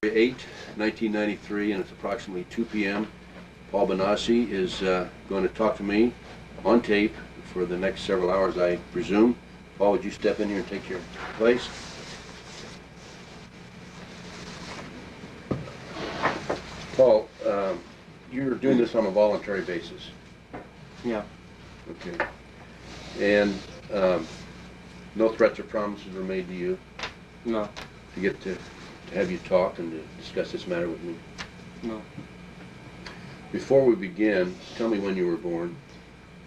8, 1993, and it's approximately 2 p.m. Paul Bonacci is going to talk to me on tape for the next several hours, I presume. Paul, would you step in here and take your place? Paul, you're doing this on a voluntary basis. Yeah. Okay. And no threats or promises were made to you? No. To get to have you talk and to discuss this matter with me? No. Before we begin, tell me when you were born.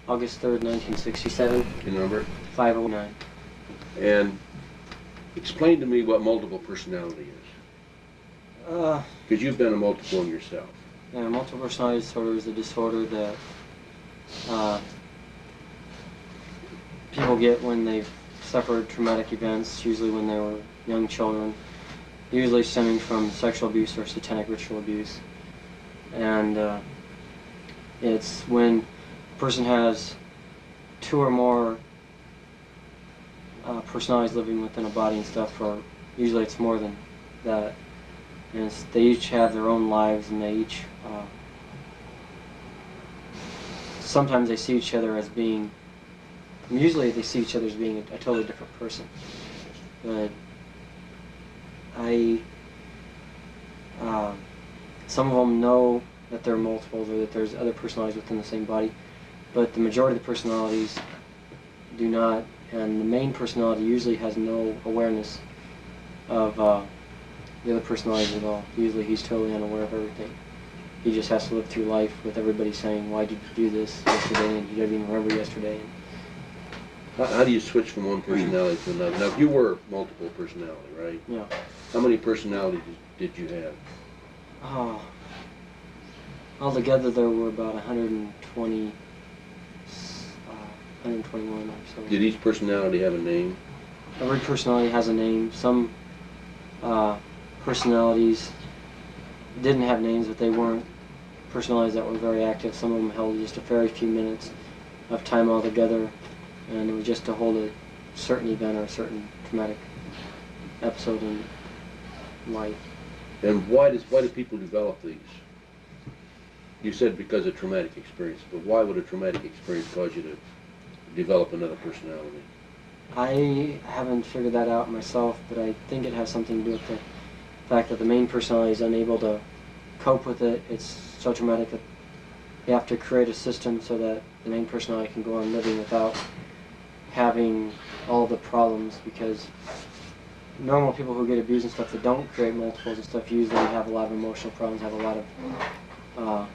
August 3rd, 1967. Your number? 509. And explain to me what multiple personality is. Because you've been a multiple one yourself. Yeah, multiple personality disorder is a disorder that people get when they've suffered traumatic events, usually when they were young children, usually stemming from sexual abuse or satanic ritual abuse. And it's when a person has two or more personalities living within a body and stuff, or usually it's more than that. And they each have their own lives, and they each sometimes they see each other as being, usually they see each other as being a totally different person. But some of them know that they're multiples or that there's other personalities within the same body, but the majority of the personalities do not, and the main personality usually has no awareness of the other personalities at all. Usually he's totally unaware of everything. He just has to live through life with everybody saying, "Why did you do this yesterday?" and he doesn't even remember yesterday. How do you switch from one personality to another? Now, you were multiple personality, right? Yeah. How many personalities did you have? Altogether there were about 120, 121 or so. Did each personality have a name? Every personality has a name. Some personalities didn't have names, but they weren't personalities that were very active. Some of them held just a very few minutes of time altogether, and it was just to hold a certain event or a certain traumatic episode in life. And why do people develop these? You said because of traumatic experience, but why would a traumatic experience cause you to develop another personality? I haven't figured that out myself, but I think it has something to do with the fact that the main personality is unable to cope with it. It's so traumatic that you have to create a system so that the main personality can go on living without having all the problems, because normal people who get abused and stuff that don't create multiples and stuff usually have a lot of emotional problems, have a lot of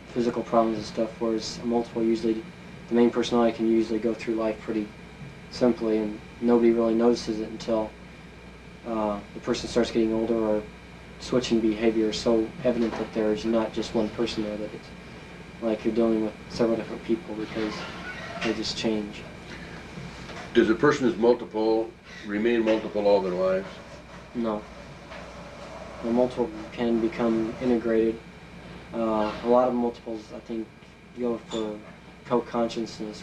physical problems and stuff, whereas a multiple usually, the main personality can usually go through life pretty simply, and nobody really notices it until the person starts getting older or switching behavior is so evident that there's not just one person there, that it's like you're dealing with several different people because they just change. Does a person who's multiple remain multiple all their lives? No. The multiple can become integrated. A lot of multiples, I think, go for co-consciousness,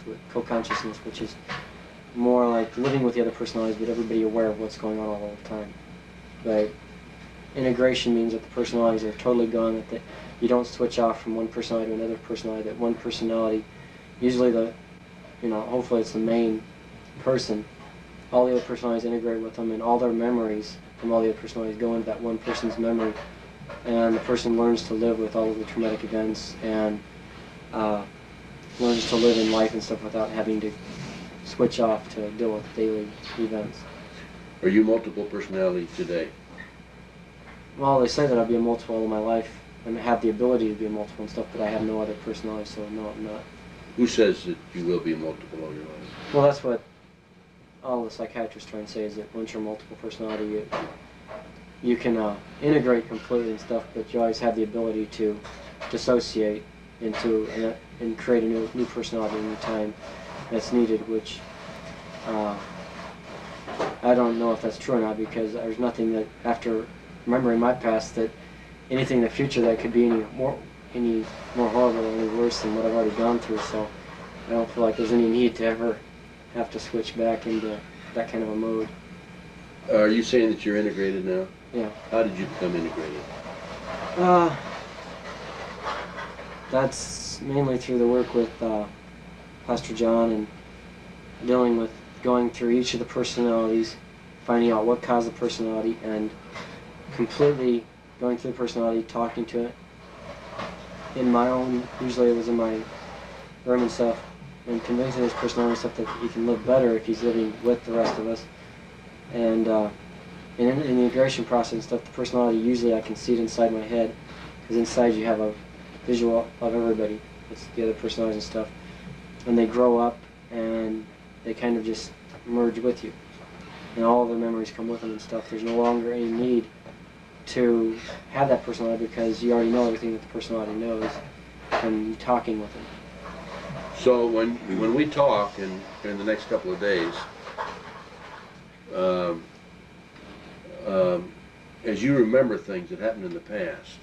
which is more like living with the other personalities, but everybody aware of what's going on all the time. But integration means that the personalities are totally gone, that you don't switch off from one personality to another personality, that one personality, usually hopefully it's the main person, all the other personalities integrate with them, and all their memories from all the other personalities go into that one person's memory, and the person learns to live with all of the traumatic events and learns to live in life and stuff without having to switch off to deal with daily events. Are you multiple personality today? Well, they say that I'll be a multiple all my life and have the ability to be a multiple and stuff, but I have no other personality, so no, I'm not. Who says that you will be a multiple all your life? Well, that's what all the psychiatrists try and say, is that once you're a multiple personality, you can integrate completely and stuff, but you always have the ability to dissociate into and create a new personality any time that's needed, which I don't know if that's true or not, because there's nothing that, after remembering my past, that anything in the future that could be any more horrible or any worse than what I've already gone through, so I don't feel like there's any need to ever have to switch back into that kind of a mode. Are you saying that you're integrated now? Yeah. How did you become integrated? That's mainly through the work with Pastor John and dealing with going through each of the personalities, finding out what caused the personality, and completely going through the personality, talking to it in my own, usually it was in my room and stuff, and convincing this personality and stuff that he can live better if he's living with the rest of us. And in the integration process and stuff, the personality, usually I can see it inside my head, because inside you have a visual of everybody. It's the other personalities and stuff. And they grow up and they kind of just merge with you. And all of the memories come with them and stuff. There's no longer any need to have that personality because you already know everything that the personality knows from you talking with them. So when we talk in the next couple of days, as you remember things that happened in the past,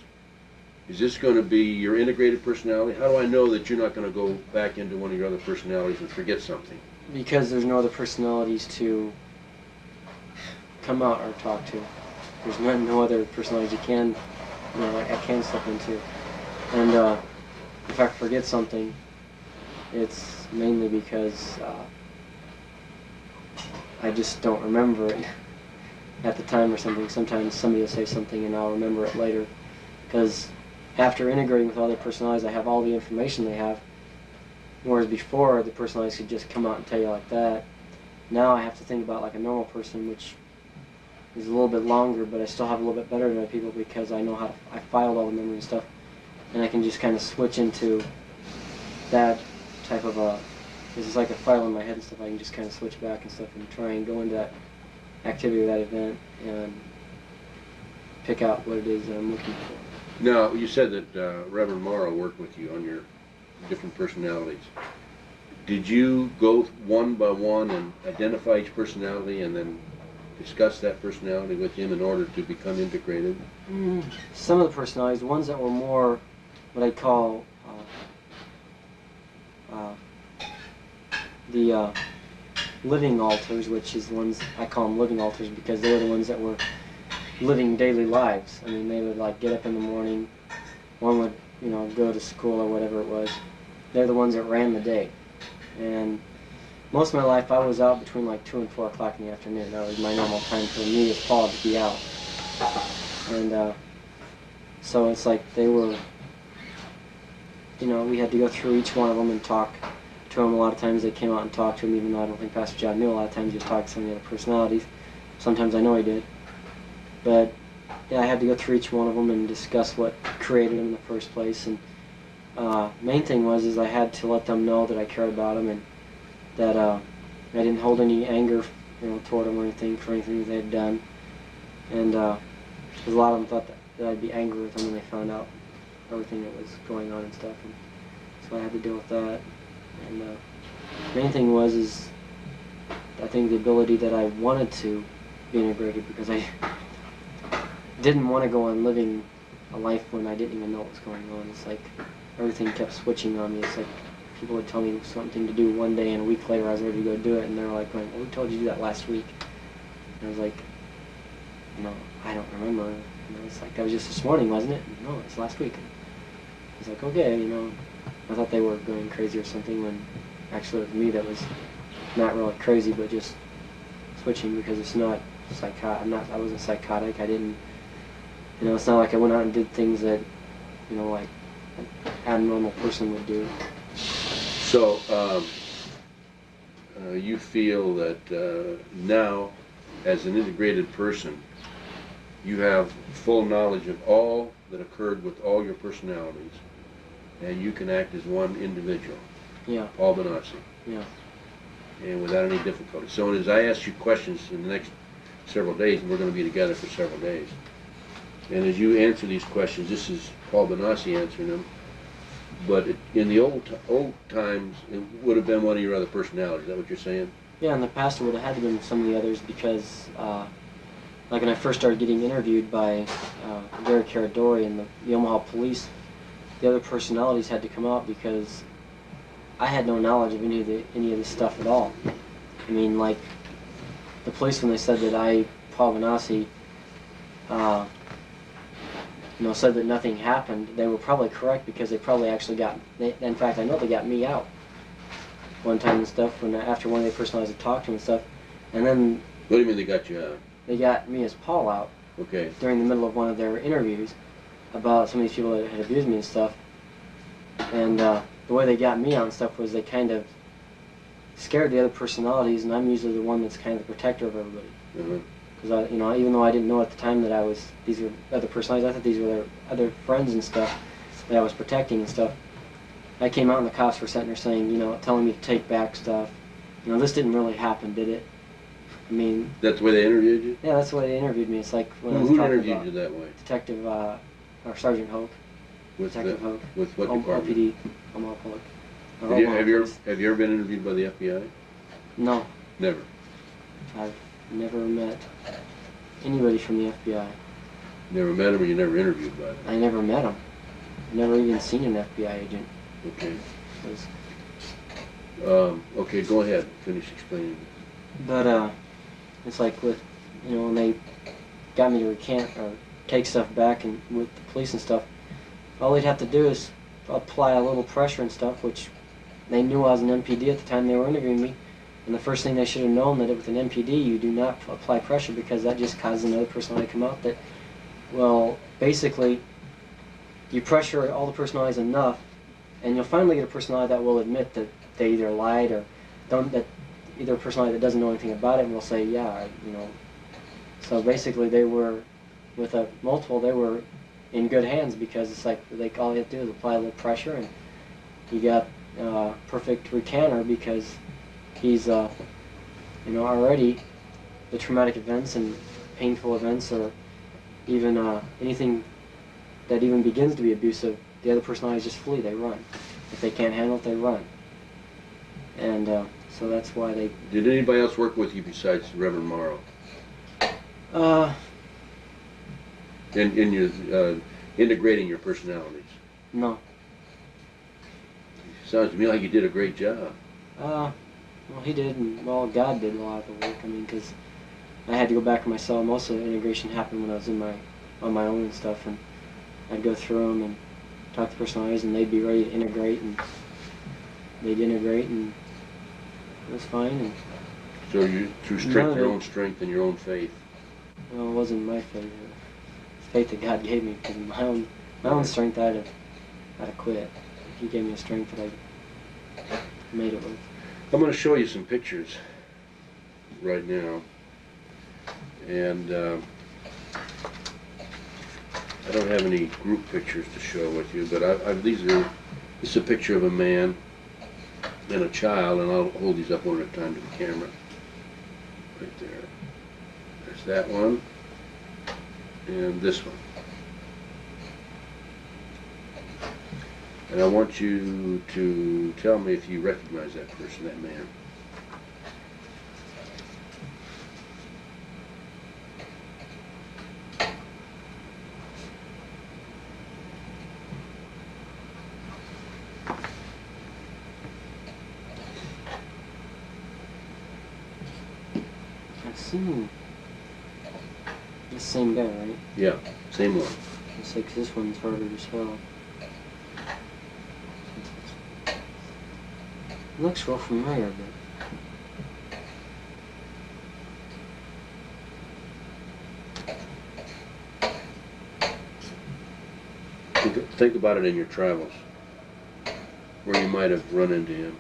is this going to be your integrated personality? How do I know that you're not going to go back into one of your other personalities and forget something? Because there's no other personalities to come out or talk to. There's no other personalities you can, I can slip into. And if I forget something, it's mainly because I just don't remember it at the time or something. Sometimes somebody will say something and I'll remember it later. Because after integrating with other personalities, I have all the information they have. Whereas before, the personalities could just come out and tell you like that. Now I have to think about like a normal person, which is a little bit longer, but I still have a little bit better than my people because I know how to, I filed all the memory and stuff. And I can just kind of switch into that type of this is like a file in my head and stuff. I can just kind of switch back and stuff and try and go into that activity or that event and pick out what it is that I'm looking for. Now, you said that Reverend Morrow worked with you on your different personalities. Did you go one by one and identify each personality and then discuss that personality with him in order to become integrated? Some of the personalities, the ones that were more what I call the living alters, which is the ones I call them living alters because they were the ones that were living daily lives. I mean, they would like get up in the morning, one would, go to school or whatever it was. They're the ones that ran the day. And most of my life I was out between like 2 and 4 o'clock in the afternoon. That was my normal time for me as Paul to be out. And so it's like they were, we had to go through each one of them and talk to them. A lot of times they came out and talked to them, even though I don't think Pastor John knew. A lot of times he would talk to some of the other personalities. Sometimes I know he did. But yeah, I had to go through each one of them and discuss what created them in the first place. And main thing was I had to let them know that I cared about them and that I didn't hold any anger, toward them or anything for anything they had done. And because a lot of them thought that I'd be angry with them when they found out everything that was going on and stuff. And so I had to deal with that. And main thing was I think the ability that I wanted to be integrated because I didn't want to go on living a life when I didn't even know what was going on. It's like everything kept switching on me. It's like people would tell me something to do one day and a week later I was ready to go do it and they were like going, well, we told you to do that last week. And I was like, no, I don't remember. It's like, that was just this morning, wasn't it? No, it's last week. I was like, okay, I thought they were going crazy or something when actually with me that was not really crazy but just switching because it's not psychotic. I wasn't psychotic. I didn't, it's not like I went out and did things that, like an abnormal person would do. So, you feel that now, as an integrated person, you have full knowledge of all that occurred with all your personalities, and you can act as one individual. Yeah. Paul Bonacci. Yeah. And without any difficulty. So as I ask you questions in the next several days, and we're going to be together for several days, and as you answer these questions, this is Paul Bonacci answering them, but in the old times, it would have been one of your other personalities. Is that what you're saying? Yeah, in the past it would have had to been some of the others because, like when I first started getting interviewed by Gary Caradori and the Omaha police, the other personalities had to come out because I had no knowledge of any of this stuff at all. I mean, like the police, when they said that I Paul Bonacci, said that nothing happened, they were probably correct, because they probably actually in fact, I know they got me out one time and stuff, after one of the personalities had talked to him and stuff, and then... What do you mean they got you out? They got me as Paul out. Okay. During the middle of one of their interviews about some of these people that had abused me and stuff. And the way they got me out and stuff was they kind of scared the other personalities, and I'm usually the one that's kind of the protector of everybody. Because even though I didn't know at the time that these were other personalities, I thought these were their other friends and stuff that I was protecting and stuff. I came out and the cops were sitting there saying, telling me to take back stuff. This didn't really happen, did it? I mean... That's the way they interviewed you? Yeah, that's the way they interviewed me. It's like when I was Who talking interviewed about you that way? Detective, or Sergeant Hoke. Detective Hoke. With what department? OPD, Omaha Public. Have you ever been interviewed by the FBI? No. Never? I've never met anybody from the FBI. Never met them, or you never interviewed by them? I never met them. Never even seen an FBI agent. Okay. Okay, go ahead. Finish explaining. But, it's like with, when they got me to recant or take stuff back and with the police and stuff, all they'd have to do is apply a little pressure and stuff, which they knew I was an MPD at the time they were interviewing me. And the first thing they should have known, that with an MPD you do not apply pressure, because that just causes another personality to come out that, well, basically, you pressure all the personalities enough, and you'll finally get a personality that will admit that they either lied or either a personality that doesn't know anything about it and will say, yeah, So basically they were, with a multiple, they were in good hands, because it's like, all you have to do is apply a little pressure, and you got a perfect recanter, because he's, already the traumatic events and painful events, or even anything that even begins to be abusive, the other personalities just flee, they run. If they can't handle it, they run. And so that's why they... Did anybody else work with you besides Reverend Morrow? In your integrating your personalities? No. Sounds to me like you did a great job. Well, he did, and God did a lot of the work. I mean, because I had to go back to my cell. Most of the integration happened when I was on my own and stuff, and I'd go through them and talk to personalities, and they'd be ready to integrate, and they'd integrate, and it was fine. And so you, through your own strength and your own faith? Well, it wasn't my faith. It was faith that God gave me, because my own strength, I'd have quit. He gave me a strength that I made it with. I'm going to show you some pictures right now, and I don't have any group pictures to show with you, but this is a picture of a man and a child, and I'll hold these up one at a time to the camera. Right there. There's that one, and this one. And I want you to tell me if you recognize that person, that man. I've seen the same guy, right? Yeah, same one. It's like this one's harder to spell. It looks real familiar, but... Think about it in your travels, where you might have run into him.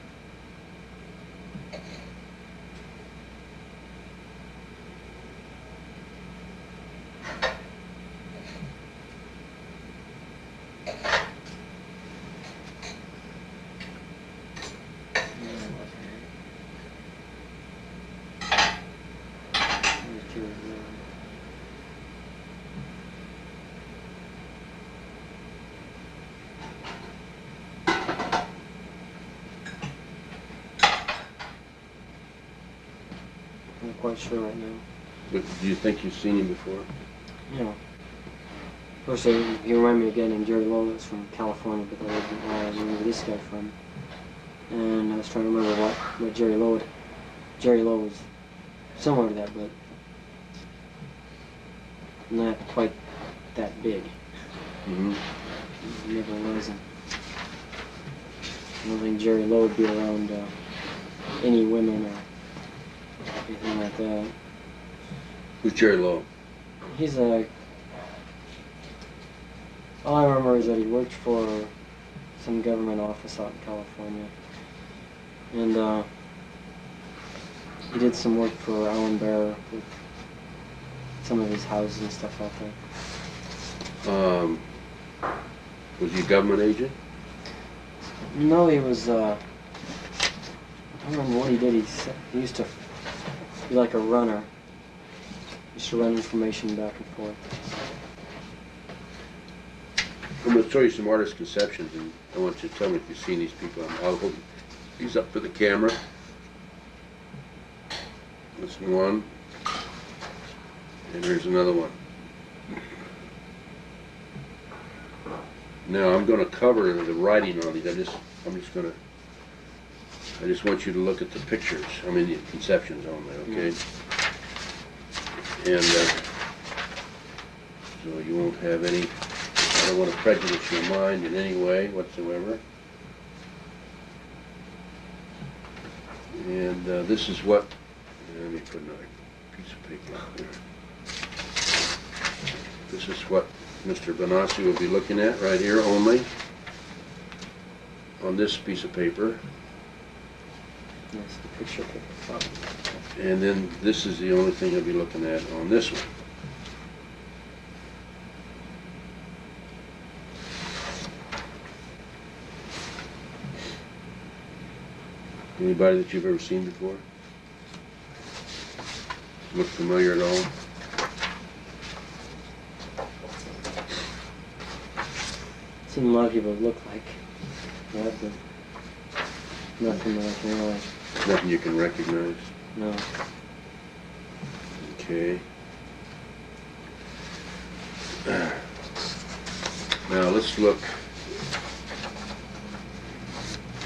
I'm not quite sure right now. But do you think you've seen him before? Yeah. Of course, he reminded me again of Jerry Lowe, that's from California, but I didn't remember this guy from. And I was trying to remember what Jerry Lowe was similar to that, but not quite that big. Mm-hmm. He never was. And I don't think Jerry Lowe would be around any women or anything like that. Who's Jerry Lowe? He's a... All I remember is that he worked for some government office out in California. And he did some work for Alan Bear with some of his houses and stuff out there. Was he a government agent? No, he was, I don't remember what he did. He used to be like a runner. He used to run information back and forth. I'm going to show you some artist conceptions, and I want you to tell me if you've seen these people. I'll hold these up for the camera. That's one. And here's another one. Now I'm going to cover the writing on these. I just want you to look at the pictures. I mean the conceptions only, okay? And so you won't have any. I don't want to prejudice your mind in any way whatsoever. And this is what. Let me put another piece of paper out there. This is what Mr. Bonacci will be looking at right here only on this piece of paper. That's the picture paper. And then this is the only thing he'll be looking at on this one. Anybody that you've ever seen before? Look familiar at all? Seen a lot of people look like that, but nothing that I can really. Nothing you can recognize? No. Okay. Now let's look.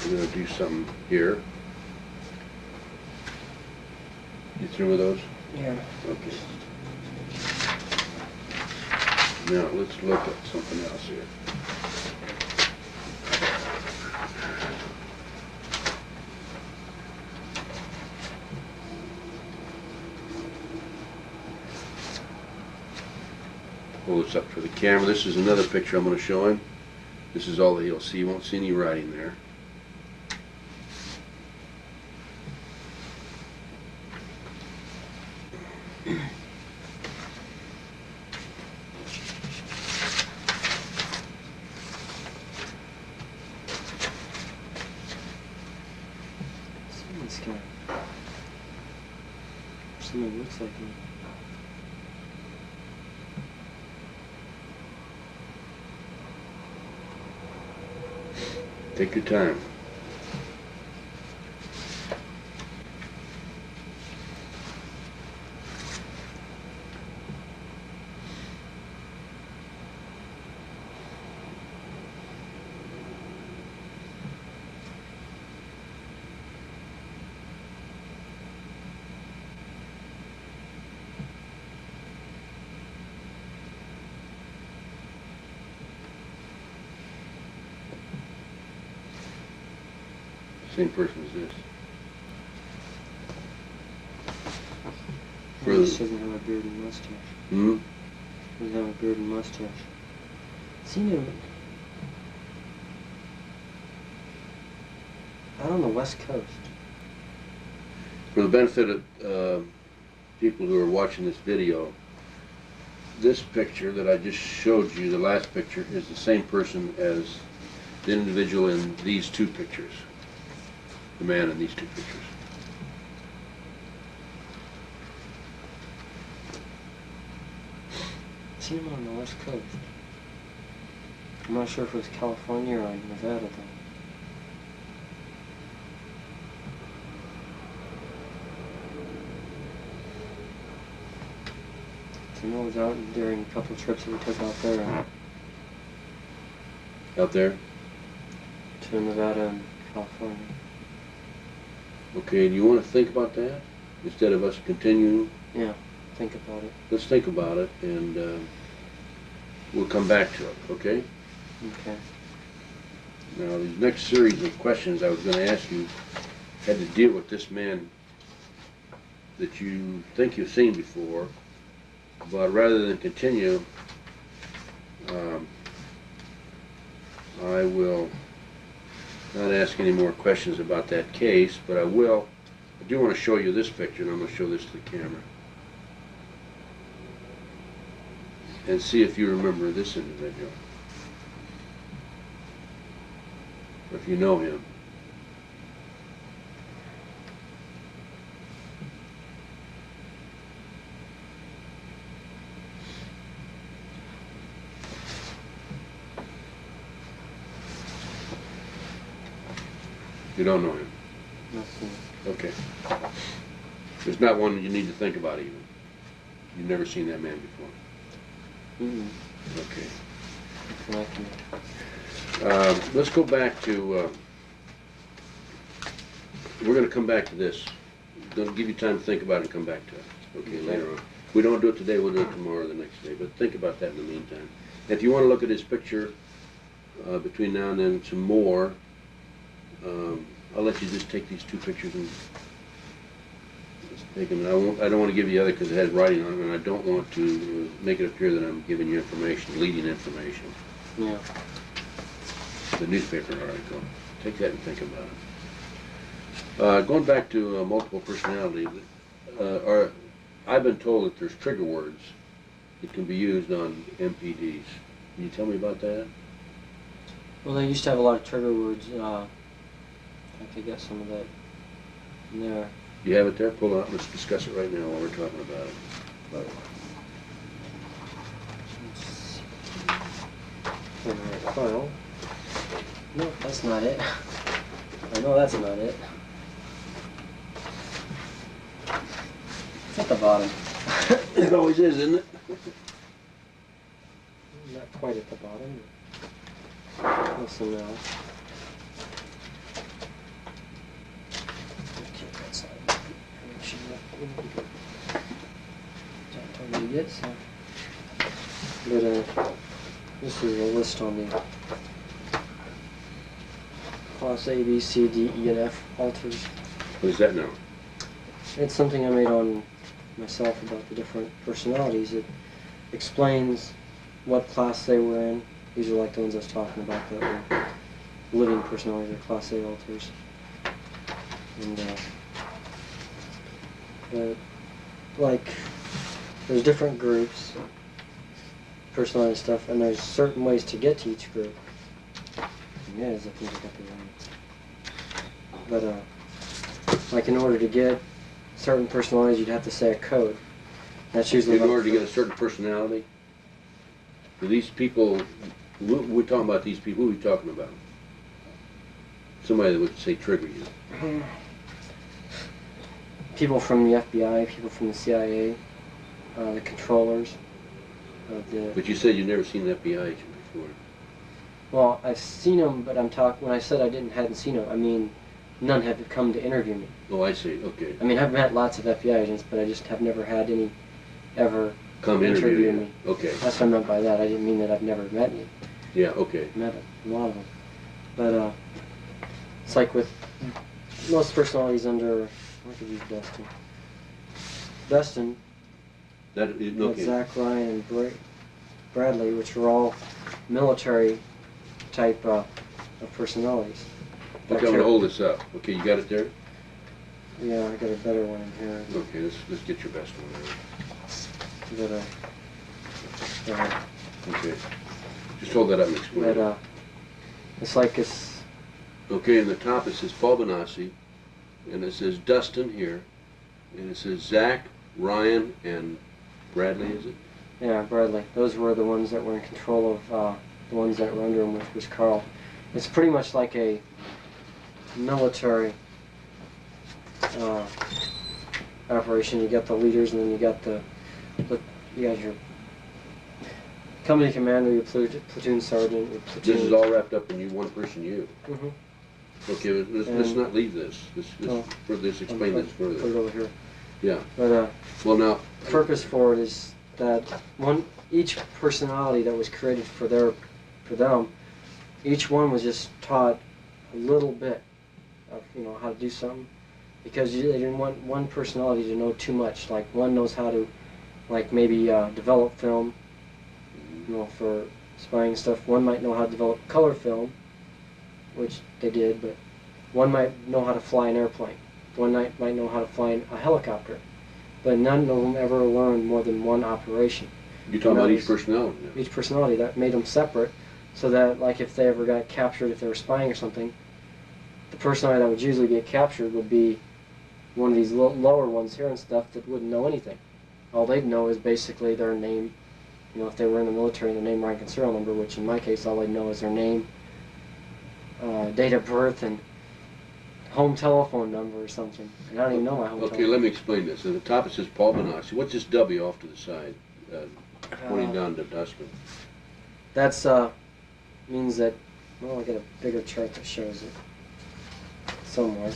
We're going to do something here. You through with those? Yeah. Okay. Now let's look at something else here. Pull this up for the camera. This is another picture I'm going to show him. This is all that he'll see. You won't see any writing there. Someone's got. Someone looks like me. Take your time. Same person as this. He doesn't have a beard and mustache. Hmm? He doesn't have a beard and mustache. Seen him out on the West Coast. For the benefit of people who are watching this video, this picture that I just showed you, the last picture, is the same person as the individual in these two pictures. The man in these two pictures. Seen him on the West Coast. I'm not sure if it was California or Nevada though. I know it was out during a couple of trips that we took out there. Out there? To Nevada and California. Okay, do you want to think about that? Instead of us continuing? Yeah. think about it. Let's think about it, and we'll come back to it, okay? Okay. Now, the next series of questions I was going to ask you had to deal with this man that you think you've seen before, but rather than continue, I will not ask any more questions about that case, but I do want to show you this picture, and I'm going to show this to the camera. And see if you remember this individual. Or if you know him. You don't know him? Nothing. Okay. There's not one you need to think about even. You've never seen that man before. Mm-hmm. Okay. Let's go back to, we're going to come back to this. I'm going to give you time to think about it and come back to it. Okay, later on. If we don't do it today, we'll do it tomorrow or the next day. But think about that in the meantime. If you want to look at his picture between now and then some more, I'll let you just take these two pictures and just take them. I don't want to give you the other because it has writing on it, and I don't want to make it appear that I'm giving you information, leading information. Yeah. The newspaper article. Take that and think about it. Going back to multiple personality, I've been told that there's trigger words that can be used on MPDs. Can you tell me about that? Well, they used to have a lot of trigger words. I could get some of that in there. You have it there? Pull it out. Let's discuss it right now while we're talking about it. Alright, file. No, that's not it. I know that's not it. It's at the bottom. It always is, isn't it? Not quite at the bottom. Listen now. Okay, that's not it. Don't read it, so. But this is a list on the class A, B, C, D, E, and F alters. What is that now? It's something I made on myself about the different personalities. It explains what class they were in. These are like the ones I was talking about that were living personalities or class A alters. And like there's different groups, personality stuff, and there's certain ways to get to each group. And yeah, I think I got the one. But like in order to get certain personalities, you'd have to say a code. That's usually in order to get a certain personality. Do these people? We're talking about these people. Who are we talking about? Somebody that would say trigger you. People from the FBI, people from the CIA, the controllers of the. But you said you've never seen an FBI agent before. Well, I've seen them, but I'm talking. When I said I hadn't seen them, I mean none have come to interview me. Oh, I see. Okay. I mean, I've met lots of FBI agents, but I just have never had any ever come interview me. Okay. That's what I meant by that. I didn't mean that I've never met any. Yeah. Okay. Met a lot of them, but it's like with most personalities under. What could use Dustin? Dustin. That is okay. Zach, Ryan, and Bradley, which are all military type of personalities. Okay, I'm going to hold this up. Okay, you got it there? Yeah, I got a better one in here. Okay, let's get your best one there. Okay. Just hold that up and explain it. It's like it's... Okay, in the top it says Paul Bonacci, and it says Dustin here, and it says Zach, Ryan, and Bradley, is it? Yeah, Bradley. Those were the ones that were in control of the ones that were under him, which was Carl. It's pretty much like a military operation. You got the leaders, and then you got you got your company commander, your platoon sergeant, your platoon. This is all wrapped up in you, one person, you. Mm-hmm. Okay, let's not leave this. Let's explain this further. Put it over here. Yeah. But well, now the purpose for it is that each personality that was created for them, each one was just taught a little bit of how to do something, because they didn't want one personality to know too much. Like one knows how to, like maybe develop film, for spying stuff. One might know how to develop color film, which they did, but one might know how to fly an airplane. One might know how to fly a helicopter, but none of them ever learned more than one operation. You're talking about each personality now. Each personality, that made them separate, so that like if they ever got captured, if they were spying or something, the personality that would usually get captured would be one of these lower ones here and stuff that wouldn't know anything. All they'd know is basically their name, if they were in the military, their name, rank, and serial number, which in my case all they'd know is their name, date of birth, and home telephone number or something. And I don't even know my home telephone. Okay, let me explain this. At the top it says Paul Bonacci. What's this W off to the side, pointing down to Dustman? That's means that, well, I'll get a bigger chart that shows it somewhere.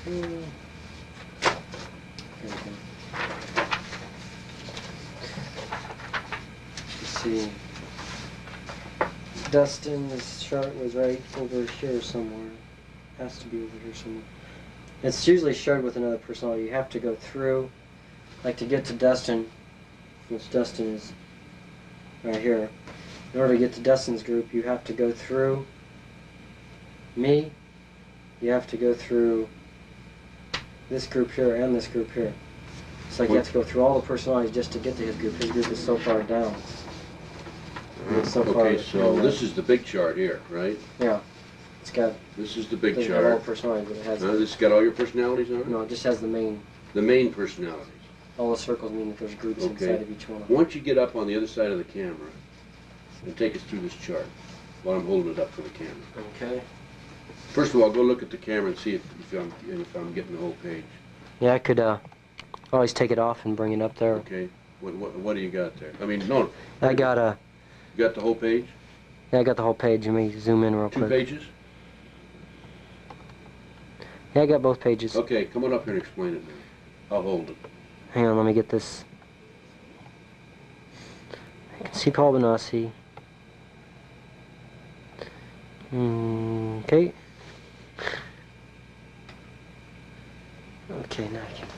Here we go. Let's see. Dustin, this chart was right over here somewhere. Has to be over here somewhere. It's usually shared with another personality. You have to go through, like to get to Dustin, which Dustin is right here. In order to get to Dustin's group, you have to go through me. You have to go through this group here and this group here. It's like you have to go through all the personalities just to get to his group. His group is so far down. It's so far Okay, so this is the big chart here, right? Yeah. It's got. This is the big Doesn't chart. have all personalities, but it has. This has got all your personalities on it? No, it just has the main. The main personalities. All the circles mean that there's groups inside of each one of them. Once you get up on the other side of the camera, and take us through this chart while I'm holding it up for the camera. Okay. First of all, go look at the camera and see if I'm getting the whole page. Yeah, I could always take it off and bring it up there. Okay. What do you got there? I mean, no. I got a. You got the whole page? Yeah, I got the whole page. Let me zoom in real quick. 2 pages? Yeah, I got both pages. Okay, come on up here and explain it now. I'll hold it. Hang on, let me get this. I can see Paul Bonacci. Okay. Okay, now I can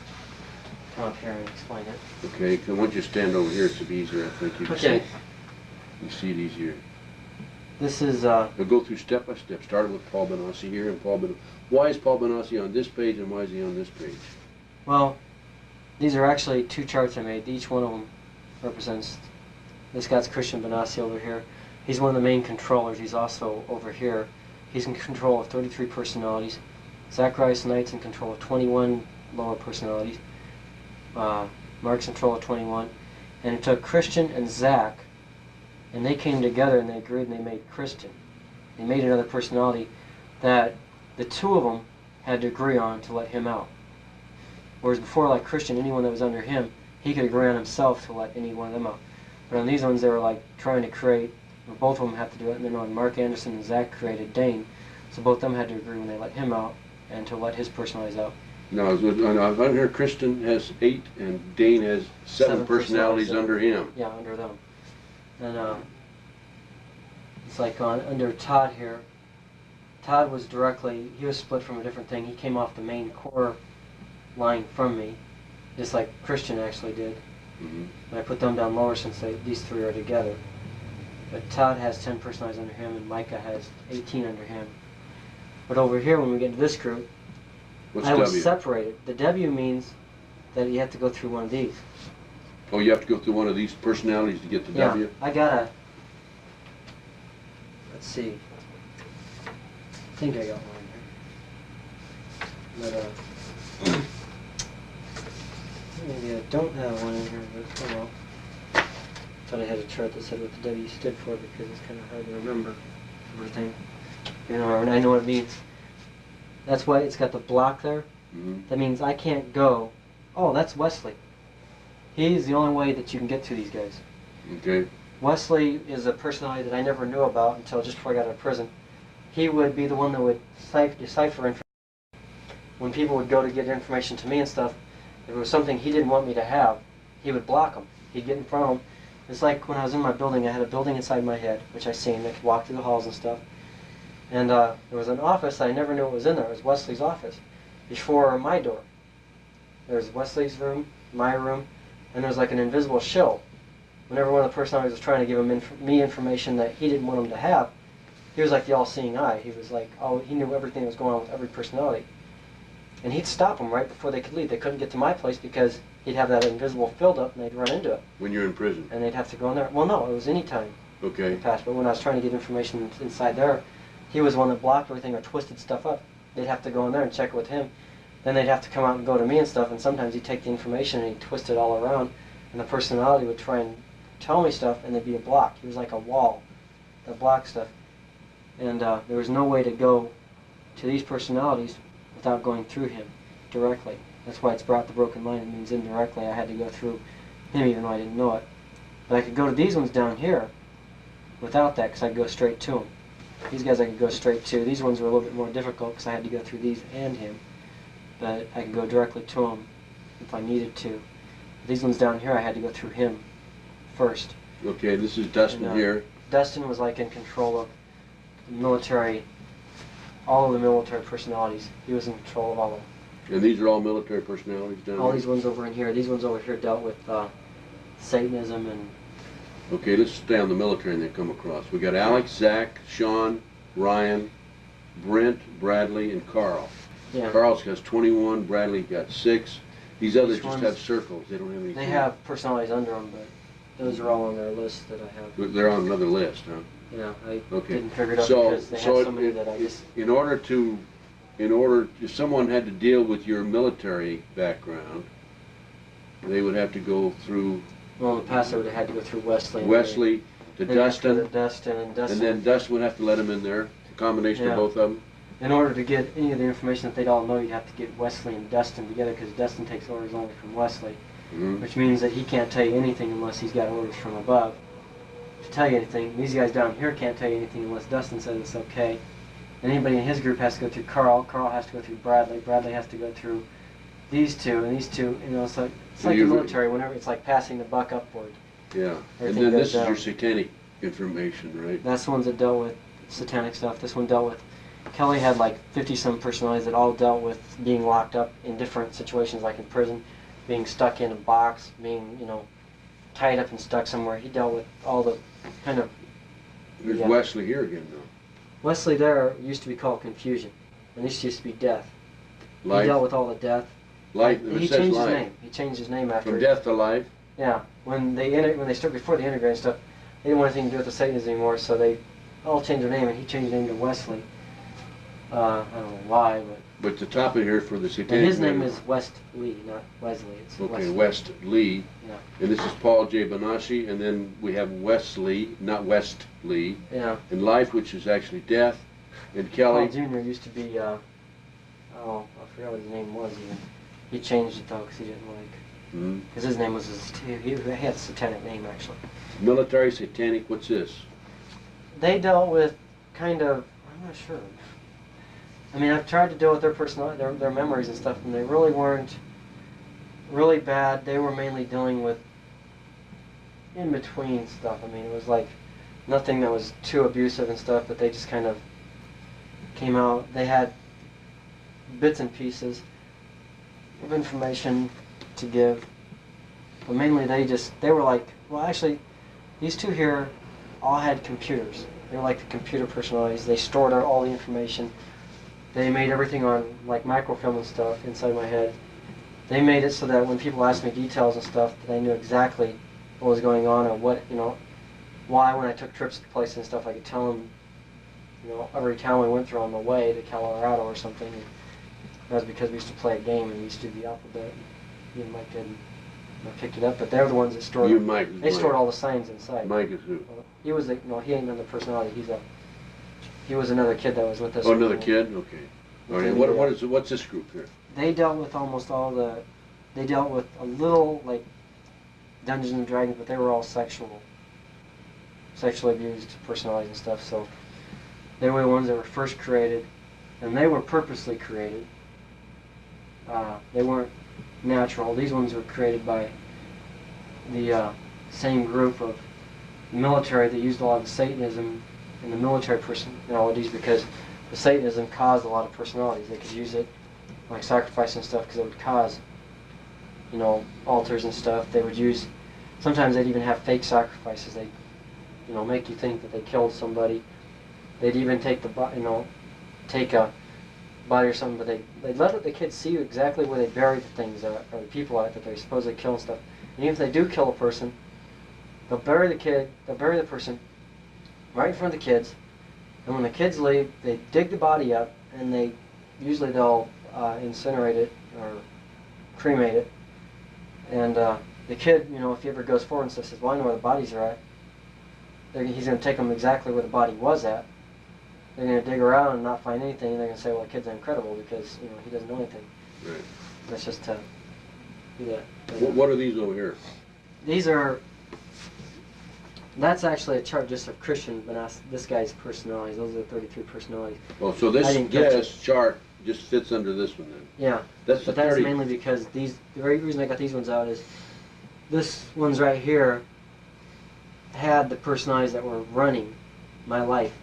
come up here and explain it. Okay, why don't you stand over here? It's be easier, I think. You can Okay. You see it easier. This is We'll go through step by step. Starting with Paul Bonacci here, and why is Paul Bonacci on this page, and why is he on this page? well, these are actually 2 charts I made. Each one of them represents. This guy's Christian Bonacci over here. He's one of the main controllers. He's also over here. He's in control of 33 personalities. Zacharias Knight's in control of 21 lower personalities. Mark's in control of 21. And it took Christian and Zach, and they came together and they agreed and they made Christian. They made another personality that the 2 of them had to agree on to let him out. Whereas before, like Christian, anyone that was under him, he could agree on himself to let any one of them out. But on these ones, they were like trying to create, both of them had to do it, and then on Mark Anderson and Zach created Dane, so both of them had to agree when they let him out and to let his personalities out. No, I've heard Kristen has 8 and Dane has 7 personalities under him. Yeah, under them. And it's like under Todd here. Todd was he was split from a different thing. He came off the main core line from me, just like Christian actually did. Mm-hmm. And I put them down lower since these 3 are together. But Todd has 10 personalities under him, and Micah has 18 under him. But over here, when we get to this group, What's I was W? separated. The W means that you have to go through one of these. Oh, you have to go through one of these personalities to get to Yeah, W? I gotta. Let's see. I think I got one here. But maybe I don't have one in here, but oh well. Thought I had a chart that said what the W stood for because it's kind of hard to remember everything. And I know what it means. That's why it's got the block there. Mm-hmm. That means I can't go. Oh, that's Wesley. He's the only way that you can get to these guys. Okay. Wesley is a personality that I never knew about until just before I got out of prison. He would be the one that would decipher information. When people would go to get information to me and stuff, if it was something he didn't want me to have, he would block them. He'd get in front of them. It's like when I was in my building, I had a building inside my head, which I seen. I could walk through the halls and stuff. And there was an office, I never knew what was in there. It was Wesley's office, before my door. There was Wesley's room, my room, and there was like an invisible shield. Whenever one of the personalities was trying to give me information that he didn't want him to have, he was like the all-seeing eye. He was like, oh, he knew everything that was going on with every personality. And he'd stop them right before they could leave. They couldn't get to my place because he'd have that invisible filled up and they'd run into it. When you're in prison? And they'd have to go in there. Well, no, it was any time Okay. in the past. But when I was trying to get information inside there, he was the one that blocked everything or twisted stuff up. They'd have to go in there and check it with him. Then they'd have to come out and go to me and stuff. And sometimes he'd take the information and he'd twist it all around. And the personality would try and tell me stuff and there'd be a block. He was like a wall that blocked stuff. And there was no way to go to these personalities without going through him directly. That's why it's brought the broken mind. It means indirectly I had to go through him even though I didn't know it. But I could go to these ones down here without that because I could go straight to them. These guys I could go straight to. These ones were a little bit more difficult because I had to go through these and him. But I could go directly to them if I needed to. These ones down here I had to go through him first. Okay, this is Dustin And, here. Dustin was like in control of the military, all of the military personalities. He was in control of all of them. And these are all military personalities down All here? these ones over in here. These ones over here dealt with Satanism and... Okay, let's stay on the military and then come across. We got Alex, Zach, Sean, Ryan, Brent, Bradley, and Carl. Yeah. Carl's has 21, Bradley got 6. These others just ones- have circles. They don't have any. They have personalities under them, but those are all on their list that I have. They're on another list, huh? Yeah, I Okay. didn't figure it out So, because they so have so many that I just... in order, if someone had to deal with your military background, they would have to go through Well, in the past I would have had to go through Wesley. Wesley to Then after Dustin, Dustin, and Dustin. and then Dustin would have to let him in there. A combination Yeah. of both of them. In order to get any of the information that they'd all know, you'd have to get Wesley and Dustin together because Dustin takes orders only from Wesley, Mhm. which means that he can't tell you anything unless he's got orders from above to tell you anything. These guys down here can't tell you anything unless Dustin says it's okay. And anybody in his group has to go through Carl. Carl has to go through Bradley. Bradley has to go through these two, and these two. You know, it's like So the you- military. Whenever it's like passing the buck upward. Yeah. And Everything then goes this is down. your satanic information, right? That's the ones that dealt with satanic stuff. This one dealt with... Kelly had like 50-some personalities that all dealt with being locked up in different situations, like in prison, being stuck in a box, being, you know, tied up and stuck somewhere. He dealt with all the kind of... There's Yeah. Wesley here again, though. Wesley there used to be called confusion, and this used to be death. He Life, dealt with all the death. life. He It says changed his life. name. He changed his name after... From death to life. Yeah. When they started, before they integrated and stuff, they didn't want anything to do with the Satanists anymore, so they all changed their name, and he changed his name to Wesley. I don't know why, But the top of here for the but satanic. his name is West Lee, not Wesley. It's Okay, Wesley. West Lee. Yeah. And this is Paul J. Bonacci, and then we have Wesley, not West Lee, Yeah. and life, which is actually death, and Paul Kelly. Jr. used to be, I forgot what his name was even. He changed it though because he didn't like, Mhm. because his name was, he had a satanic name actually. Military, satanic, what's this? They dealt with kind of, I'm not sure. I mean, I've tried to deal with their personality, their memories and stuff, and they really weren't really bad. They were mainly dealing with in-between stuff. I mean, it was like nothing that was too abusive and stuff, but they just kind of came out. They had bits and pieces of information to give, but mainly they were like, well, actually, these two here all had computers. They were like the computer personalities. They stored all the information. They made everything on like microfilm and stuff inside my head. They made it so that when people asked me details and stuff, that I knew exactly what was going on or what, you know, why when I took trips to places and stuff, I could tell them, you know, every town we went through on the way to Colorado or something. And that was because we used to play a game and we used to do the alphabet. Me and Mike did. I picked it up, but they're the ones that stored. You, Mike. They stored all the signs inside. Mike is who? He was a, no, he ain't another personality. He was another kid that was with us. Oh, another kid? Okay. All right. What's this group here? They dealt with almost all the, they dealt with a little like Dungeons and Dragons, but they were all sexually abused personalities and stuff. So they were the ones that were first created, and they were purposely created. They weren't natural. These ones were created by the same group of military that used a lot of Satanism in the military personalities, because the Satanism caused a lot of personalities. They could use it like sacrifice and stuff because it would cause, you know, altars and stuff. They would use, sometimes they'd even have fake sacrifices. They, you know, make you think that they killed somebody. They'd even take take a body or something, but they'd let the kids see exactly where they buried the things or the people at that they supposedly kill and stuff. And even if they do kill a person, they'll bury the person right in front of the kids, and when the kids leave, they dig the body up, and usually they'll incinerate it or cremate it. And the kid, you know, if he ever goes forward and stuff, says, well, I know where the bodies are at. He's going to take them exactly where the body was at. They're going to dig around and not find anything, and they're going to say, well, the kid's incredible because, you know, he doesn't know anything. Right. That's just to do that. What are these over here? These are, that's actually a chart just of Christian Bonacci, this guy's personalities. Those are the 33 personalities. Oh, so this chart just fits under this one then? Yeah. That's mainly because the very reason I got these ones out is this one's right here had the personalities that were running my life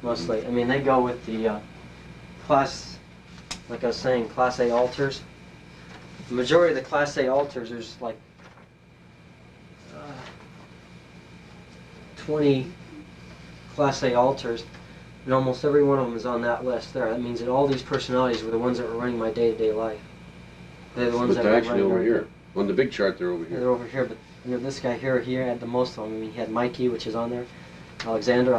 mostly. I mean, they go with the class, like I was saying, Class A altars. The majority of the Class A altars, there's like 20 Class A altars, and almost every one of them is on that list there. That means that all these personalities were the ones that were running my day-to-day life. They're the ones that were actually over here. On the big chart, they're over here. They're over here, but you know, this guy here had the most of them. I mean, he had Mikey, which is on there, Alexander,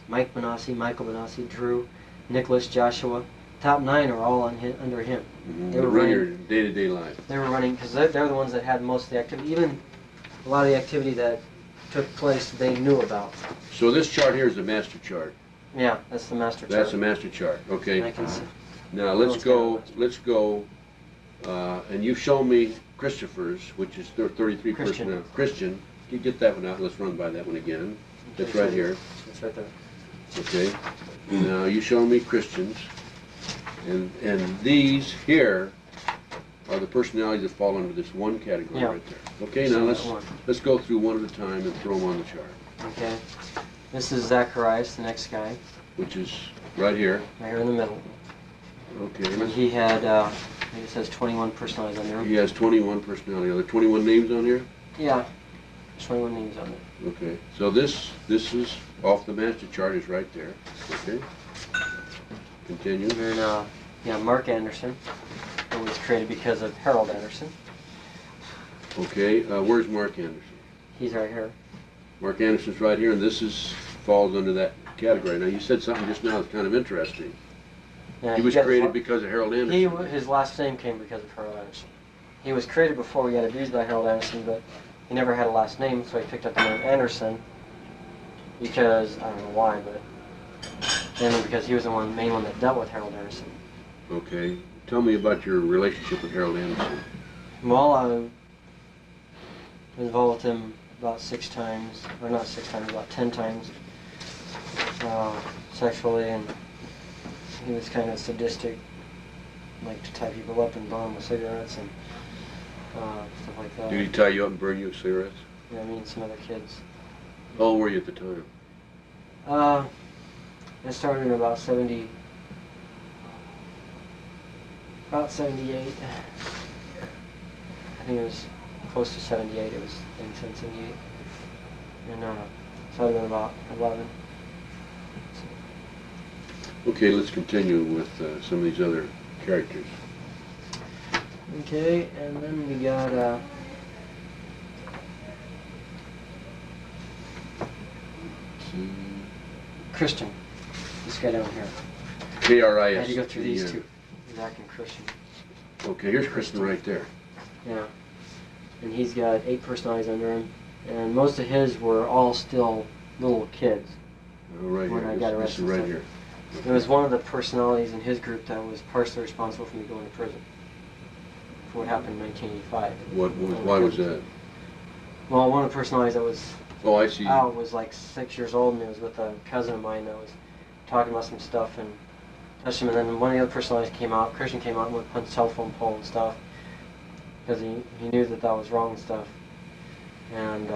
Mike Bonacci, Michael Bonacci, Drew, Nicholas, Joshua. Top 9 are all under him. Mm-hmm. They were running your day-to-day life. They were running because they're the ones that had most of the activity. Even a lot of the activity that took place, they knew about. So this chart here is the master chart. Yeah, that's the master chart. That's the master chart. Okay. And I can see. Now let's go. And you show me Christopher's, which is 33 personnel. Christian. You get that one out. Let's run by that one again. Okay, that's right here. That's right there. Okay. Now you show me Christians, and these here are the personalities that fall under this one category right there. Okay. Now let's go through one at a time and throw them on the chart. Okay. This is Zacharias, the next guy. Which is right here. Right here in the middle. Okay. And he had, it says 21 personalities on there. He has 21 personalities. Are there 21 names on here? Yeah. There's 21 names on there. Okay. So this is off the master chart is right there. Okay. Continue. And then, yeah, Mark Anderson. It was created because of Harold Anderson. Okay. Where's Mark Anderson? He's right here. Mark Anderson's right here, and this falls under that category. Now, you said something just now that's kind of interesting. Yeah, he was created because of Harold Anderson. His last name came because of Harold Anderson. He was created before he got abused by Harold Anderson, but he never had a last name, so he picked up the name Anderson because, I don't know why, but mainly because he was the main one that dealt with Harold Anderson. Okay. Tell me about your relationship with Harold Anderson. Well, I was involved with him about 6 times, or not 6 times, about 10 times sexually, and he was kind of sadistic, like to tie people up and burn them with cigarettes and stuff like that. Did he tie you up and burn you with cigarettes? Yeah, me and some other kids. How old were you at the time? I started in about 78. I think it was close to 78. It was 78. And so I'd been about 11. Okay, let's continue with some of these other characters. Okay, and then we got Christian. This guy down here. K-R-I-S. I had to go through these two. Zach and Christian. Okay, here's Christian right there. Yeah. And he's got 8 personalities under him. And most of his were all still little kids. Oh, right when here. I got This arrested. is right here. It was one of the personalities in his group that was partially responsible for me going to prison for what happened in 1985. Why was that? Well, one of the personalities that was I see. out was like 6 years old, and it was with a cousin of mine that was talking about some stuff, and touched him, and then one of the other personalities came out. Christian came out and went punch telephone pole and stuff because he knew that was wrong and stuff. And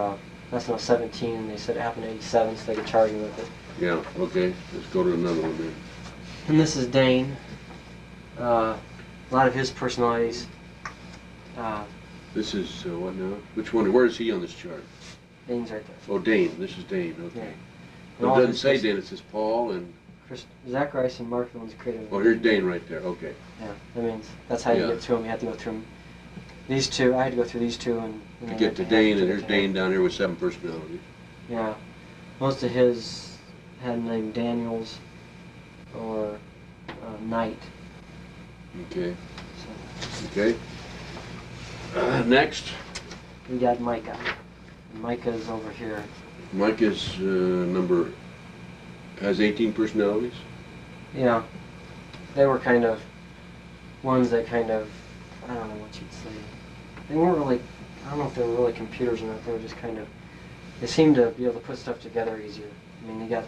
that's now 17, and they said it happened in 87, so they could charge him with it. Yeah, okay. Let's go to another one then. And this is Dane. A lot of his personalities. This is what now? Which one? Where is he on this chart? Dane's right there. Oh, Dane. This is Dane. Okay. Yeah. But it doesn't say Dane. It says Paul and. Zacharias and Mark are the ones created. Oh, here's Dane right there. Okay. Yeah, that means that's how you get through them. You have to go through them. These two, I had to go through these two and To get to Dane, and there's Dane down here with 7 personalities. Yeah, most of his had named Daniels or Knight. Okay. So. Okay. Next. We got Micah. And Micah's over here. Mike is has 18 personalities. Yeah, they were kind of ones that kind of, I don't know what you'd say. They weren't really, I don't know if they were really computers or not. They were just kind of, they seemed to be able to put stuff together easier. I mean, they got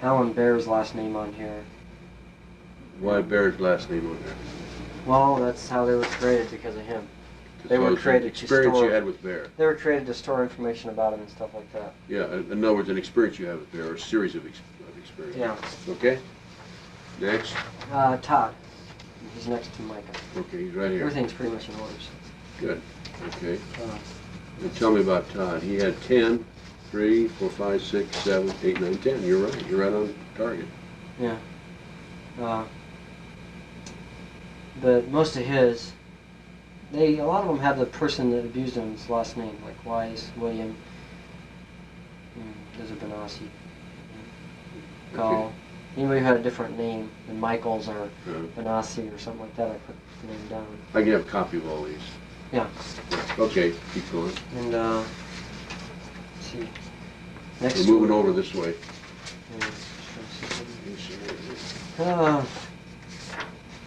Alan Bear's last name on here. Why Bear's last name on there? Well, that's how they were created, because of him. They were created to store. Experience you had with Bear. They were created to store information about him and stuff like that. Yeah, in other words, an experience you have with Bear, or a series of experiences. Yeah. Okay. Next. Todd. He's next to Micah. Okay, he's right here. Everything's pretty much in order. So. Good. Okay. And tell me about Todd. He had 10, 3, 4, 5, 6, 7, 8, 9, 10. You're right. You're right on target. Yeah. But most of his, a lot of them have the person that abused him's last name, like Wise, William, there's a Bonacci, Gall. Anybody who had a different name than Michaels or Bonacci or something like that, I put the name down. I can have a copy of all these. Yeah. Okay, keep going. And, let's see. Next We're moving over this way.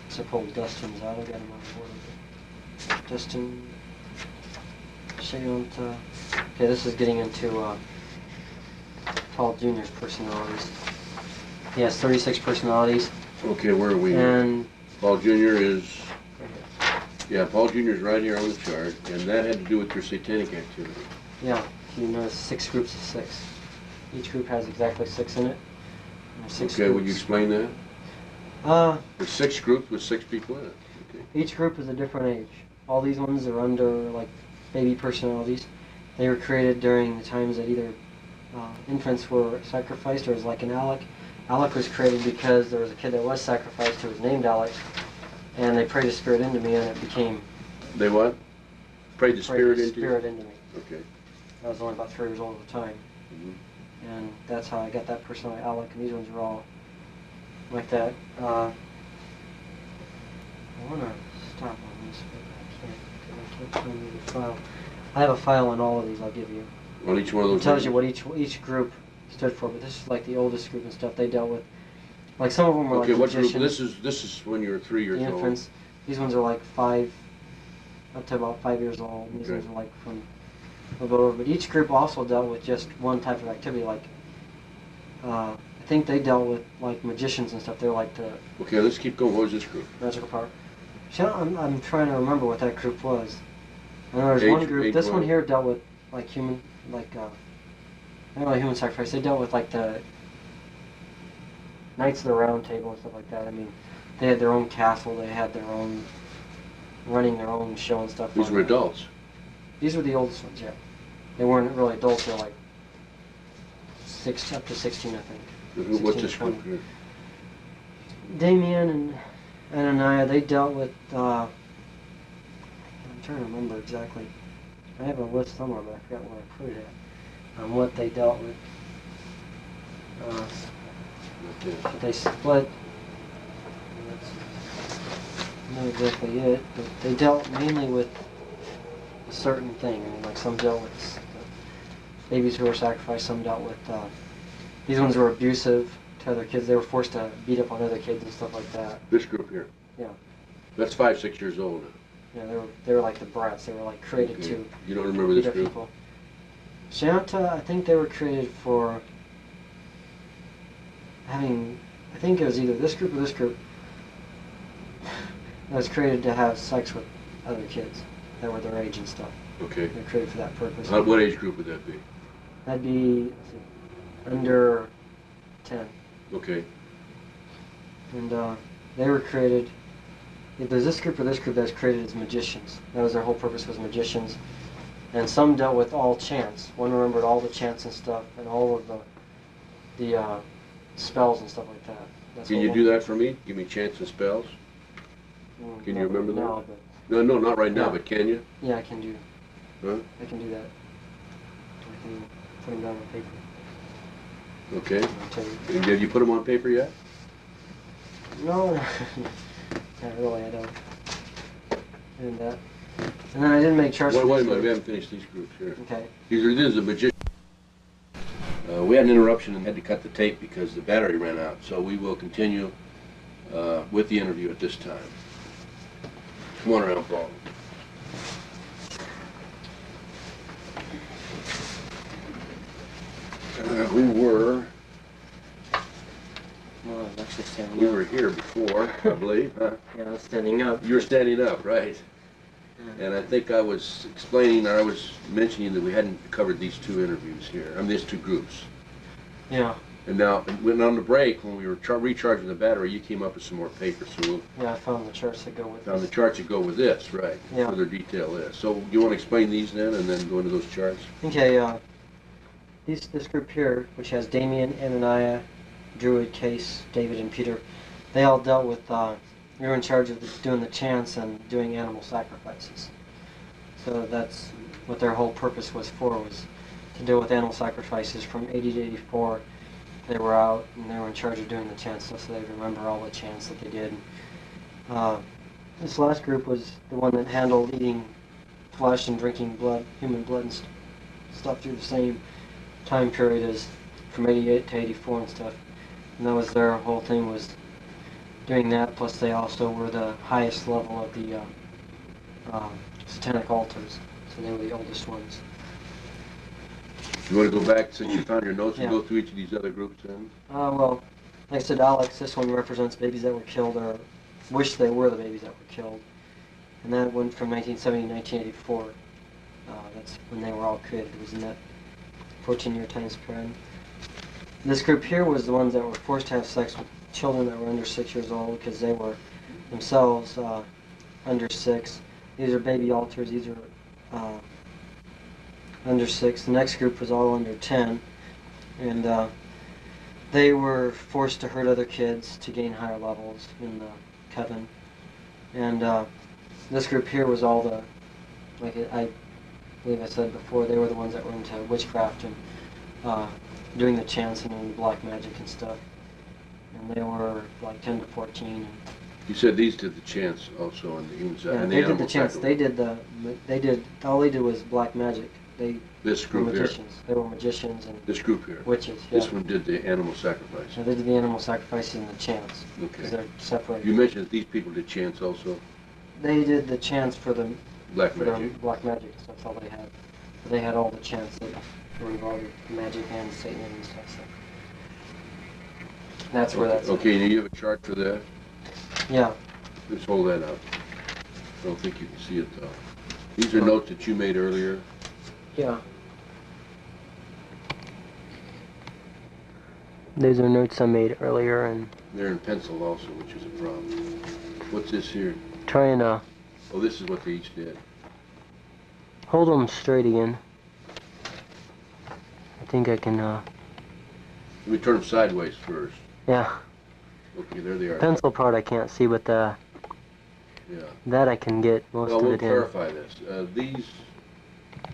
Suppose Dustin's out. I got him on board. Dustin, Shayonta. Okay, this is getting into Paul Jr.'s personalities. He has 36 personalities. Okay, where are we? And Paul Jr. is. Yeah, Paul Jr. is right here on the chart, and that had to do with your satanic activity. Yeah, you notice 6 groups of 6. Each group has exactly 6 in it. Okay, would you explain that? There's 6 groups with 6 people in it. Okay. Each group is a different age. All these ones are under like baby personalities. They were created during the times that either infants were sacrificed or was like an Alec. Alec was created because there was a kid that was sacrificed who was named Alec, and they prayed the spirit into me, and it became. They what? Prayed the spirit into you? Into me. Okay. I was only about 3 years old at the time, and that's how I got that personality, Alec. And these ones are all like that. I want to stop on this, but I can't find the file. I have a file on all of these I'll give you. On each one of those? It tells you what each group stood for, but this is like the oldest group and stuff. They dealt with, like some of them were okay, like magicians. What group? This is when you were 3 years old. Infants. These ones are like 5, up to about 5 years old. And these ones are like from a little bit over. But each group also dealt with just one type of activity. Like, I think they dealt with like magicians and stuff. They're like the. Okay, let's keep going. What was this group? Magical power. See, I'm trying to remember what that group was. I know there's one group. This one here dealt with like human, like not really human sacrifice. They dealt with like the Knights of the Round Table and stuff like that. I mean, they had their own castle. They had their own running their own show and stuff. These were adults. These were the oldest ones. Yeah, they weren't really adults. They're like up to 16, I think. What's this group here? Damien and Ananiah, they dealt with, I'm trying to remember exactly. I have a list somewhere, but I forgot where I put it at. On what they dealt with. But they split. That's not exactly it, but they dealt mainly with a certain thing. I mean, like some dealt with babies who were sacrificed, some dealt with, these ones were abusive to other kids. They were forced to beat up on other kids and stuff like that. This group here? Yeah. That's 5, 6 years old now. Yeah, they were like the brats. They were like created to. You don't remember this group? People. Shanta, I think they were created for having I think it was either this group or this group that was created to have sex with other kids that were their age and stuff. Okay. They're created for that purpose. What age group would that be? That'd be, let's see, under 10. Okay. And they were created, there's this group or this group that was created as magicians. That was their whole purpose, was magicians. And some dealt with all chants. One remembered all the chants and stuff, and all of the spells and stuff like that. That's Can you do that for me? Give me chants and spells? Can you remember that? No, No, not right now, Yeah. but can you? yeah, I can do. Huh? I can do that. I can put them down on paper. Okay. I'll tell you. And have you put them on paper yet? No, not really. I don't. And that. And then I didn't make charts. Wait for a these minute, we groups. haven't finished these groups here. Okay. This is a magician. We had an interruption and had to cut the tape because the battery ran out. So we will continue with the interview at this time. Come on around, Paul. We were Well, I was actually standing we up. were here before, I believe, huh? Yeah, I was standing up. You were standing up, right? And I think I was explaining, or I was mentioning that we hadn't covered these two interviews here. I mean, these two groups. Yeah. And now, when on the break, when we were recharging the battery, you came up with some more paper, so we'll Yeah, I found the charts that go with found the this. charts that go with this, right? Yeah. Further detail this. So, you want to explain these then, and then go into those charts? Okay, this group here, which has Damien, Ananiah, Druid, Case, David, and Peter, they all dealt with, they were in charge of doing the chants and doing animal sacrifices. So that's what their whole purpose was for, was to deal with animal sacrifices. From 80 to 84, they were out and they were in charge of doing the chants, so they remember all the chants that they did. This last group was the one that handled eating flesh and drinking blood, human blood and stuff through the same time period as from 88 to 84 and stuff. And that was their whole thing, was doing that, plus they also were the highest level of the satanic altars, so they were the oldest ones. You want to go back, since you found your notes, and Yeah. go through each of these other groups then? Well, like I said, Alex, this one represents babies that were killed, or wish they were the babies that were killed. And that went from 1970 to 1984. That's when they were all created. It was in that 14-year time span. This group here was the ones that were forced to have sex with children that were under 6 years old, because they were themselves under 6. These are baby altars. These are under 6. The next group was all under 10, and they were forced to hurt other kids to gain higher levels in the coven. And this group here was all the, like I believe I said before, they were the ones that were into witchcraft and doing the chants and doing black magic and stuff. And they were like 10 to 14. You said these did the chants also on the human side. Yeah, and they did the animal chants. sacrifice. All they did was black magic. This Were group here. magicians. They were magicians and This group here. witches. Yeah. This one did the animal sacrifice. So they did the animal sacrifices and the chants, because Okay. they're separated. You mentioned that these people did chants also. They did the chants for the Black for their magic. black magic. So that's all they had. But they had all the chants that were involved with magic and Satan and stuff. So that's where that's. Okay, now you have a chart for that? Yeah. Let's hold that up. I don't think you can see it though. These are notes that you made earlier. Yeah. These are notes I made earlier, and They're in pencil also, which is a problem. What's this here? trying to Oh, this is what they each did. hold them straight again. I think I can. Let me turn them sideways first. Yeah. Okay, there they are. Pencil part I can't see, but Yeah. that I can get most Well, of we'll it in. clarify this. These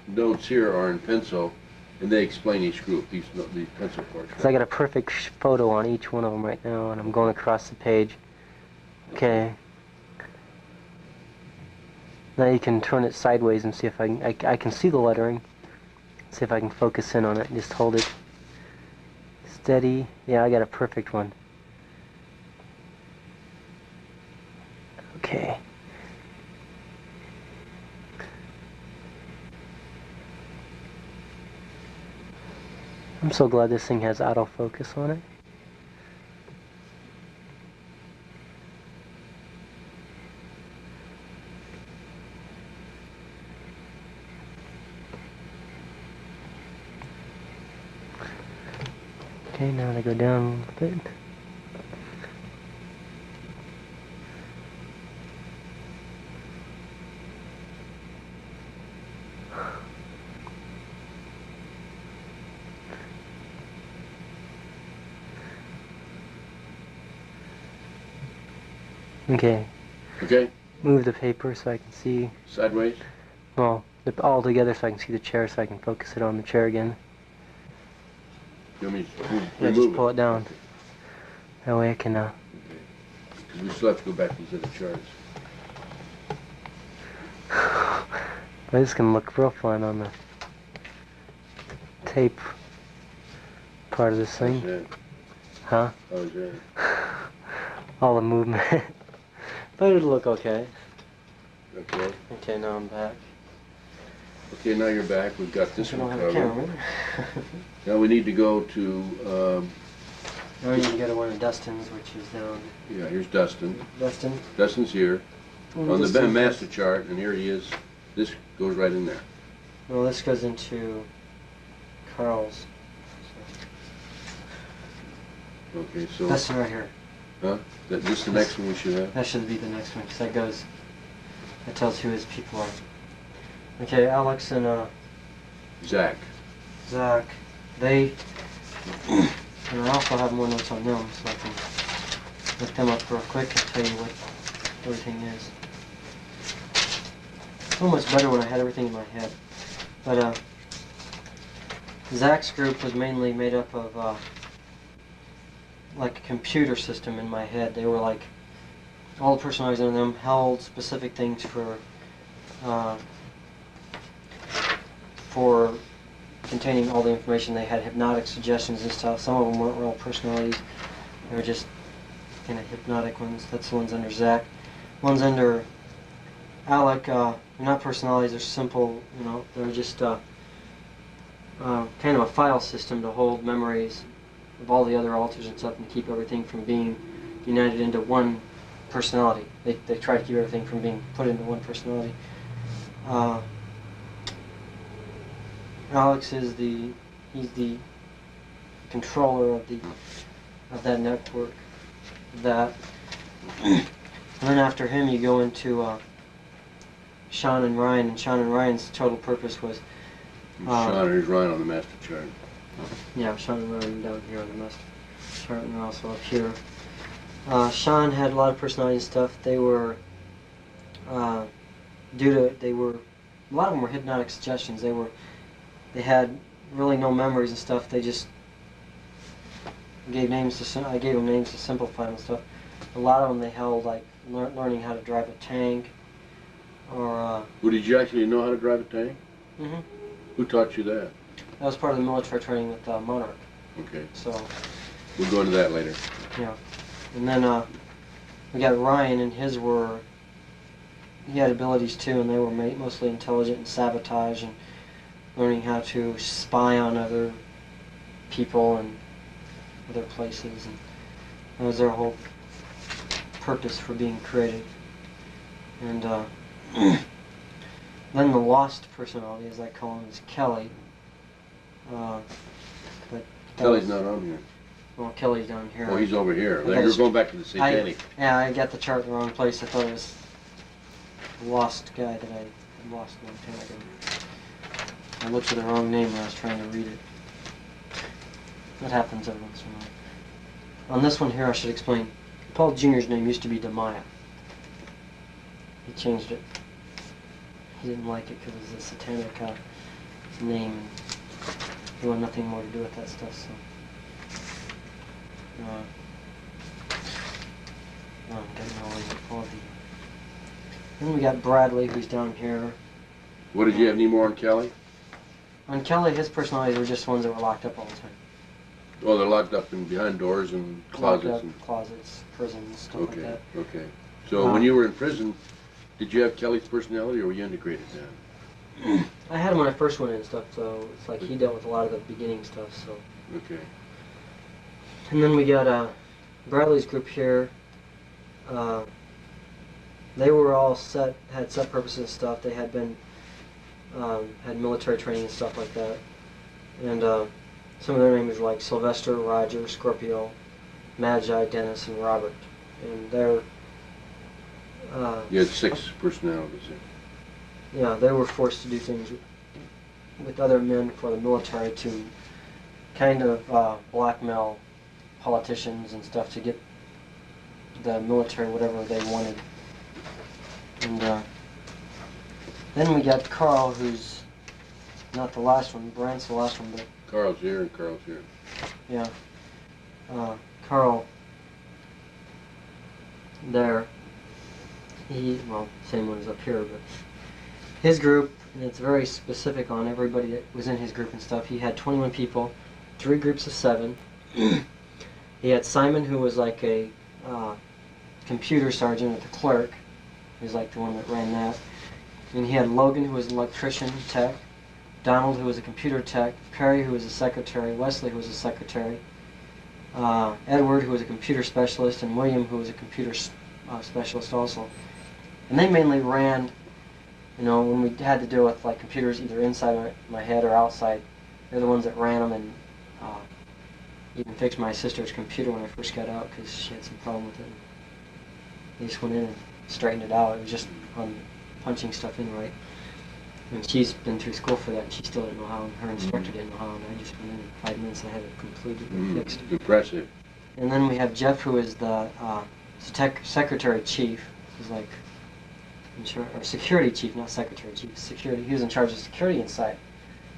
notes here are in pencil, and they explain each group, these pencil parts. Because I got a perfect photo on each one of them right now, and I'm going across the page. Okay. Now you can turn it sideways and see if I can see the lettering. See if I can focus in on it. Just hold it steady. Yeah, I got a perfect one. Okay. I'm so glad this thing has autofocus on it. Okay, now to go down a little bit. Okay. Okay? Move the paper so I can see. Sideways? Well, all together so I can see the chair so I can focus it on the chair again. You want me to Yeah, remove just pull it down. Okay. That way I can, Okay. 'Cause we still have to go back to these other charts. But this can look real fun on the tape part of this How's thing. that? Huh? How's that? All the movement. But it'll look okay. Okay. Okay, now I'm back. Okay, now you're back. We've got this I one don't have a covered. camera. Now we need to go to, Now you can go to one of Dustin's, which is down. yeah, here's Dustin. Dustin? Dustin's here on the Dustin- master chart, and here he is. This goes right in there. Well, this goes into Carl's. Okay, so, Dustin right here. huh? This is the next one we should have? That should be the next one, because that tells who his people are. Okay, Alex and Zach. Zach, they, and I also have more notes on them, so I can look them up real quick and tell you what everything is. It's so much better when I had everything in my head. But Zach's group was mainly made up of like a computer system in my head. They were like, all the personalities in them held specific things for containing all the information. They had hypnotic suggestions and stuff. Some of them weren't real personalities. They were just kind of hypnotic ones. That's the ones under Zach. Ones under Alec, they're not personalities. They're simple, you know. They're just kind of a file system to hold memories of all the other alters and stuff and keep everything from being united into one personality. They try to keep everything from being put into one personality. Alex is he's the controller of that network. And then after him you go into Sean and Ryan, and Sean and Ryan's total purpose was Sean, here's Ryan on the master chart. yeah, Sean and Ryan down here on the master chart, and they're also up here. Sean had a lot of personality and stuff. They were a lot of them were hypnotic suggestions. They had really no memories and stuff. They just gave names to. I gave them names to simplify them and stuff. A lot of them they held like learning how to drive a tank, or. Well, did you actually know how to drive a tank? Mm-hmm. Who taught you that? That was part of the military training with Monarch. Okay. So. We'll go into that later. Yeah, and then we got Ryan, and he had abilities too, and they were mostly intelligent and sabotage and learning how to spy on other people and other places, and that was their whole purpose for being created. And then the lost personality, as I call him, is Kelly. But Kelly's not on here. Well, Kelly's down here. Oh, he's over here. Okay. You're going back to the satanic. Yeah, I got the chart in the wrong place. I thought it was the lost guy that I lost a long time ago. I looked at the wrong name when I was trying to read it. That happens every once in a while. On this one here, I should explain. Paul Jr.'s name used to be Demaya. He changed it. He didn't like it because it was a satanic name, and he wanted nothing more to do with that stuff. So. I'm getting all the. Then we got Bradley, who's down here. What, did you have any more on Kelly? On Kelly, his personalities were just ones that were locked up all the time. Oh, they're locked up behind doors and closets. Locked up, and... closets, prisons, stuff Okay, like that. okay. So when you were in prison, did you have Kelly's personality, or were you integrated then? I had him when I first went in and stuff, so it's like he dealt with a lot of the beginning stuff. So. Okay. And then we got Bradley's group here. They were all had set purposes and stuff. They had been had military training and stuff like that. And some of their names were like Sylvester, Roger, Scorpio, Magi, Dennis, and Robert. And they're... You had 6 personalities there. Yeah, they were forced to do things with other men for the military to kind of blackmail politicians and stuff to get the military whatever they wanted. And then we got Carl, who's not the last one. Brandt's the last one, but... Carl's here and Carl's here. Yeah. Carl, there, well, same one as up here, but his group, and it's very specific on everybody that was in his group and stuff. He had 21 people, 3 groups of 7. He had Simon, who was like a computer sergeant at the clerk. He was like the one that ran that. And he had Logan, who was an electrician tech, Donald, who was a computer tech, Perry, who was a secretary, Wesley, who was a secretary, Edward, who was a computer specialist, and William, who was a computer specialist also. And they mainly ran, you know, when we had to deal with like computers either inside my head or outside, they're the ones that ran them, and even fixed my sister's computer when I first got out because she had some problem with it. They just went in and straightened it out. It was just on punching stuff in right. And she's been through school for that, and she still didn't know how, and her instructor didn't know how, and I just went in 5 minutes and I had it completely fixed. Impressive. And then we have Jeff, who is the secretary chief. He's like, or security chief, not secretary chief, security. He was in charge of security inside.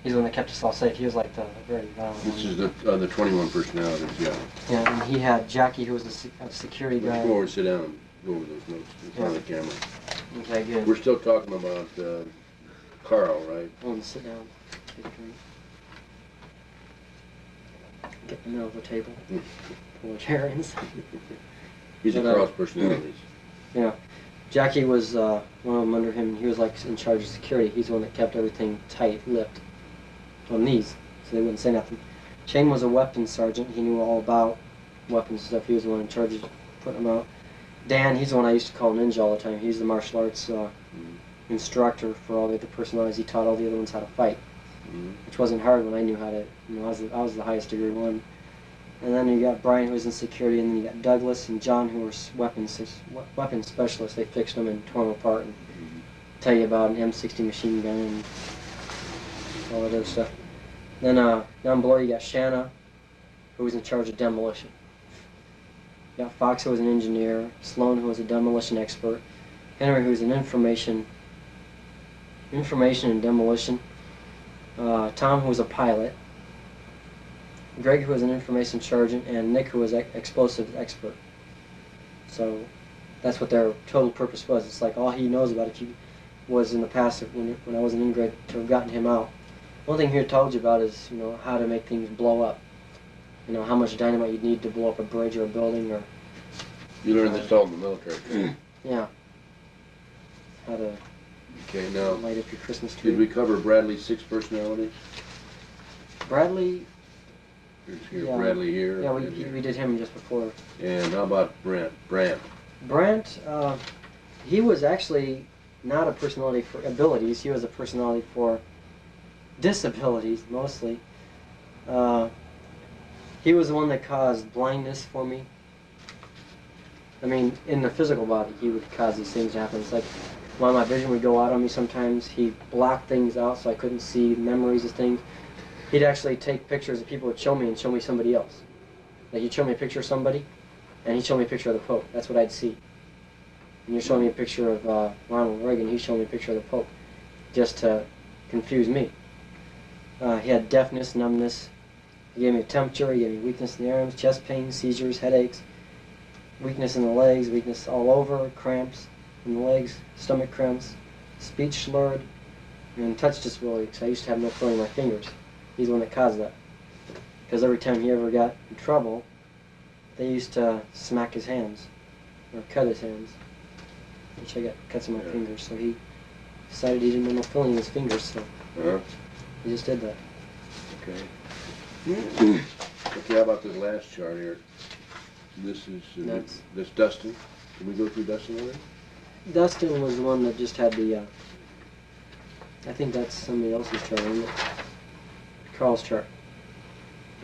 He's the one that kept us all safe. He was like the very violent one. This is the 21 personalities, yeah. Yeah, and he had Jackie, who was the security guy. Go over, sit down, and go over those notes in front of the camera. Okay, good. We're still talking about Carl, right? I want to sit down, take a drink. Get in the middle of the table, pull a chair in. These are Carl's personalities. Yeah. Jackie was one of them under him. He was like in charge of security. He's the one that kept everything tight-lipped on these, so they wouldn't say nothing. Shane was a weapons sergeant. He knew all about weapons and stuff. He was the one in charge of putting them out. Dan, he's the one I used to call Ninja all the time. He's the martial arts instructor for all the other personalities. He taught all the other ones how to fight, which wasn't hard when I knew how to. You know, I was the highest degree one. And then you got Brian, who was in security, and then you got Douglas and John, who were weapons specialists. They fixed them and tore them apart and tell you about an M60 machine gun and all that other stuff. Then down below you got Shanna, who was in charge of demolition. You got Fox, who was an engineer, Sloan, who was a demolition expert, Henry, who was an information and demolition, Tom, who was a pilot, Greg, who was an information sergeant, and Nick, who was an explosives expert. So that's what their total purpose was. It's like all he knows about it was in the past when I was an in-grade to have gotten him out. One thing he told you about is, you know, how to make things blow up. You know, how much dynamite you'd need to blow up a bridge or a building, or... You learned this all in the military. Yeah. How to light up your Christmas tree. Did we cover Bradley's 6 personalities? Bradley... Yeah. Bradley here. Yeah, we did him just before. And how about Brent? Brent, he was actually not a personality for abilities. He was a personality for disabilities, mostly. He was the one that caused blindness for me. I mean, in the physical body, he would cause these things to happen. It's like while my vision would go out on me sometimes, he'd block things out so I couldn't see memories of things. He'd actually take pictures that people would show me and show me somebody else. Like he'd show me a picture of somebody, and he'd show me a picture of the Pope. That's what I'd see. And you're showing me a picture of Ronald Reagan, he'd show me a picture of the Pope, just to confuse me. He had deafness, numbness. He gave me temperature, he gave me weakness in the arms, chest pain, seizures, headaches, weakness in the legs, weakness all over, cramps in the legs, stomach cramps, speech slurred, and touch disability, because I used to have no feeling in my fingers. He's the one that caused that. Because every time he ever got in trouble, they used to smack his hands, or cut his hands, which I got cuts in my fingers, so he decided he didn't want no feeling in his fingers, so he just did that. Okay. Okay, how about this last chart here? This is this Dustin. Can we go through Dustin already? Dustin was the one that just had the, I think that's somebody else's chart, isn't it? Carl's chart.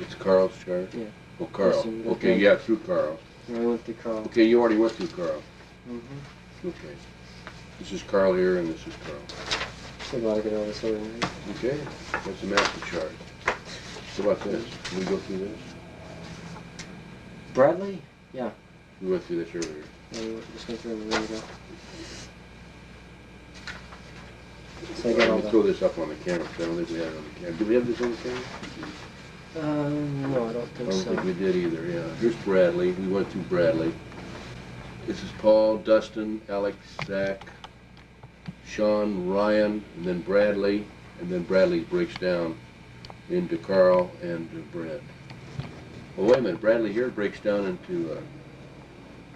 It's Carl's chart? Yeah. Oh, Carl. Listen, Okay, yeah, through Carl. I went through Carl. Okay, you already went through Carl. Mm-hmm. Okay. This is Carl here, and this is Carl. So glad to get all this organized. Okay, that's the master chart. What about this? Can we go through this? Bradley? Yeah. We went through this earlier. Yeah, we just went through it a minute ago. So I got all I'm going to that. throw this up on the camera, because I don't think we have it on the camera. Do we have this on the camera? No, I don't I think don't so. think we did either, yeah. Here's Bradley. We went through Bradley. This is Paul, Dustin, Alex, Zach, Sean, Ryan, and then Bradley. And then Bradley breaks down into Carl and Brent. Well, wait a minute. Bradley here breaks down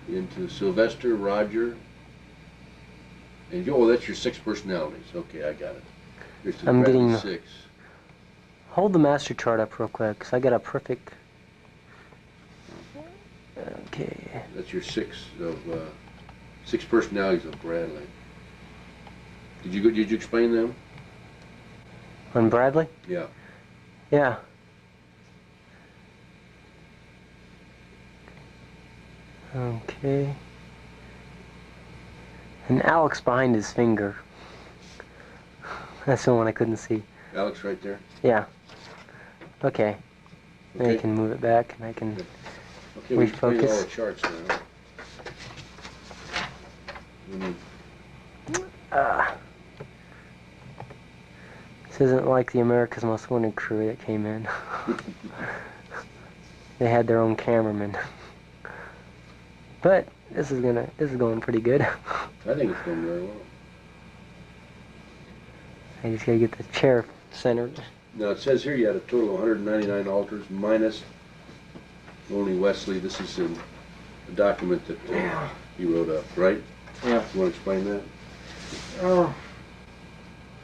into Sylvester, Roger, and oh, that's your 6 personalities. Okay, I got it. Here's the I'm Bradley getting 6. Hold the master chart up real quick, because I got a perfect... Okay. That's your 6 personalities of Bradley. Did you explain them? On Bradley? Yeah. Yeah. Okay. And Alex behind his finger. That's the one I couldn't see. Alex right there? Yeah. Okay. Now you Okay. can move it back and I can... Okay, we explained all refocus. the charts now. This isn't like the America's Most Wanted crew that came in. They had their own cameraman. But this is going pretty good. I think it's going very well. I just gotta get the chair centered. Now it says here you had a total of 199 altars minus only Wesley. This is in a document that you wrote up, right? Yeah. You want to explain that? Oh.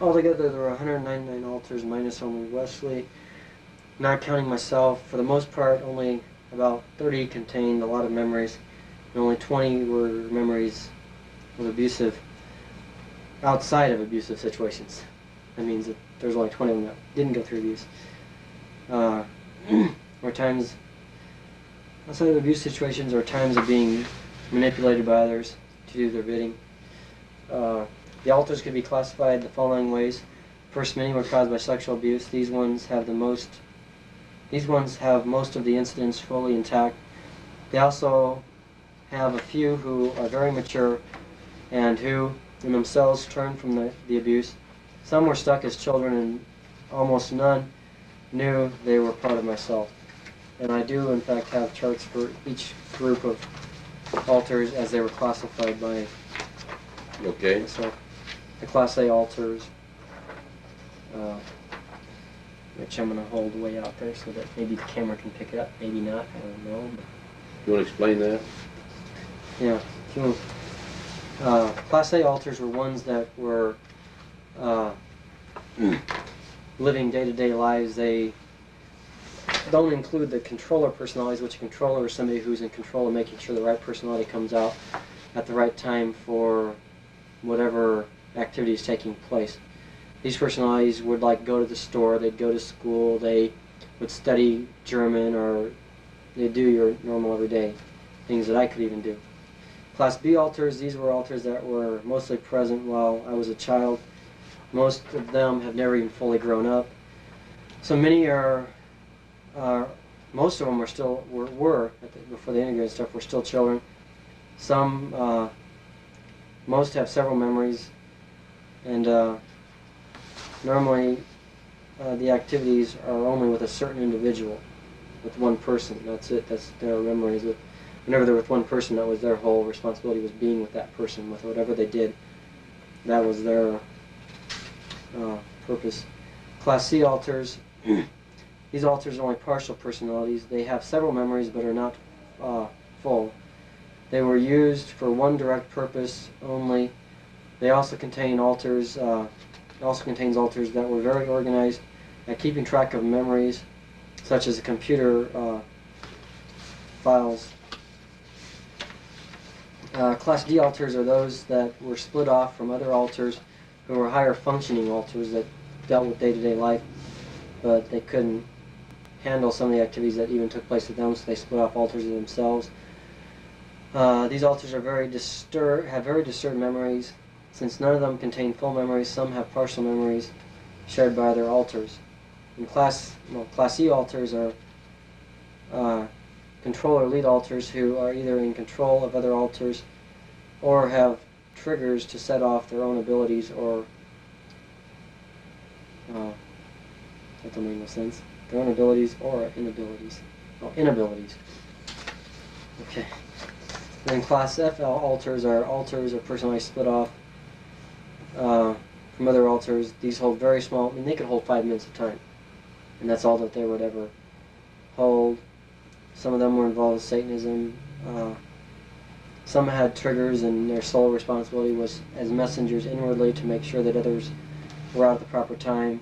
Altogether there were 199 altars minus only Wesley. Not counting myself, for the most part only about 30 contained a lot of memories. And only 20 were memories of abusive, outside of abusive situations. That means that there's only 20 of them that didn't go through abuse. Or times, outside of abuse situations, or times of being manipulated by others to do their bidding. The altars could be classified the following ways. First, many were caused by sexual abuse. These ones have most of the incidents fully intact. They also have a few who are very mature and who in themselves turn from the abuse. Some were stuck as children and almost none knew they were part of myself. And I do in fact have charts for each group of altars as they were classified by myself. The Class A altars, which I'm going to hold way out there so that maybe the camera can pick it up, maybe not, I don't know. You want to explain that? Yeah. Class A altars were ones that were living day-to-day lives. They don't include the controller personalities, which a controller is somebody who's in control of making sure the right personality comes out at the right time for whatever activity is taking place. These personalities would go to the store, they'd go to school, they would study German, or they'd do your normal everyday things that I could even do. Class B altars, these were altars that were mostly present while I was a child. Most of them have never even fully grown up. So many most of them were before the integrated stuff, were still children. Some, most have several memories, and normally the activities are only with a certain individual, with one person. That's it. That's their memories. Whenever they're with one person, that was their whole responsibility, was being with that person, with whatever they did. That was their purpose. Class C altars. These altars are only partial personalities. They have several memories but are not full. They were used for one direct purpose only. They also contain altars. Contains altars that were very organized at keeping track of memories, such as the computer files. Class D altars are those that were split off from other altars who were higher functioning altars that dealt with day-to-day life, but they couldn't handle some of the activities that even took place with them, so they split off altars of themselves. These altars are have very disturbed memories. Since none of them contain full memories, some have partial memories shared by other altars. And Class E altars are control or lead altars who are either in control of other altars or have triggers to set off their own abilities or that don't make no sense. Their own abilities or inabilities. Oh, inabilities. Okay. Then Class F altars are personalities split off from other altars. These hold very small, I mean they could hold 5 minutes of time. And that's all that they would ever hold. Some of them were involved with Satanism. Some had triggers, and their sole responsibility was as messengers inwardly to make sure that others were out at the proper time.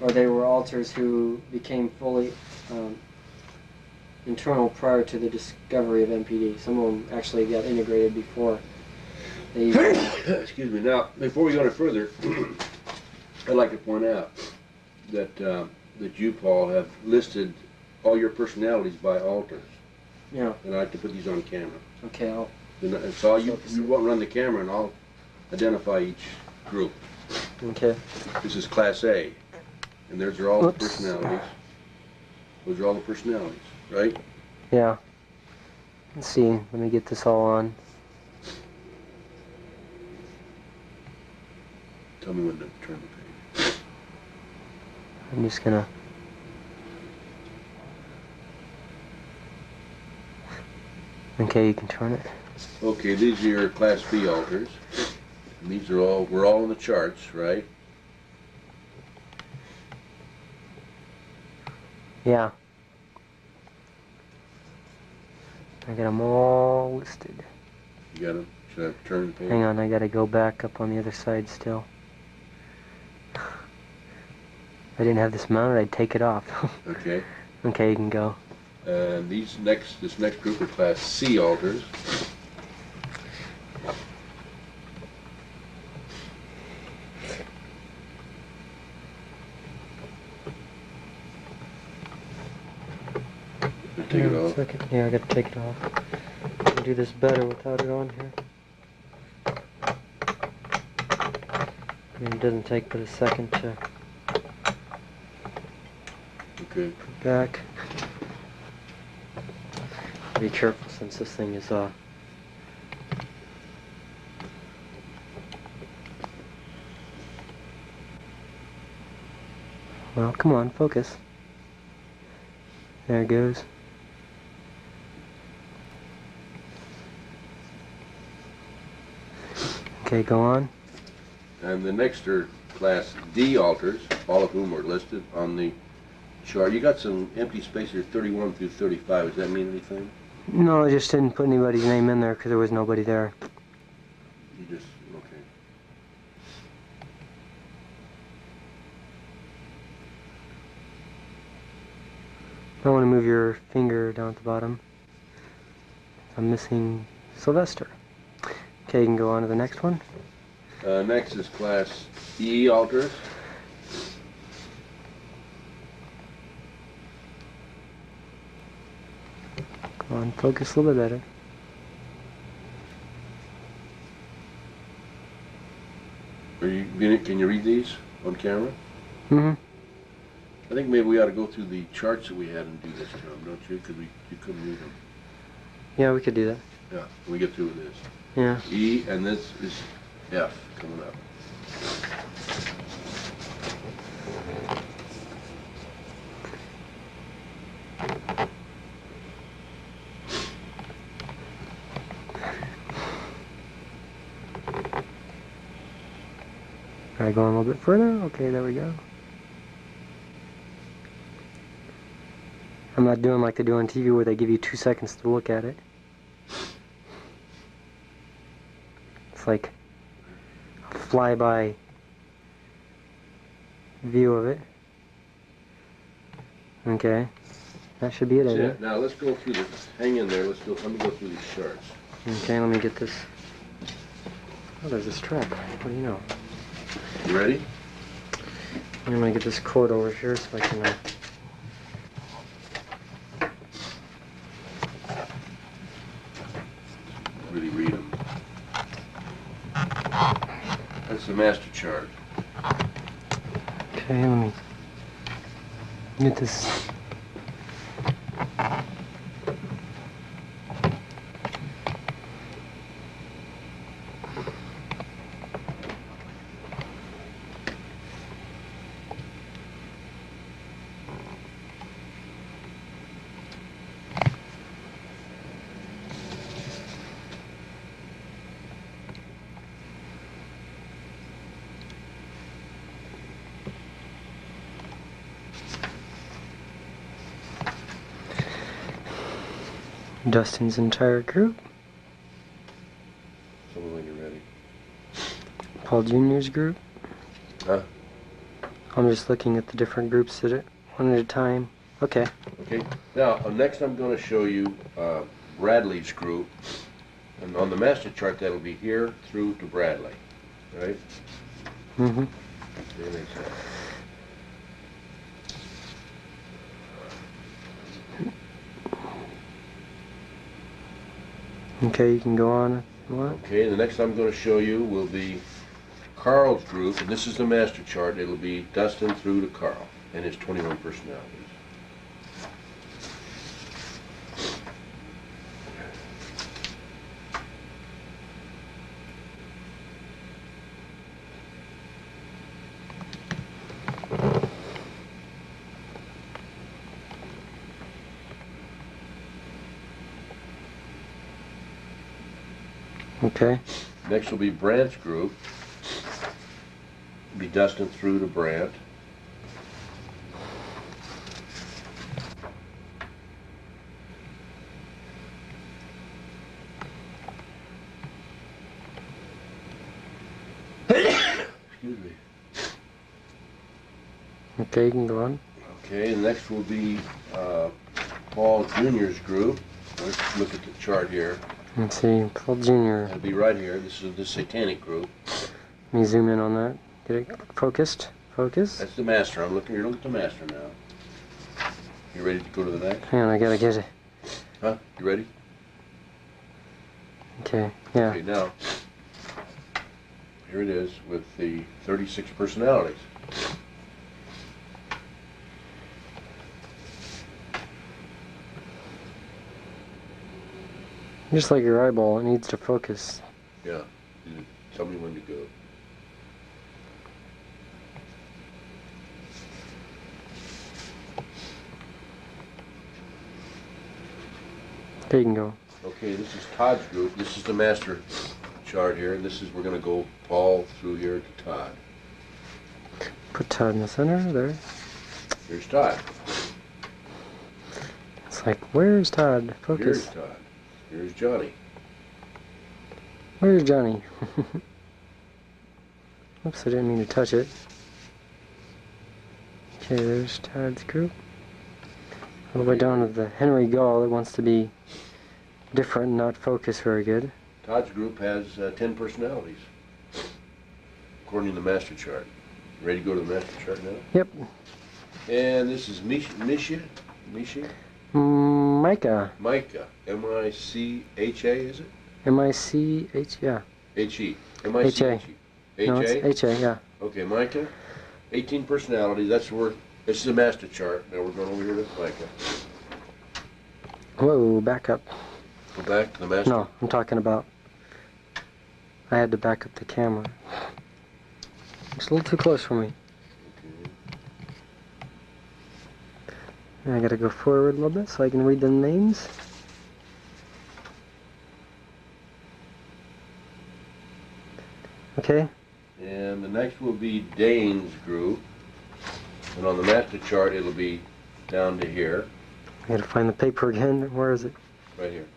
Or they were altars who became fully internal prior to the discovery of MPD. Some of them actually got integrated before they Excuse me. Now, before we go any further, I'd like to point out that that you, Paul, have listed all your personalities by altars. Yeah. And I'd like to put these on camera. Okay, I'll... And so you won't run the camera, and I'll identify each group. Okay. This is Class A, and those are all the personalities. Those are all the personalities, right? Yeah. Let's see. Let me get this all on. Tell me when to turn the page. I'm just gonna... Okay, you can turn it. Okay, these are your Class B altars. And these are all, we're all in the charts, right? Yeah. I got them all listed. You got them? Should I turn the page? Hang on, I gotta go back up on the other side still. If I didn't have this mounted, I'd take it off. Okay. Okay, you can go. And this next group are Class C altars. Take it off. Second. Yeah, I gotta take it off. I can do this better without it on here. And it doesn't take but a second to Okay. put back. Be careful since this thing is well, come on, focus. There it goes. Okay, go on. And the next are Class D altars, all of whom are listed on the chart. You got some empty space here, 31 through 35. Does that mean anything? No, I just didn't put anybody's name in there because there was nobody there. You just, okay. I want to move your finger down at the bottom. I'm missing Sylvester. Okay, you can go on to the next one. Next is Class E altars. Come on, focus a little bit better. Can you read these on camera? Mm-hmm. I think maybe we ought to go through the charts that we had and do this to them, don't you? Because you couldn't read them. Yeah, we could do that. Yeah, we get through with this. Yeah. E, and this is F coming up. Alright, going a little bit further. Okay, there we go. I'm not doing like they do on TV where they give you 2 seconds to look at it. It's like a flyby view of it. Okay, that should be it, I think. Now let's go through this. Hang in there. Let me go through these charts. Okay, let me get this. Oh, there's a strap. What do you know? You ready? I'm gonna get this cord over here so I can the master chart. Okay, let me get this. Dustin's entire group. Tell me when you're ready. Paul Jr.'s group. Huh? I'm just looking at the different groups at it, one at a time. Okay. Okay. Now, next I'm going to show you Bradley's group. And on the master chart, that'll be here through to Bradley. Right? Mm-hmm. There it is. Okay, you can go on if you want. Okay, the next I'm going to show you will be Carl's group, and this is the master chart. It'll be Dustin through to Carl and his 21 personalities. Okay. Next will be Brant's group. It'll be Dustin through to Brant. Excuse me. Okay, you can go on. Okay, the next will be Paul Jr.'s group. Let's look at the chart here. Let's see, Paul Jr. It'll be right here. This is the satanic group. Let me zoom in on that. Get it focused. Focus. That's the master. You're looking at the master now. You ready to go to the next? Hang on, I gotta get it. Huh? You ready? Okay, yeah. Okay, now, here it is with the 36 personalities. Just like your eyeball, it needs to focus. Yeah. Tell me when to go. Okay, you can go. Okay, this is Todd's group. This is the master chart here. This is, we're going to go Paul through here to Todd. Put Todd in the center, there. Here's Todd. It's like, where's Todd? Focus. Here's Todd. Here's Johnny. Where's Johnny? Oops, I didn't mean to touch it. Okay, there's Todd's group. All the way down to the Henry Gall that wants to be different and not focus very good. Todd's group has 10 personalities, according to the master chart. Ready to go to the master chart now? Yep. And this is Misha? Micah. Micah. M-I-C-H-A, is it? M-I-C-H, yeah. H-E. M-I-C-H-E. No, it's H-A, yeah. Okay, Micah. 18 personalities. That's where, this is a master chart. Now we're going over here to Micah. Whoa, back up. Go back to the master. No, I'm talking about, I had to back up the camera. It's a little too close for me. I gotta go forward a little bit so I can read the names. Okay. And the next will be Dane's group. And on the master chart, it'll be down to here. I gotta find the paper again. Where is it? Right here.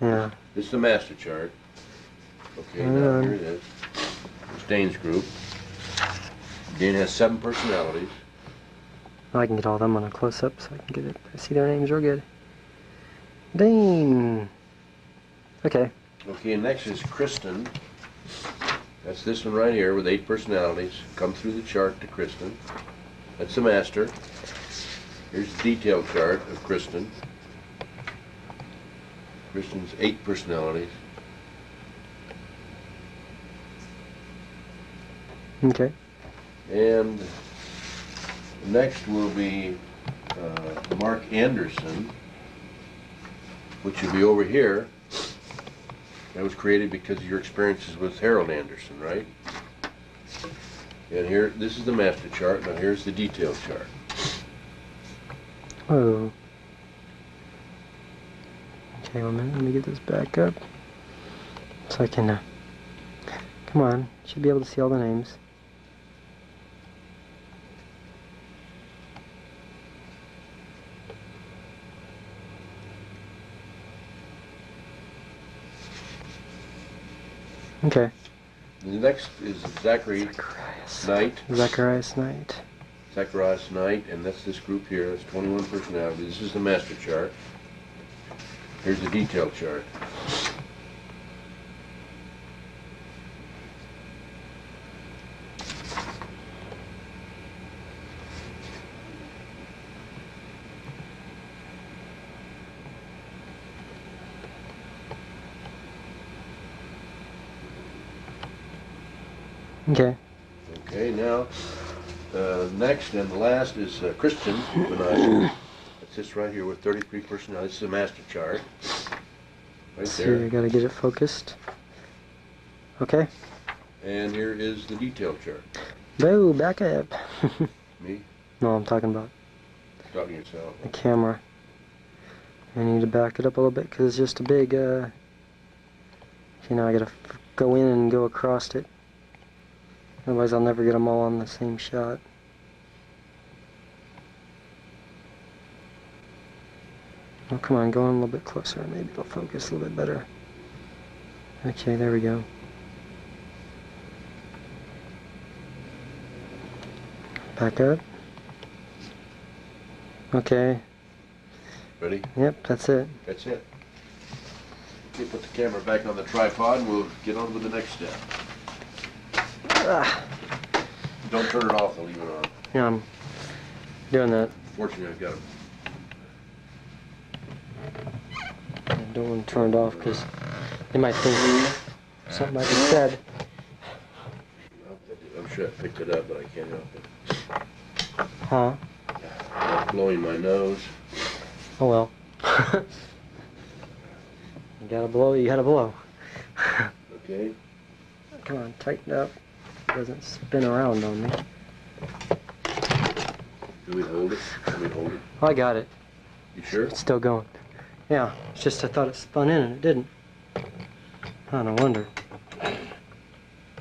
Yeah. This is the master chart. Okay, now here it is. It's Dane's group. Dane has 7 personalities. I can get all them on a close-up so I can get it. I see their names real good. Dane. Okay. Okay, and next is Kristen. That's this one right here with 8 personalities. Come through the chart to Kristen. That's the master. Here's the detailed chart of Kristen. Kristen's 8 personalities. Okay. And next will be Mark Anderson, which will be over here. That was created because of your experiences with Harold Anderson, right? And here, this is the master chart. Now here's the detail chart. Oh. Okay, 1 minute. Let me get this back up so I can. Come on, should be able to see all the names. Okay. The next is Zacharias Knight. Zacharias Knight. Zacharias Knight, and that's this group here. That's 21 personalities. This is the master chart. Here's the detail chart. Okay. Okay, now, next and the last is Christian Bonacci. That's this right here with 33 personalities. This is a master chart. Right See, there. I gotta get it focused. Okay. And here is the detail chart. Boo, back up. Me? No, I'm talking about Talking yourself. the camera. I need to back it up a little bit because it's just a big, you know, I gotta go in and go across it. Otherwise I'll never get them all on the same shot. Oh, come on, go in a little bit closer. Maybe it'll focus a little bit better. Okay, there we go. Back up. Okay. Ready? Yep, that's it. That's it. Okay, put the camera back on the tripod and we'll get on with the next step. Ah. Don't turn it off, I'll leave it on. Yeah, I'm doing that. Fortunately, I've got it. I don't want to turn it off because they might think something might be said. I'm sure I picked it up, but I can't help it. Huh? I'm blowing my nose. Oh well. You gotta blow, you gotta blow. Okay. Come on, tighten up. Doesn't spin around on me. Do we hold it? Can we hold it? Oh, I got it. You sure? It's still going. Yeah, it's just I thought it spun in and it didn't. Oh, no wonder.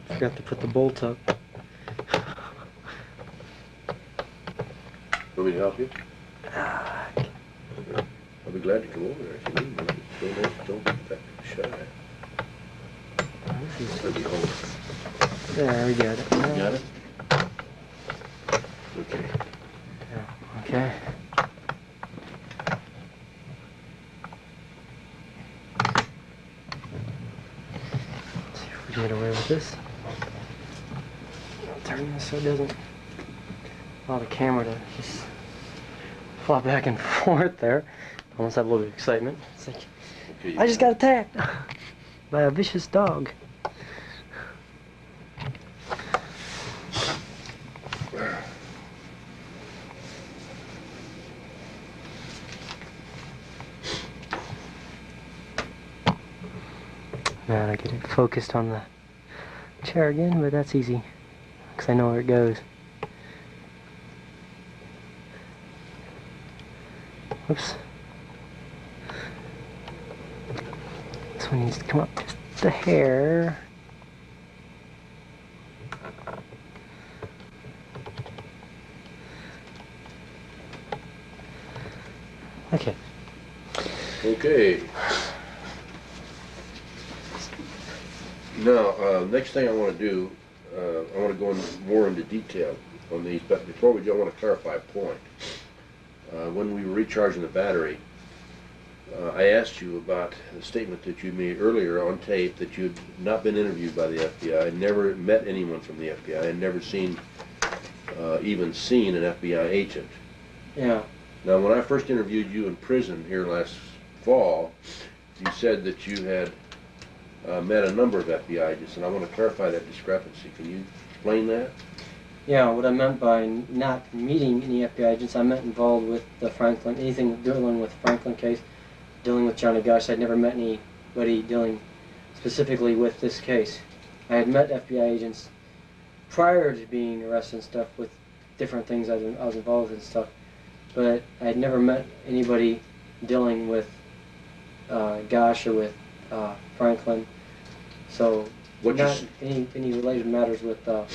Forgot to put the bolt up. Want me to help you? I'll be glad to come over there if you need me. Don't be shy. Let me hold it. There, we got it. You got it? Okay. Yeah, okay. Let's see if we can get away with this. I'll turn this so it doesn't allow the camera to just flop back and forth there. Almost have a little bit of excitement. It's like, Okay, I just got attacked by a vicious dog. Now I get it focused on the chair again, but that's easy because I know where it goes. Whoops. This one needs to come up just a hair. Okay. Okay. Now, next thing I want to do, I want to go more into detail on these, but before we do, I want to clarify a point. When we were recharging the battery, I asked you about the statement that you made earlier on tape that you'd not been interviewed by the FBI, never met anyone from the FBI, and never even seen an FBI agent. Yeah. Now, when I first interviewed you in prison here last fall, you said that you had met a number of FBI agents, and I want to clarify that discrepancy. Can you explain that? Yeah, what I meant by not meeting any FBI agents, I meant involved with the Franklin, anything dealing with the Franklin case, dealing with Johnny Gosch. I'd never met anybody dealing specifically with this case. I had met FBI agents prior to being arrested and stuff with different things I was involved with and stuff, but I had never met anybody dealing with Gosch or with Franklin. So not any related matters with the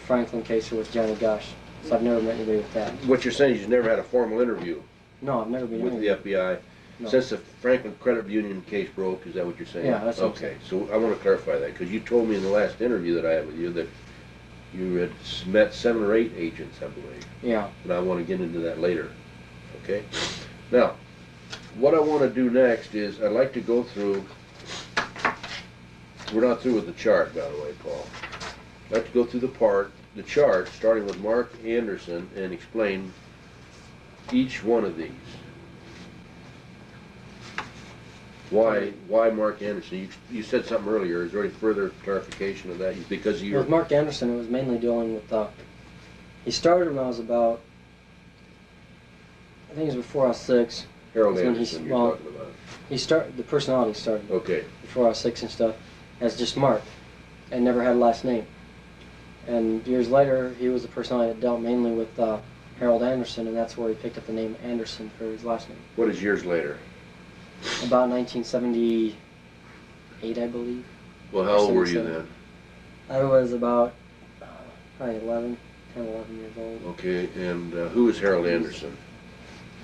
Franklin case or with Johnny Gosch. So I've never met anybody with that. What you're saying is you've never had a formal interview? No, I've never been with the FBI? No. Since the Franklin Credit Union case broke, is that what you're saying? Yeah, that's okay. So I want to clarify that, because you told me in the last interview that I had with you that you had met 7 or 8 agents, I believe. Yeah. And I want to get into that later. Okay? Now, what I want to do next is I'd like to go through, we're not through with the chart, by the way, Paul. I'd like to go through the chart, starting with Mark Anderson, and explain each one of these. Why Mark Anderson? You said something earlier. Is there any further clarification of that? Because you. With Mark Anderson, it was mainly dealing with. He started when I was about. I think it was before I was 6. Harold Anderson. You're talking about. The personality started. Okay. Before I was 6 and stuff, as just Mark, and never had a last name. And years later, he was the personality that dealt mainly with Harold Anderson, and that's where he picked up the name Anderson for his last name. What is years later? About 1978, I believe. Well, how old were you then? I was about probably 11 years old. Okay, and who is Harold Anderson?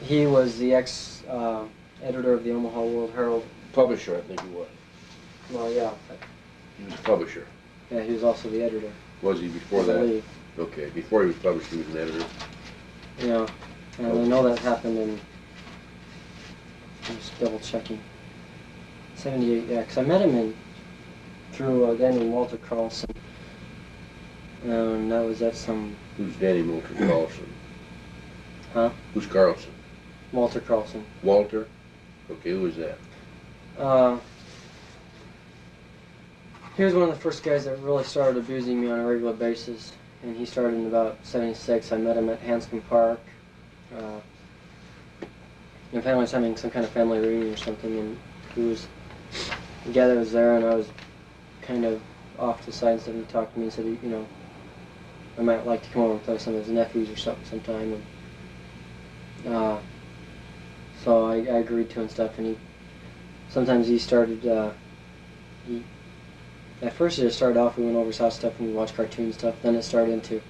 He was the ex-editor of the Omaha World Herald. Publisher, I think he was. Well, yeah. He was a publisher. Yeah, he was also the editor. Was he before that? I believe. Okay, before he was published, he was an editor. Yeah, and okay. I know that happened in. I'm just double checking. 78, yeah, because I met him through a guy named Walter Carlson. And that was at some... Who's Danny Walter Carlson? Huh? Who's Carlson? Walter Carlson. Walter? Okay, who is that? He was one of the first guys that really started abusing me on a regular basis. And he started in about 76. I met him at Hanscom Park. My family was having some kind of family reunion or something, and he was the guy that was there, and I was kind of off to the side and stuff, and he talked to me and said, you know, I might like to come over and play some of his nephews or something sometime. And so I agreed to and stuff, and sometimes he started, at first it just started off, we went over his house stuff and we watched cartoons and stuff, then it started into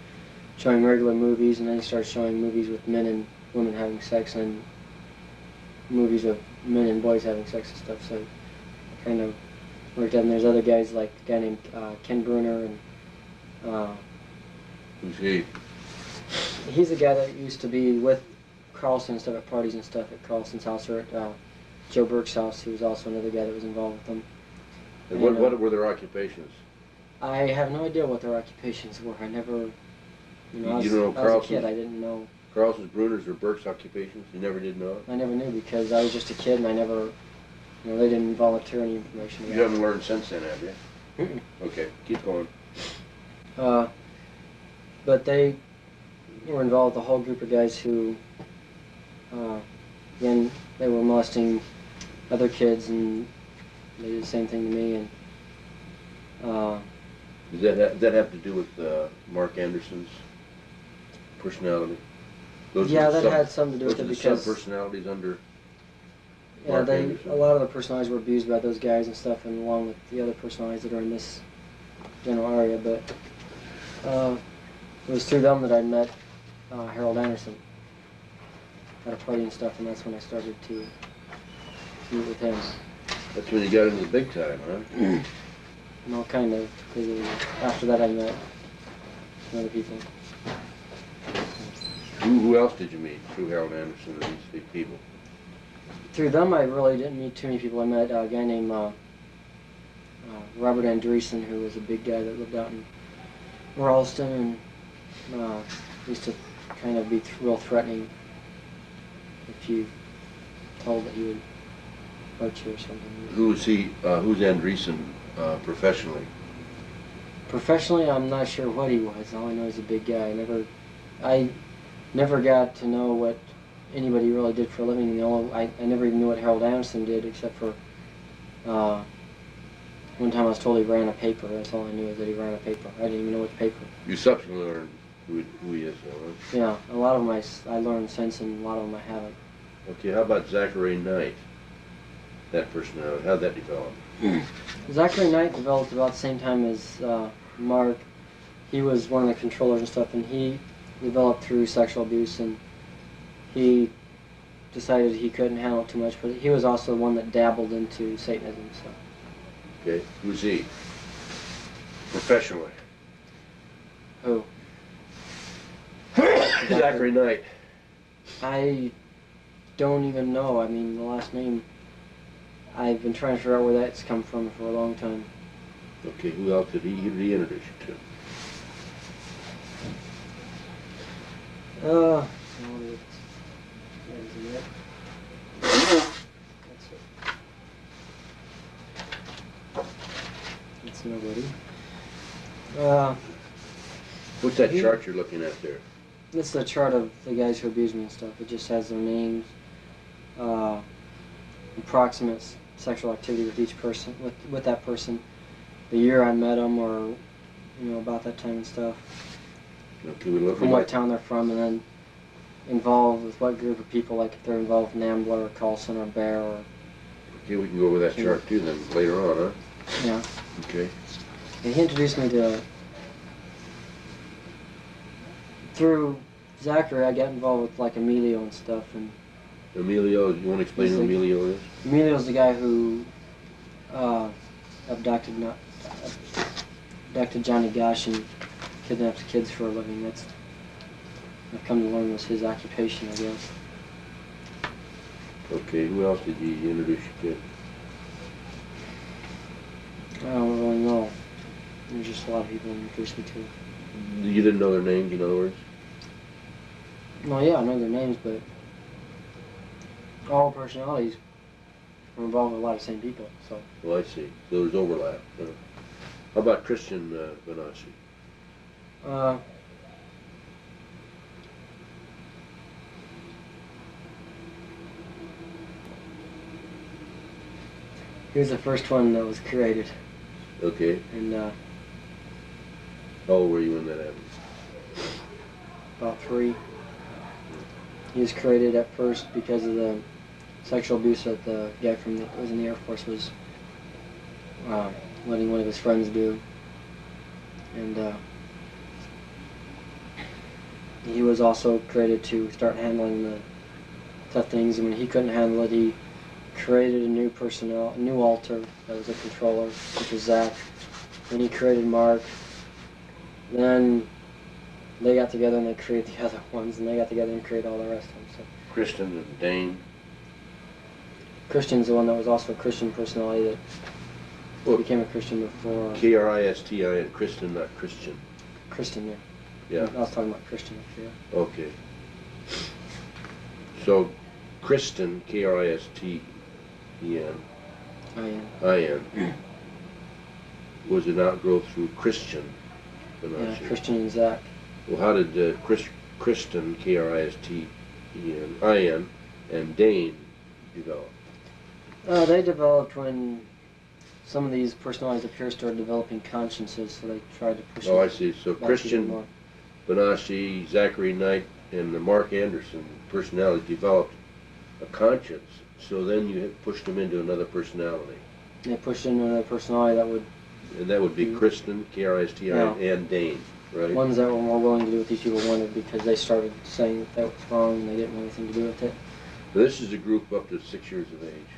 showing regular movies, and then he started showing movies with men and women having sex, and movies of men and boys having sex and stuff, so kind of worked out. And there's other guys like a guy named Ken Bruner, and who's he? He's a guy that used to be with Carlson and stuff at parties and stuff at Carlson's house, or at Joe Burke's house. He was also another guy that was involved with them. And what were their occupations? I have no idea what their occupations were. I never, I was a kid. I didn't know. Carlson's, Bruner's, or Burke's occupations? You never did know? I never knew because I was just a kid and I never, they didn't volunteer any information. You haven't learned since then, have you? Mm-mm. Okay, keep going. But they were involved with a whole group of guys who, again, they were molesting other kids, and they did the same thing to me. And does that have to do with Mark Anderson's personality? Yeah, that had something to do with it because some personalities under. Yeah, a lot of the personalities were abused by those guys and stuff, and along with the other personalities that are in this general area. But it was through them that I met Harold Anderson at a party and stuff, and that's when I started to meet with him. That's when you got into the big time, huh? No, kind of. Because after that, I met some other people. Who else did you meet through Harold Anderson and these people? Through them, I really didn't meet too many people. I met a guy named Robert Andreessen, who was a big guy that lived out in Ralston, and used to kind of be real threatening if you told that he would hurt you or something. Who is he? Who's Andreessen professionally? Professionally, I'm not sure what he was. All I know is a big guy. I never got to know what anybody really did for a living. I never even knew what Harold Anderson did, except for one time I was told he ran a paper. That's all I knew, is that he ran a paper. I didn't even know which paper. You subsequently learned who he is, though, right? Yeah, a lot of them I learned since, and a lot of them I haven't. Okay, how about Zachary Knight? That personality, how'd that develop? Zachary Knight developed about the same time as Mark. He was one of the controllers and stuff, and he developed through sexual abuse, and he decided he couldn't handle it too much, but he was also the one that dabbled into Satanism. So. Okay, who's he? Professionally. Who? Zachary Knight. I don't even know. I mean, the last name, I've been trying to figure out where that's come from for a long time. Okay, who else did he introduce you to? That's nobody. What's that chart you're looking at there? This is a chart of the guys who abuse me and stuff. It just has their names, approximate sexual activity with each person, with that person, the year I met them, or about that time and stuff. Okay, we look from what town they're from, and then involved with what group of people, like if they're involved in Ambler or Carlson or Bear or... Okay, we can go over that chart too then later on, huh? Yeah. Okay. And he introduced me to... Through Zachary, I got involved with like Emilio and stuff, and... Emilio, you want to explain who Emilio is? Emilio's the guy who abducted Johnny Gosh and kidnaps kids for a living. That's, I've come to learn, was his occupation, I guess. Okay, who else did he introduce you I don't really know. There's just a lot of people he introduced me to. to? You didn't know their names, in other words? Well, yeah, I know their names, but all personalities are involved with a lot of the same people, so. Well, I see. So there's overlap. How about Christian Bonacci? He was the first one that was created. Okay. And how old were you when that happened? About 3. He was created at first because of the sexual abuse that the guy that was in the Air Force was letting one of his friends do. And he was also created to start handling the tough things, and when he couldn't handle it, he created a new alter that was a controller, which was Zach. Then he created Mark. Then they got together and they created the other ones, and they got together and created all the rest of them. So. Christian and Dane. Christian's the one that was also a Christian personality that became a Christian before. K-R-I-S-T-I-N, Kristen, not Christian. Christian, yeah. Yeah. I was talking about Christian, actually, yeah. Okay. So, Kristen, K-R-I-S-T-E-N. I-N. Was an outgrowth through Christian Bonacci. Yeah, Christian and Zach. Well, how did Kristen, K-R-I-S-T-E-N, and Dane develop? They developed when some of these personalities up here started developing consciences, so they tried to push. Oh, I see. So Christian Bonacci, Zachary Knight, and the Mark Anderson personality developed a conscience. So then you had pushed them into another personality. They pushed into another personality that would. And that would be Kristen, K-R-I-S-T-I-N, and Dane, right? Ones that were more willing to do what these people wanted because they started saying that was wrong and they didn't want anything to do with it. Now, this is a group up to 6 years of age.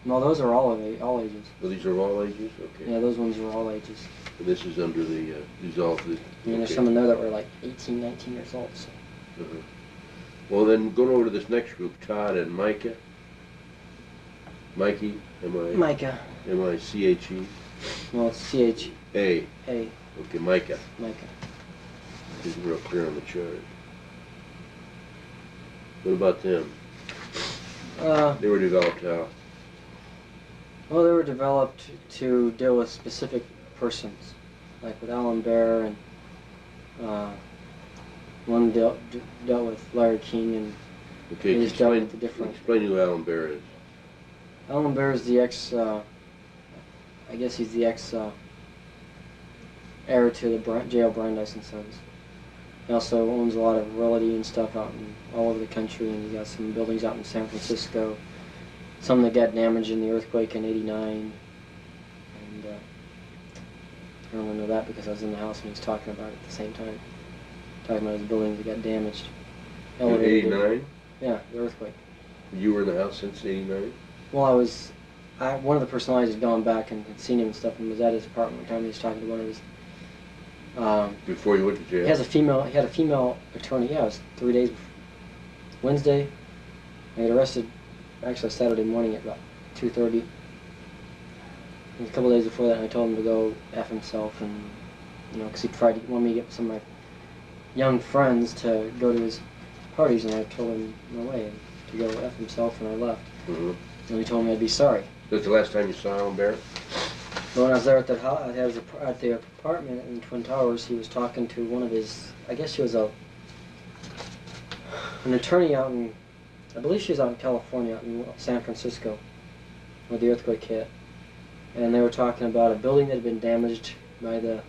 No, those are all ages. Well, these are all ages? Okay. Yeah, those ones are all ages. And this is under the, these all... The, There's some in there that were like 18, 19 years old. So. Well, then going over to this next group, Todd and Micah. Mikey, Micah. M-I-C-H-E? No, it's C-H-A. Okay, Micah. Micah. Isn't real clear on the chart. What about them? They were developed how? Well, they were developed to deal with specific persons. like with Alan Bear, and one dealt with Larry King, and Okay, he just dealt with the different. Explain who Alan Bear is. Alan Bear is the ex. I guess he's the ex heir to the J.L. Brandeis and Sons. He also owns a lot of realty and stuff out in all over the country, and he's got some buildings out in San Francisco. Some that got damaged in the earthquake in '89, and I don't know that because I was in the house and he was talking about it at the same time, talking about his buildings that got damaged. In '89? Yeah, the earthquake. You were in the house since '89? Well, one of the personalities had gone back and had seen him and stuff, and was at his apartment one time. He was talking to one of his. Before you went to jail? He had a female attorney. Yeah, it was 3 days before. Wednesday, I got arrested. Actually, Saturday morning at about 2:30. A couple of days before that, I told him to go F himself, and because he wanted me to get some of my young friends to go to his parties, and I told him no way, to go F himself, and I left. Mm-hmm. And he told me I'd be sorry. That's the last time you saw Alan Bear? But when I was there at the apartment in Twin Towers, he was talking to one of his. I guess she was an attorney out in. I believe she was out in California, out in San Francisco, where the earthquake hit. And they were talking about a building that had been damaged by the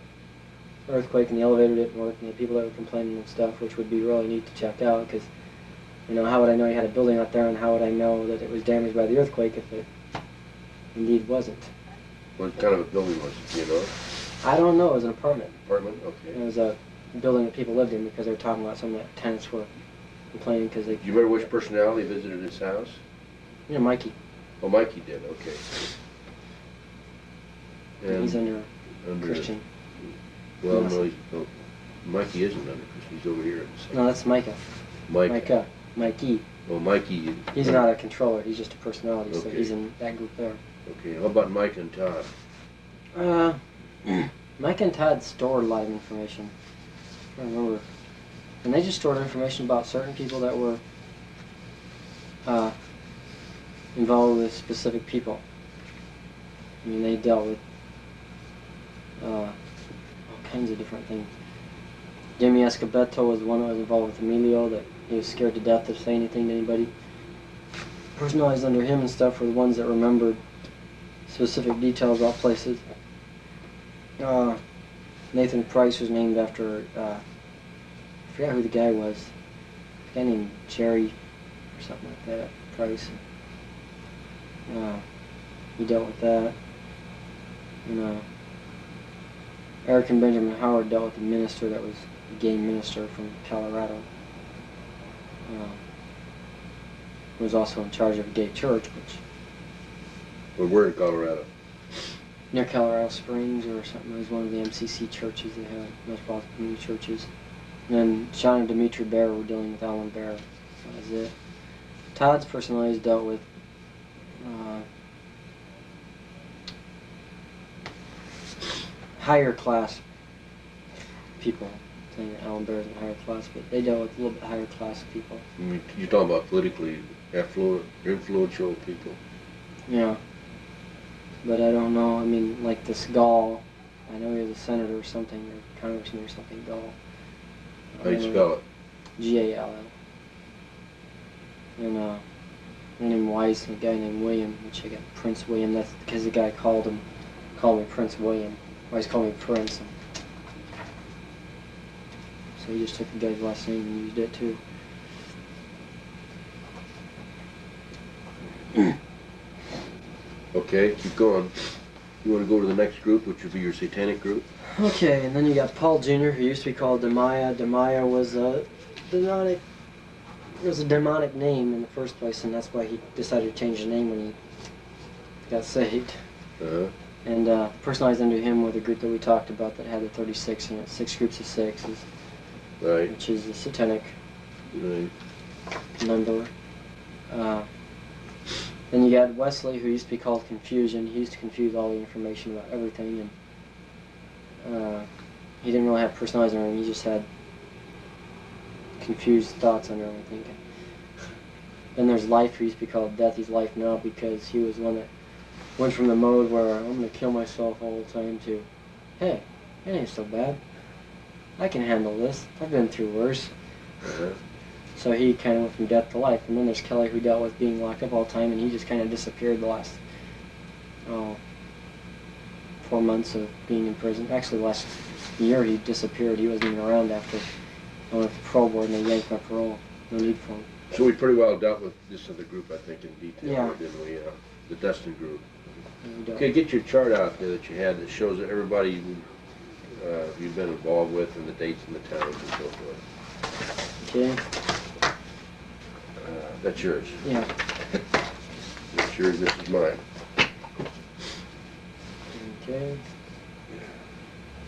earthquake, and the elevator didn't work, and the people that were complaining and stuff, which would be really neat to check out, because, how would I know you had a building out there, and how would I know that it was damaged by the earthquake if it indeed wasn't? What kind of a building was it, do you know? I don't know. It was an apartment. Apartment? Okay. It was a building that people lived in, because they were talking about some of the tenants were complaining because they... Do you remember which personality visited his house? Yeah, Mikey. Oh, Mikey did, okay. And he's under Christian. Well, no, Mikey isn't under Christian. He's over here at the side. No, that's Micah. Micah. Mikey. Oh, Mikey. He's not a controller. He's just a personality, so Okay. he's in that group there. Okay, how about Mike and Todd? Mike and Todd stored a lot of information. I remember. And they just stored information about certain people that were involved with specific people. I mean, they dealt with all kinds of different things. Jimmy Escobedo was one that was involved with Emilio, that he was scared to death to say anything to anybody. Personalized under him and stuff were the ones that remembered specific details about places. Nathan Price was named after, I forgot who the guy was. A guy named Jerry or something like that, Price. He dealt with that. And Eric and Benjamin Howard dealt with a minister that was a gay minister from Colorado. Who was also in charge of a gay church, which... Well, we're in Colorado. Near Colorado Springs or something. It was one of the MCC churches they had, Metropolitan Community Churches. And then Sean and Dimitri Bear were dealing with Alan Bear. That was it. Todd's personalities dealt with higher class people. I'm saying that Alan Bear isn't higher class, but they dealt with a little bit higher class people. I mean, you're talking about politically affluent, influential people. Yeah. But I don't know, I mean, like this Gall, I know he was a senator or something, or congressman or something, Gall. How do you spell it? G-A-L-L. And a guy named Weiss and a guy named William, which I got Prince William. That's because the guy called me Prince William. Weiss called me Prince. So he just took the guy's last name and used it too. Okay, keep going. You want to go to the next group, which would be your satanic group? Okay, and then you got Paul Jr., who used to be called Demaya. Demaya was a demonic name in the first place, and that's why he decided to change the name when he got saved. Uh-huh. And personalized under him were the group that we talked about that had the 36 in it, 6 groups of 6, Right. which is the satanic Right. number. Then you got Wesley, who used to be called Confusion. He used to confuse all the information about everything, and he didn't really have personalized under him. He just had confused thoughts under everything. Then there's Life, who used to be called Death. He's Life now because he was one that went from the mode where I'm going to kill myself all the time to, hey, it ain't so bad. I can handle this. I've been through worse. So he kind of went from death to life. And then there's Kelly, who dealt with being locked up all the time, and he just kind of disappeared the last 4 months of being in prison. Actually, the last year he disappeared. He wasn't even around after I went to the parole board and they yanked my parole. No need for him. So we pretty well dealt with this other group, I think, in detail, Yeah. didn't we? The Dustin group. Yeah, Okay, get your chart out there that you had that shows that everybody you've been involved with and the dates and the towns and so forth. Okay. That's yours. Yeah. That's yours, this is mine. Okay.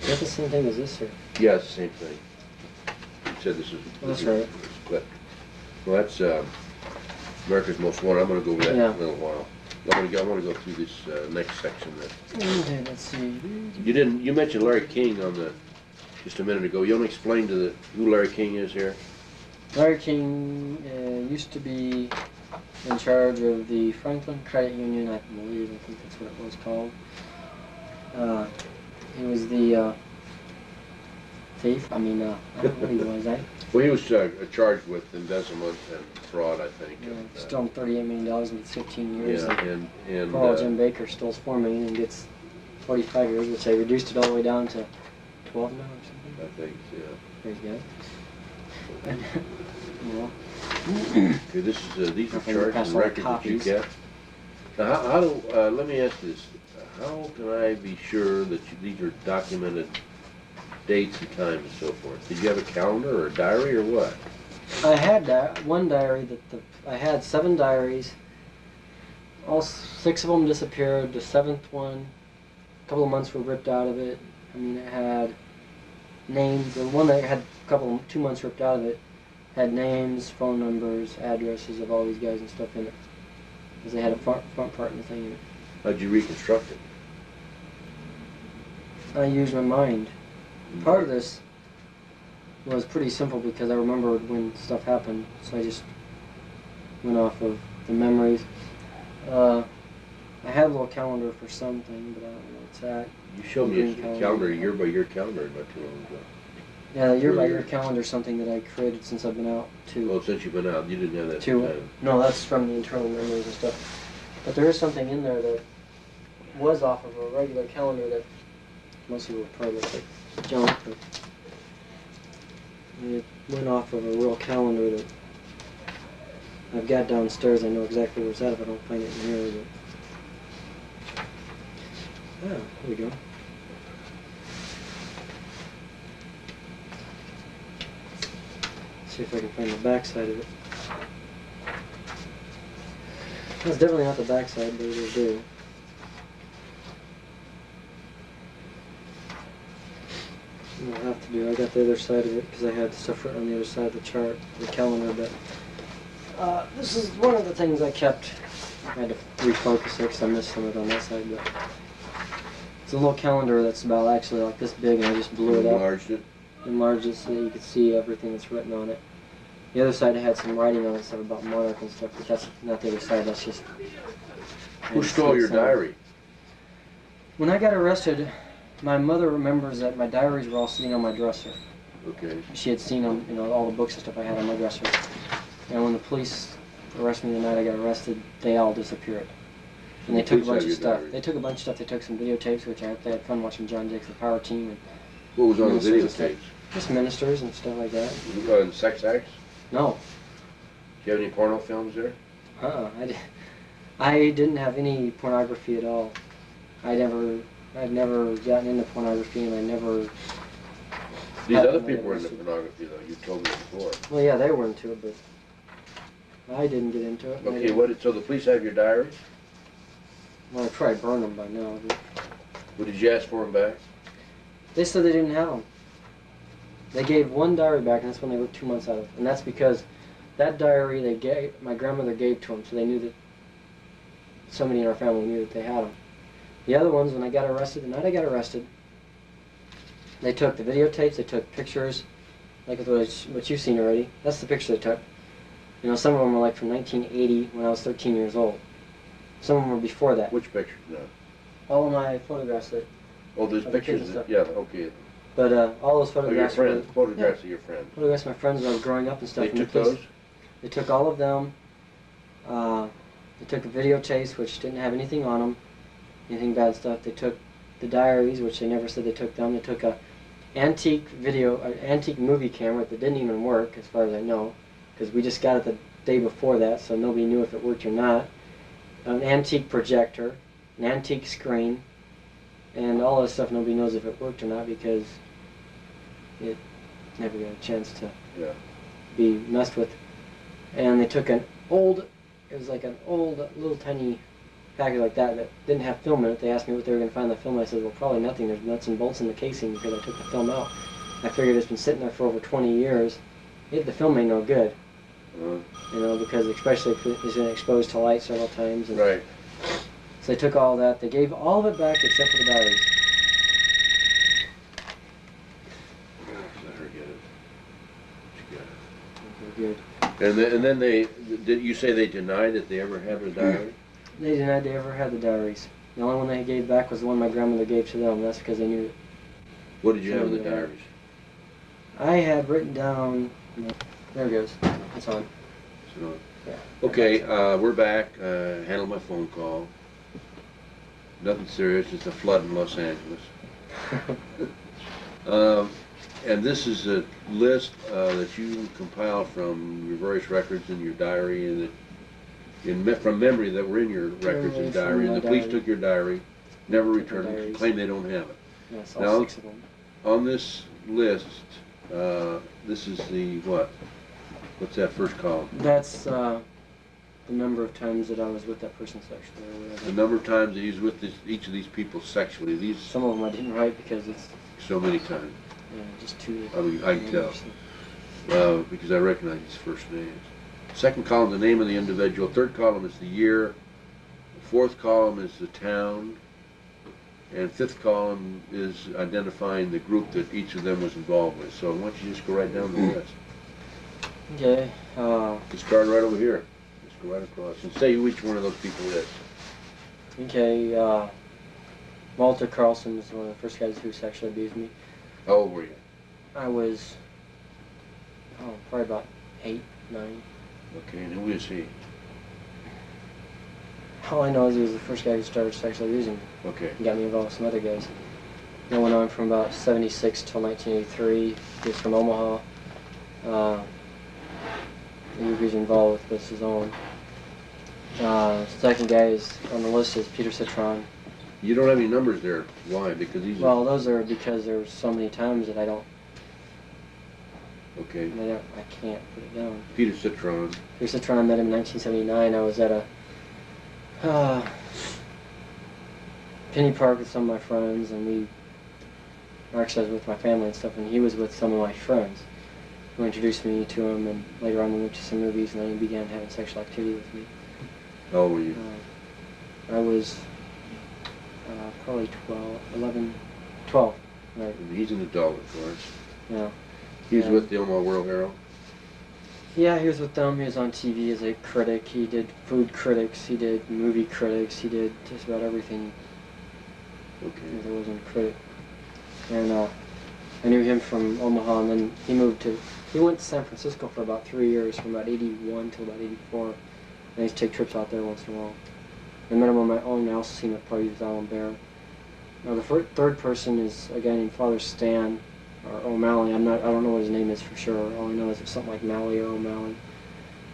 Is that the same thing as this, or? Yeah, it's the same thing. You said this is... That's right. Split. Well, that's America's Most Wanted. I'm going to go over that in a little while. I want to go through this next section. Okay, let's see. You mentioned Larry King just a minute ago. You want to explain who Larry King is here? Larry King used to be in charge of the Franklin Credit Union, I believe. I think that's what it was called. He was the thief. I don't know what he was. Well, he was charged with embezzlement and fraud, I think. Stole $38 million and gets 15 years. Yeah, and poor old Jim Baker steals $4 million and gets 45 years, which they reduced it all the way down to 12 now or something. I think, yeah. Praise God. Okay, these are charts and records that you kept. Now, let me ask you this. How can I be sure that these are documented dates and times and so forth? Did you have a calendar or a diary or what? I had one diary I had 7 diaries. All 6 of them disappeared. The 7th one, a couple of months were ripped out of it. It had names. The one that had 2 months ripped out of it had names, phone numbers, addresses of all these guys and stuff in it. Because they had a front part and the thing in it. How'd you reconstruct it? I used my mind. Part of this was pretty simple because I remembered when stuff happened, so I just went off of the memories. I had a little calendar for something, but I don't know what's that. You showed me a calendar, a year-by-year calendar not too long ago. Yeah, the year-by-year calendar is something that I created since I've been out too. Oh, since you've been out, you didn't have that time. No, that's from the internal memories and stuff. But there is something in there that was off of a regular calendar that most people would probably look like junk, but it went off of a real calendar that I've got downstairs. I know exactly where it's at if I don't find it in here. But here we go. See if I can find the back side of it. That's definitely not the back side, but it'll do. What I'll have to do, I got the other side of it because I had stuff written on the other side of the chart, the calendar, but this is one of the things I kept. I had to refocus it because I missed some of it on that side, but it's a little calendar that's about actually like this big, and I just blew it up. Enlarged it so that you could see everything that's written on it. The other side had some writing on it, stuff about Monarch and stuff, but that's not the other side, that's just... Who stole your diary? When I got arrested, my mother remembers that my diaries were all sitting on my dresser. Okay. She had seen them, all the books and stuff I had on my dresser. And when the police arrested me the night I got arrested, they all disappeared. And they took a bunch of stuff. They took a bunch of stuff. They took some videotapes, which they had fun watching John Jakes, the Power Team. And what was on the videotapes? Just ministers and stuff like that. And sex acts? No. Do you have any porno films there? I didn't have any pornography at all. I'd never gotten into pornography, and I never... These other people were into pornography, though. You told me before. Well, yeah, they were into it, but I didn't get into it. Okay, so the police have your diaries? Well, I probably burned them by now. But... Well, did you ask for them back? They said they didn't have them. They gave one diary back, and that's when they were 2 months out of. And that's because that diary my grandmother gave to them, so they knew that somebody in our family knew that they had them. The other ones, when I got arrested, the night I got arrested, they took the videotapes, they took pictures, like what you've seen already. That's the picture they took. Some of them were like from 1980 when I was 13 years old. Some of them were before that. Which picture? No. All of my photographs that... Oh, there's pictures. Yeah, okay. But all those Oh, your photographs friends, were photographs of your friends. photographs of my friends when I was growing up and stuff. They and took the police, those? They took all of them. They took a videotapes, which didn't have anything on them, anything bad stuff. They took the diaries, which they never said they took them. They took a antique movie camera that didn't even work, as far as I know, because we just got it the day before that, so nobody knew if it worked or not. An antique projector, an antique screen, and all this stuff nobody knows if it worked or not because it never got a chance to be messed with. And they took it was like an old little tiny package like that didn't have film in it. They asked me what they were going to find in the film. I said, well, probably nothing. There's nuts and bolts in the casing because I took the film out. I figured it's been sitting there for over 20 years. The film ain't no good. You know, because especially if it's been exposed to light several times. And Right. so they took all that. They gave all of it back except for the diaries. Let her get it. She got it. Good. And then did you say they denied that they ever had a diary? They denied they ever had the diaries. The only one they gave back was the one my grandmother gave to them. That's because they knew it. What did you have in the diaries? I had written down. There it goes. It's on. So, Yeah. okay, we're back. Handled my phone call. Nothing serious. It's a flood in Los Angeles. And this is a list that you compiled from your various records in your diary, and from memory that were in your records and diary. And the police took your diary, never returned it, claim they don't have it. Yes, all Now, 6 of them. on this list, this is the what? What's that first column? That's the number of times that I was with that person sexually or whatever. The number of times that he's with each of these people sexually. These Some of them I didn't write because it's so many times. just too. I mean, I can tell because I recognize his first names. Second column, the name of the individual. Third column is the year. Fourth column is the town. And fifth column is identifying the group that each of them was involved with. So why don't you just go right down the list? Okay. This card right over here. Just go right across and say who each one of those people is. Okay. Walter Carlson was one of the first guys who sexually abused me. How old were you? I was, probably about 8, 9. Okay, and who is he? All I know is he was the first guy who started sexually abusing me. Okay. He got me involved with some other guys. That went on from about 76 till 1983. He was from Omaha. He was involved with his own. Second guy is on the list is Peter Citron. You don't have any numbers there. Why? Because these Well, those are because there were so many times that I Okay. can't put it down. Peter Citron. Peter Citron, I met him in 1979. I was at a Penny Park with some of my friends, and actually I was with my family and stuff, and he was with some of my friends who introduced me to him, and later on we went to some movies, and then he began having sexual activity with me. How old were you? I was probably 12. Right. And he's an adult, of course. Yeah. He was with the Omaha World Herald. Yeah, he was with them. He was on TV as a critic. He did food critics. He did movie critics. He did just about everything. Okay. There wasn't a critic. And I knew him from Omaha, and then he went to San Francisco for about 3 years, from about 81 till about 84. And I used to take trips out there once in a while. I met him on my own. I also seen him at parties with Alan Bear. Now the third person is a guy named Father Stan, or O'Malley. I don't know what his name is for sure. All I know is it's something like Malley or O'Malley.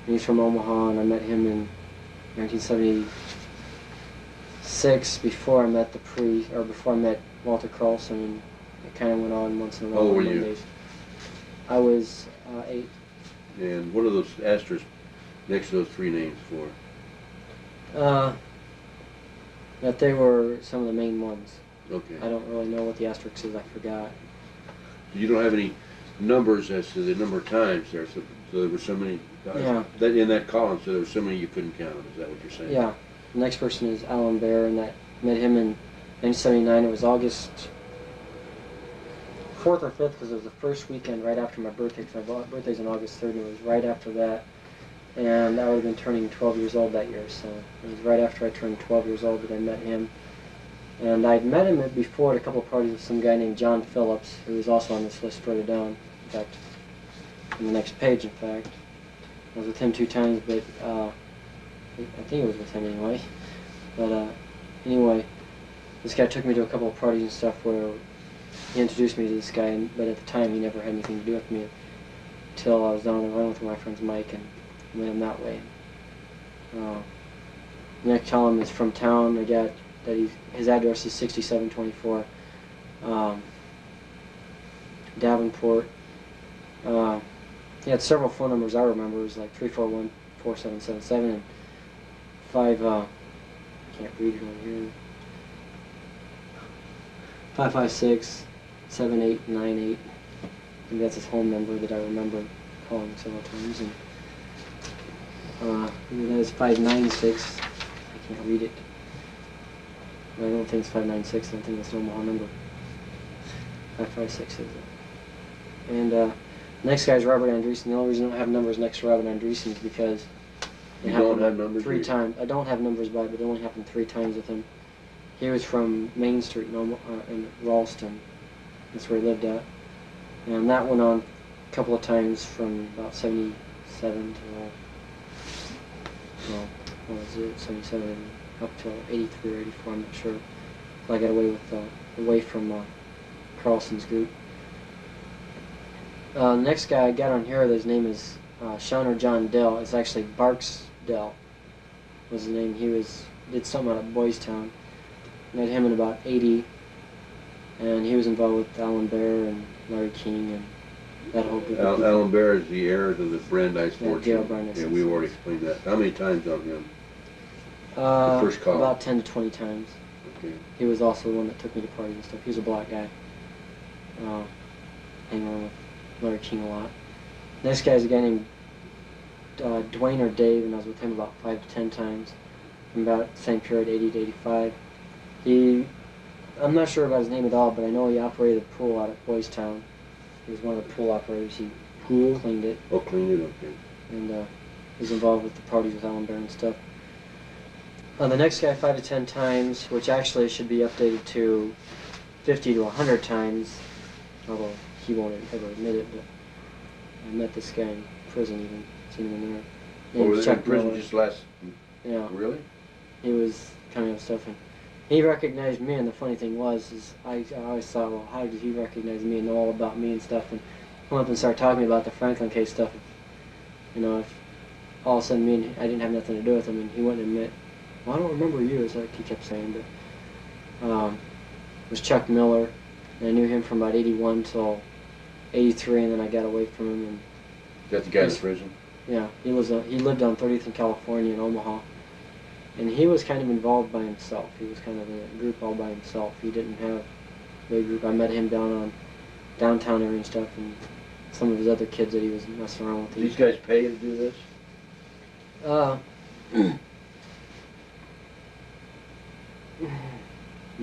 And he's from Omaha, and I met him in 1976 before I met before I met Walter Carlson, and it kind of went on once in a while. How old were on you? Mondays. I was 8. And what are those asterisks next to those three names for? That they were some of the main ones. Okay. I don't really know what the asterisk is. I forgot. You don't have any numbers as to the number of times there, so there were so many. Yeah. That in that column, so there were so many you couldn't count. Is that what you're saying? Yeah. The next person is Alan Bear, and I met him in 1979. It was August 4th or 5th, because it was the first weekend right after my birthday, because my birthday's on August 3rd, and it was right after that. And I would have been turning 12 years old that year, so it was right after I turned 12 years old that I met him. And I'd met him before at a couple of parties with some guy named John Phillips, who was also on this list further down. In fact, on the next page, in fact. I was with him 2 times, but I think it was with him anyway. But anyway, this guy took me to a couple of parties and stuff where he introduced me to this guy, but at the time he never had anything to do with me until I was down the run with my friend's Mike and met him that way. Next column is from town. I got that his address is 6724 Davenport. He had several phone numbers I remember. It was like 341-4777 and 5. I can't read it on here. 556-7898. And that's his home number that I remember calling several times. And that is 596. I can't read it. I don't think it's 596. I don't think that's an Omaha number. 556 is it. And next guy is Robert Andreessen. The only reason I don't have numbers next to Robert Andreessen is because you don't have numbers 3 times. I don't have numbers by it, but it only happened 3 times with him. He was from Main Street in Ralston. That's where he lived at. And that went on a couple of times from about 77 to, well, what was it, 77 up to 83 or 84, I'm not sure. So I got away from Carlson's group. The next guy I got on here, his name is Shauner John Dell. It's actually Barks Dell was the name. He did something out of Boys Town. Met him in about 80, and he was involved with Alan Bear and Larry King and that whole group of people. Alan Bear is the heir to the Brandeis fortune. Gail Brandeis. Yeah, we've already explained that. How many times on him? The first call? About 10 to 20 times. Okay. He was also the one that took me to parties and stuff. He was a black guy. Hanging around with Larry King a lot. Next guy is a guy named Dwayne or Dave, and I was with him about 5 to 10 times. From about the same period, 80 to 85. I'm not sure about his name at all, but I know he operated a pool out at Boys Town. He was one of the pool operators. He cleaned it. Oh, cleaned it, okay. And was involved with the parties with Alan Bear and stuff. The next guy, 5 to 10 times, which actually should be updated to 50 to 100 times, although he won't ever admit it, but I met this guy in prison even, seen him in there. Oh, was in prison just last... Yeah. Really? He was coming up stuff, and he recognized me, and the funny thing was, I always thought, well, how did he recognize me and know all about me and stuff, and come up and start talking about the Franklin case stuff. If all of a sudden I didn't have nothing to do with him, and he wouldn't admit, well, I don't remember you, as he kept saying, but it was Chuck Miller, and I knew him from about 81 till 83, and then I got away from him. And is that the guy in prison? Yeah, he lived on 30th in California in Omaha, and he was kind of involved by himself. He was kind of in a group all by himself. He didn't have a big group. I met him down on downtown area and stuff, and some of his other kids that he was messing around with. Did these guys pay you to do this?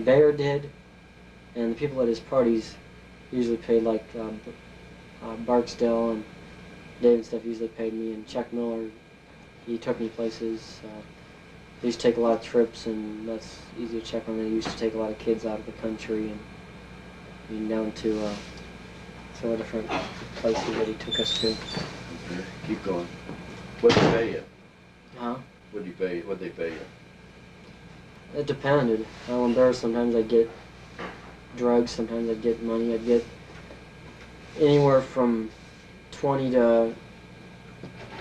Bayer did, and the people at his parties usually paid, like Barksdale and Dave and stuff usually paid me, and Chuck Miller, he took me places. They used to take a lot of trips, and that's easy to check on. They used to take a lot of kids out of the country and down to several different places that he took us to. Okay, keep going. What did they pay you? Huh? What did they pay you? It depended. Alan Bear, sometimes I'd get drugs, sometimes I'd get money. I'd get anywhere from 20 to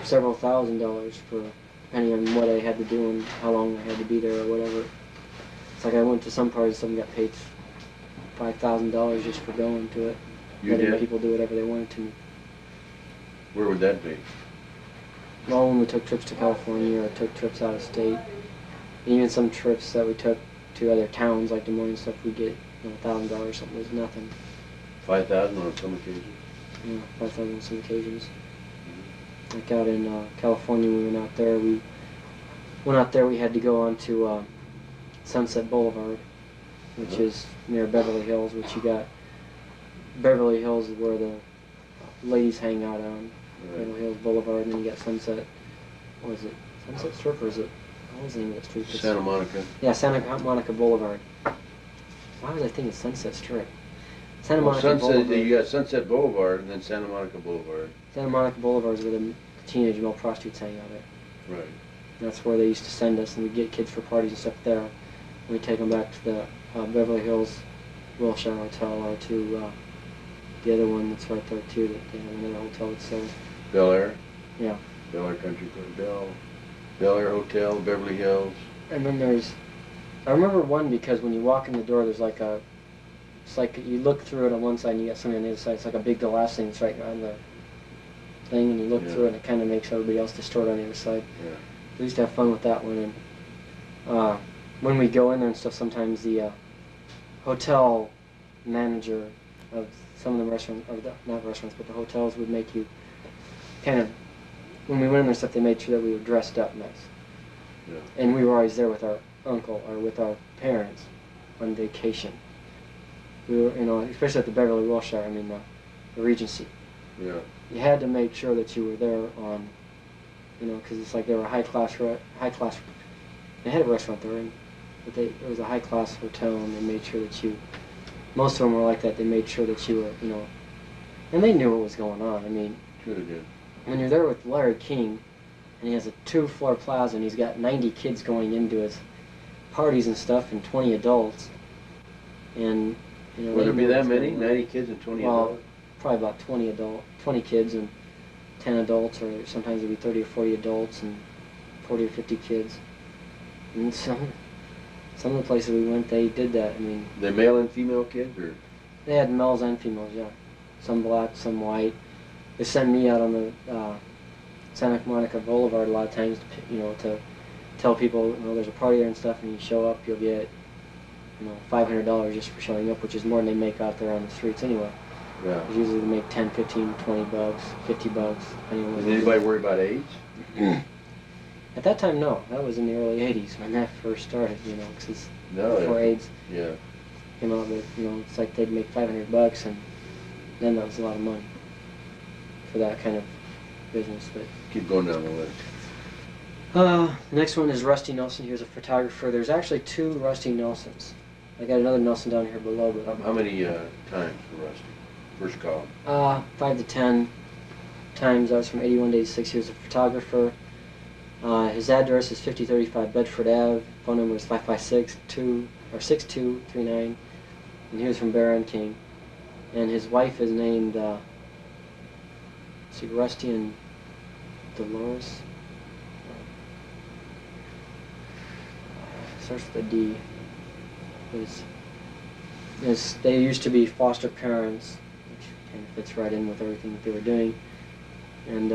several $1,000s for depending on what I had to do and how long I had to be there or whatever. It's like I went to some parties, some got paid $5,000 just for going to it. You letting did? people do whatever they wanted to me. Where would that be? Well, when we took trips to California or took trips out of state, and even some trips that we took to other towns like Des Moines and stuff, we'd get $1,000, something was nothing. 5,000 on some occasions? Yeah, 5,000 on some occasions. Like out in California, we went out there. We had to go on to Sunset Boulevard, which is near Beverly Hills. Which you got Beverly Hills is where the ladies hang out on Beverly Hills Boulevard, and then you got Sunset. What is it? Sunset Strip, or is it? What was the name of that street? Santa Monica. Yeah, Santa Monica Boulevard. why was I thinking Sunset Strip? Santa Well, Monica Sunset, Boulevard. you got Sunset Boulevard and then Santa Monica Boulevard. Santa Monica Boulevard is where the teenage male prostitutes hang out at. Right. That's where they used to send us, and we'd get kids for parties and stuff there. And we'd take them back to the Beverly Hills Wilshire Hotel, or to the other one that's right there too. That they have another hotel that's sold. Bel Air. Yeah. Bel Air Country Club. Bel Air Hotel, Beverly Hills. And then I remember one because when you walk in the door, there's like it's like you look through it on one side and you got something on the other side. It's like a big glass thing that's right on the thing, and you look through it and it kind of makes everybody else distort on the other side. Yeah. We used to have fun with that one. And when we go in there and stuff, sometimes the hotel manager of some of the restaurants, or not restaurants, but the hotels would make you kind of, when we went in there and stuff, they made sure that we were dressed up nice. Yeah. And we were always there with our uncle or with our parents on vacation. We were, especially at the Beverly Wilshire, the Regency. Yeah. You had to make sure that you were there on, because it's like they were a high class. They had a restaurant there, but it was a high class hotel, and they made sure that most of them were like that. They made sure that you were, and they knew what was going on. Sure they did. When you're there with Larry King, and he has a 2-floor plaza, and he's got 90 kids going into his parties and stuff, and 20 adults, and Would there be that many? 90 kids and 20 adults? Probably about 20 kids and 10 adults, or sometimes it'd be 30 or 40 adults and 40 or 50 kids. And some of the places we went, they did that. They male and female kids, or? They had males and females, yeah. Some black, some white. They sent me out on the Santa Monica Boulevard a lot of times, to tell people, there's a party there and stuff, and you show up, you'll get, $500 just for showing up, which is more than they make out there on the streets anyway. Yeah. Usually they make 10, 15, 20 bucks, 50 bucks. Did anybody worry about AIDS? At that time, no. That was in the early 80s when that first started, because before AIDS came out. But, it's like they'd make $500, and then that was a lot of money for that kind of business. But Keep going down the list. the next one is Rusty Nelson. He was a photographer. There's actually 2 Rusty Nelsons. I got another Nelson down here below. But How many times for Rusty? First column. 5 to 10 times. I was from 81 to 86. He was a photographer. His address is 5035 Bedford Ave. Phone number is 556-6239. And he was from Bear and King. And his wife is named Rusty and Dolores. Starts with a D. They used to be foster parents, which kind of fits right in with everything that they were doing. And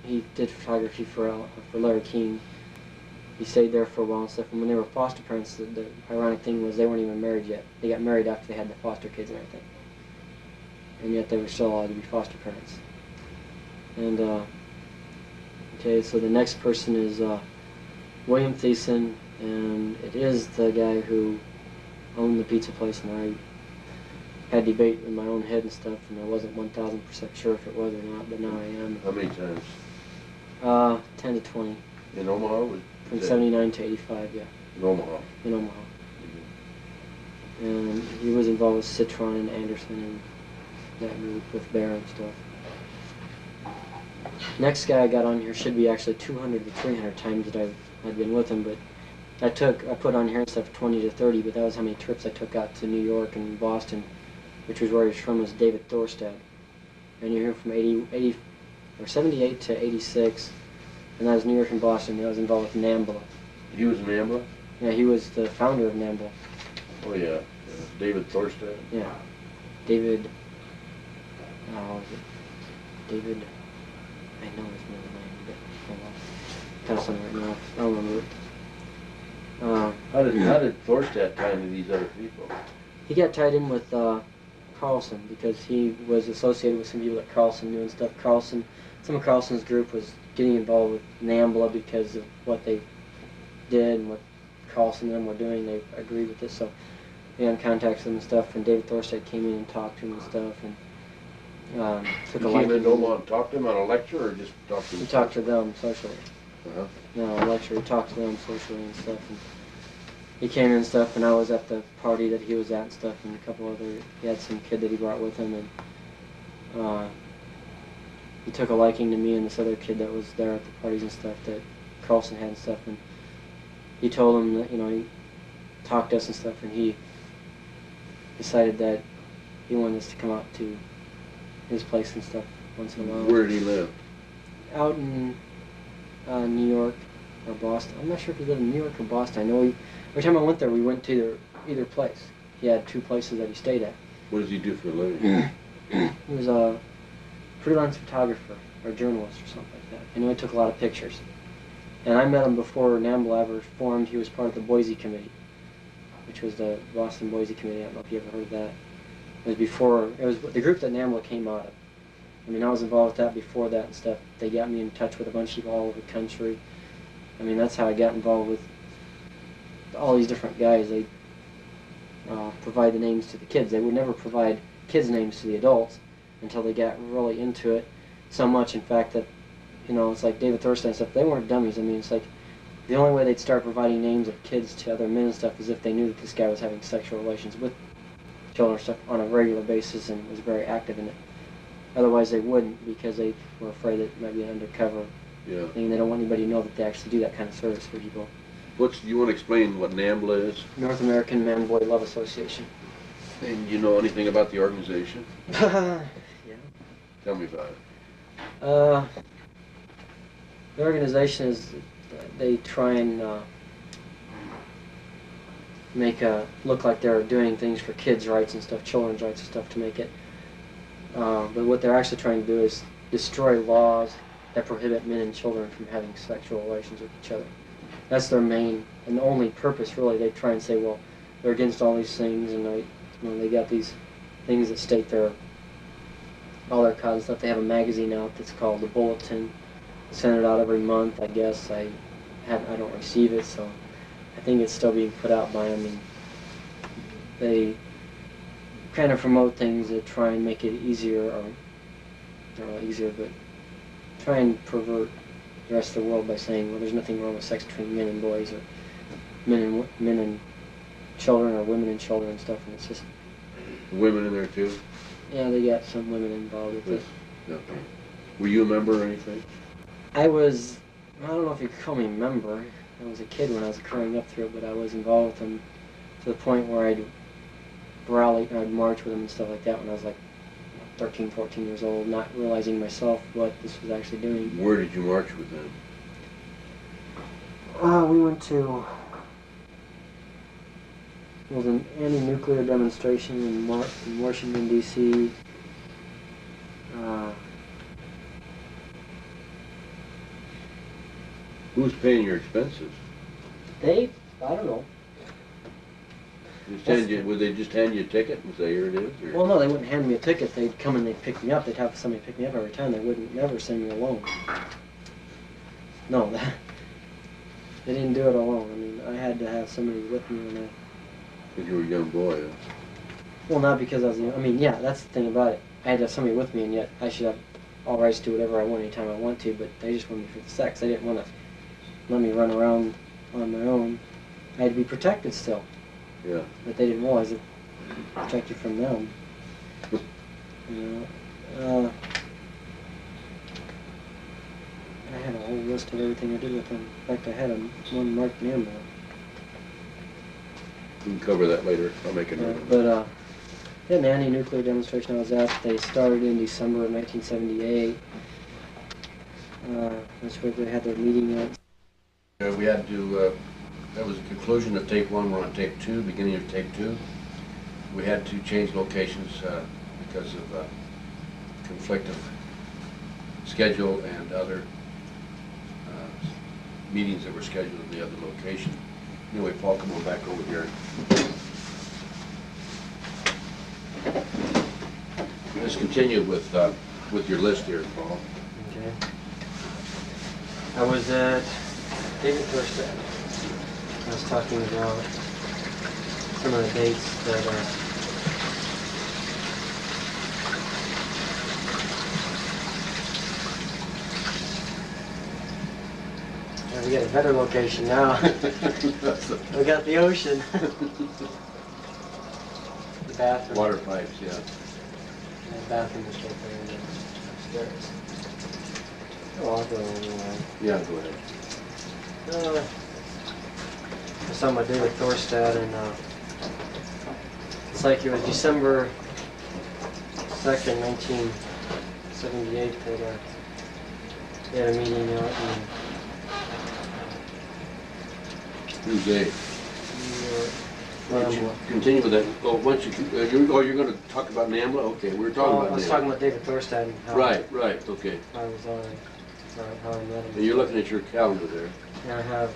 he did photography for Larry King. He stayed there for a while and stuff. And when they were foster parents, the ironic thing was they weren't even married yet. They got married after they had the foster kids and everything. And yet they were still allowed to be foster parents. And okay, so the next person is William Thiessen, and it is the guy who owned the pizza place, and I had debate in my own head and stuff, and I wasn't 1,000% sure if it was or not, but now I am. How many times? 10 to 20. In Omaha? From 79 to 85, yeah. In Omaha? In Omaha. And he was involved with Citron and Anderson and that group with Bear and stuff. Next guy I got on here should be actually 200 to 300 times that I've been with him, but I put on here and stuff 20 to 30, but that was how many trips I took out to New York and Boston, which was where he was from, was David Thorstad. And you're here from 78 to 86, and that was New York and Boston, and I was involved with NAMBLA. He was in NAMBLA? Yeah, he was the founder of NAMBLA. Oh yeah, David Thorstad? Yeah. David, David, I know his middle name, but hold on. Kind of something right now. I don't remember it. How did Thorstad tie into these other people? He got tied in with Carlson because he was associated with some people that Carlson knew and stuff. Some of Carlson's group was getting involved with NAMBLA because of what they did and what Carlson and them were doing. They agreed with this, so they got in contact with them and stuff. And David Thorstad came in and talked to him and stuff, and took a He came into Omaha and talked to him on a lecture, or just talked to him? He talked to them socially. a lecture. He talked to them socially and stuff. And he came in and stuff, and I was at the party that he was at and stuff, and a couple other. He had some kid that he brought with him, and he took a liking to me and this other kid that was there at the parties and stuff that Carlson had and stuff. And he told him that, he talked to us and stuff, and he decided that he wanted us to come out to his place and stuff once in a while. Where did he live? Out in New York or Boston. I'm not sure if he lived in New York or Boston. I know every time I went there, we went to either place. He had two places that he stayed at. What does he do for a living? He was a freelance photographer or journalist or something like that. I know he took a lot of pictures. And I met him before NAMBLA ever formed. He was part of the Boise Committee, which was the Boston Boise Committee. I don't know if you ever heard of that. It was the group that NAMBLA came out of. I mean, I was involved with that before that and stuff. They got me in touch with a bunch of people all over the country. I mean, that's how I got involved with all these different guys. They provide the names to the kids. They would never provide kids' names to the adults until they got really into it so much, in fact, that, it's like David Thorstein and stuff. They weren't dummies. I mean, it's like the only way they'd start providing names of kids to other men and stuff is if they knew that this guy was having sexual relations with children and stuff on a regular basis and was very active in it. Otherwise, they wouldn't, because they were afraid that it might be an undercover thing. They don't want anybody to know that they actually do that kind of service for people. You want to explain what NAMBLA is? North American Man-Boy Love Association. And you know anything about the organization? Yeah. Tell me about it. The organization is, they try and make look like they're doing things for kids' rights and stuff, children's rights and stuff, to make it. But what they're actually trying to do is destroy laws that prohibit men and children from having sexual relations with each other. That's their main and only purpose, really. They try and say, well, they're against all these things, and they got these things that state all their cause and stuff. They have a magazine out that's called The Bulletin. They send it out every month, I guess. I don't receive it, so I think it's still being put out by them. And they kind of promote things that try and make it easier, or not really easier, but try and pervert the rest of the world by saying, well, there's nothing wrong with sex between men and boys, or men and children, or women and children and stuff. And it's just women in there too. Yeah, they got some women involved with it. Okay. Were you a member or anything? I don't know if you could call me a member. I was a kid when I was growing up through it, but I was involved with them to the point where I'd march with them and stuff like that when I was like 13, 14 years old, not realizing myself what this was actually doing. Where did you march with them? We went to, it was an anti-nuclear demonstration in Washington, D.C. Who's paying your expenses? I don't know. Would they just hand you a ticket and say, here it is? Or? Well, no, they wouldn't hand me a ticket. They'd come and they'd pick me up. They'd have somebody pick me up every time. They wouldn't never send me alone. No, they didn't do it alone. I mean, I had to have somebody with me when Because you were a young boy, huh? Well, not because I was young. I mean, yeah, that's the thing about it. I had to have somebody with me, and yet I should have all rights to do whatever I want anytime I want to, but they just wanted me for the sex. They didn't want to let me run around on my own. I had to be protected still. Yeah. But they didn't realize it protected from them. I had a whole list of everything I did with them. In fact, I had one marked NAMBLA. We can cover that later. I'll make a note. But yeah, an anti-nuclear demonstration I was at, they started in December of 1978. That's where they had their meeting at. We had to, that was the conclusion of tape 1. We're on tape 2, beginning of tape 2. We had to change locations because of conflict of schedule and other meetings that were scheduled in the other location. Anyway, Paul, come on back over here. Let's continue with your list here, Paul. Okay. I was at David Thorstein. I was talking about some of the dates that We got a better location now. We got the ocean. The bathroom. Water pipes, yeah. And the bathroom is right there upstairs. Oh, I'll go anyway. Yeah, go ahead. I saw my David Thorstad, and it's like it was December 2nd, 1978, that they had a meeting out in Who's they? New York. Why don't you Nambla. continue with that? Oh, once you, you're going to talk about NAMBLA? Okay, we were talking about I was NAMBLA. talking about David Thorstad and how Right, okay. I was how I met him. And you're looking at your calendar there. And I have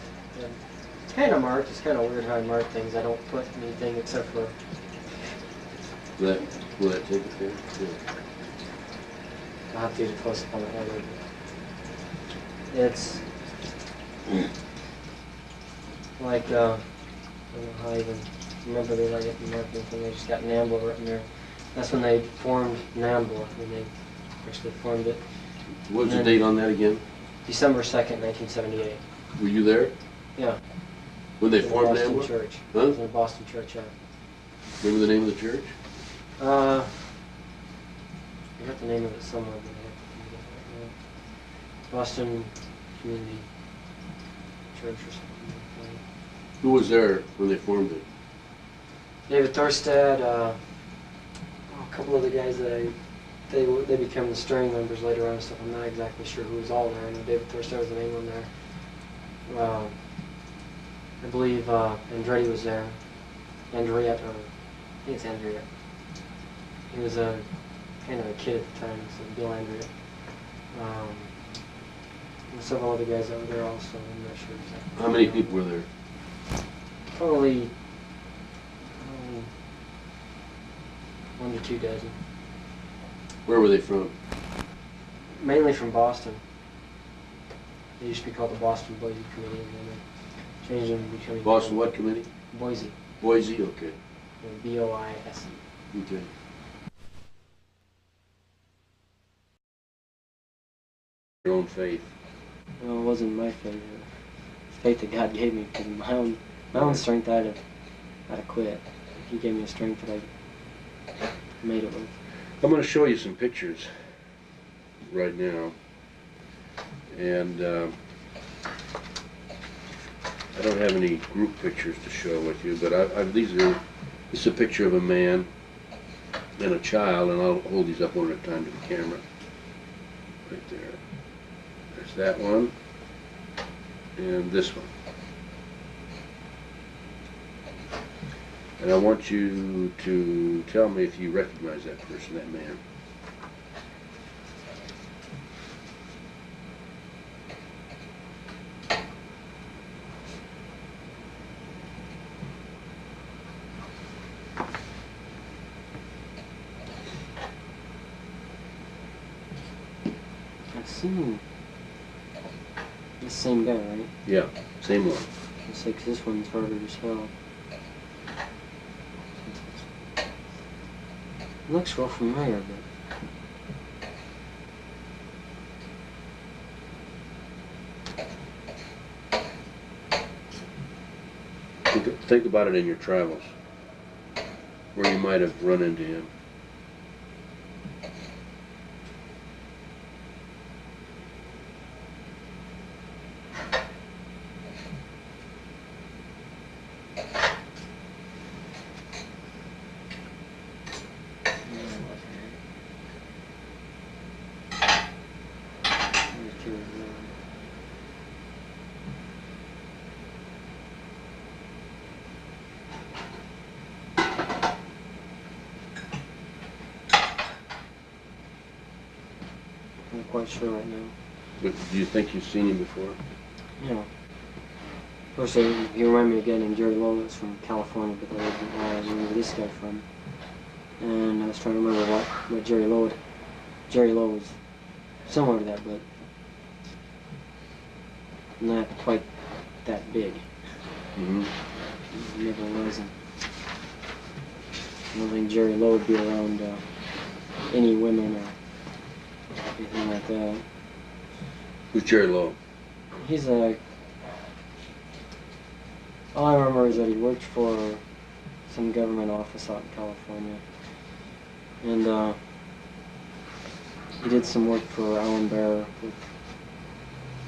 it's kind of marked. It's kind of weird how I mark things. I don't put anything except for. Will that take it there? Yeah. I'll have to get it close up on the header. It's like, I don't know how I even remember they like it in marketing thing. They just got NAMBLA written there. That's when they formed NAMBLA, when they actually formed it. What was the date on that again? December 2nd, 1978. Were you there? Yeah. When they In the formed Boston NAMBLA? Church. Huh? It was in the Boston Church, yeah. Remember the name of the church? I got the name of it somewhere, but I have to think of it right now. Boston Community Church or something like that. Who was there when they formed it? David Thorstad, a couple of the guys that they became the steering members later on and stuff. I'm not exactly sure who was all there. I know David Thorstad was the main one there. I believe Andretti was there. Andriette, or I think it's Andriette. He was a kind of a kid at the time, so Bill Andriette. And several other guys that were there also. I'm not sure exactly. How many people were there? Probably 1 to 2 dozen. Where were they from? Mainly from Boston. They used to be called the Boston Boise Committee, and then they changed them to becoming Boston what committee? Boise. Boise, okay. B-O-I-S-E. Okay. Your own faith. Well, it wasn't my faith. It's faith that God gave me, because my own strength I'd have quit. He gave me a strength that I made it with. I'm going to show you some pictures right now, and I don't have any group pictures to show with you, but this is a picture of a man and a child, and I'll hold these up one at a time to the camera. Right there. There's that one, and this one. And I want you to tell me if you recognize that person, that man. I've seen the same guy, right? Yeah, same one. It's like this one's harder to spell. It looks real familiar, but Think about it in your travels, where you might have run into him. I'm not quite sure right now. But do you think you've seen him before? Yeah. Of course, he reminded me again of Jerry Lowe. That's from California, but I didn't know where I remember this guy from. And I was trying to remember what Jerry Lowe was similar to that, but not quite that big. Mm-hmm. He never was. And I don't think Jerry Lowe would be around any women or anything like that. Who's Jerry Lowe? He's a All I remember is that he worked for some government office out in California, and he did some work for Alan Bear with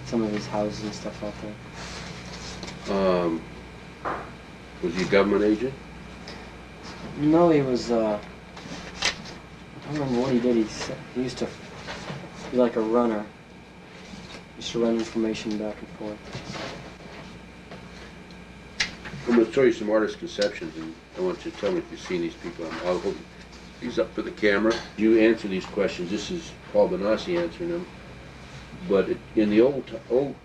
some of his houses and stuff out there. Was he a government agent? No, he was, I don't remember what he did. He used to be like a runner. He used to run information back and forth. I'm going to show you some artist conceptions, and I want you to tell me if you've seen these people. I'll hold these up for the camera. You answer these questions. This is Paul Bonacci answering them. But in the old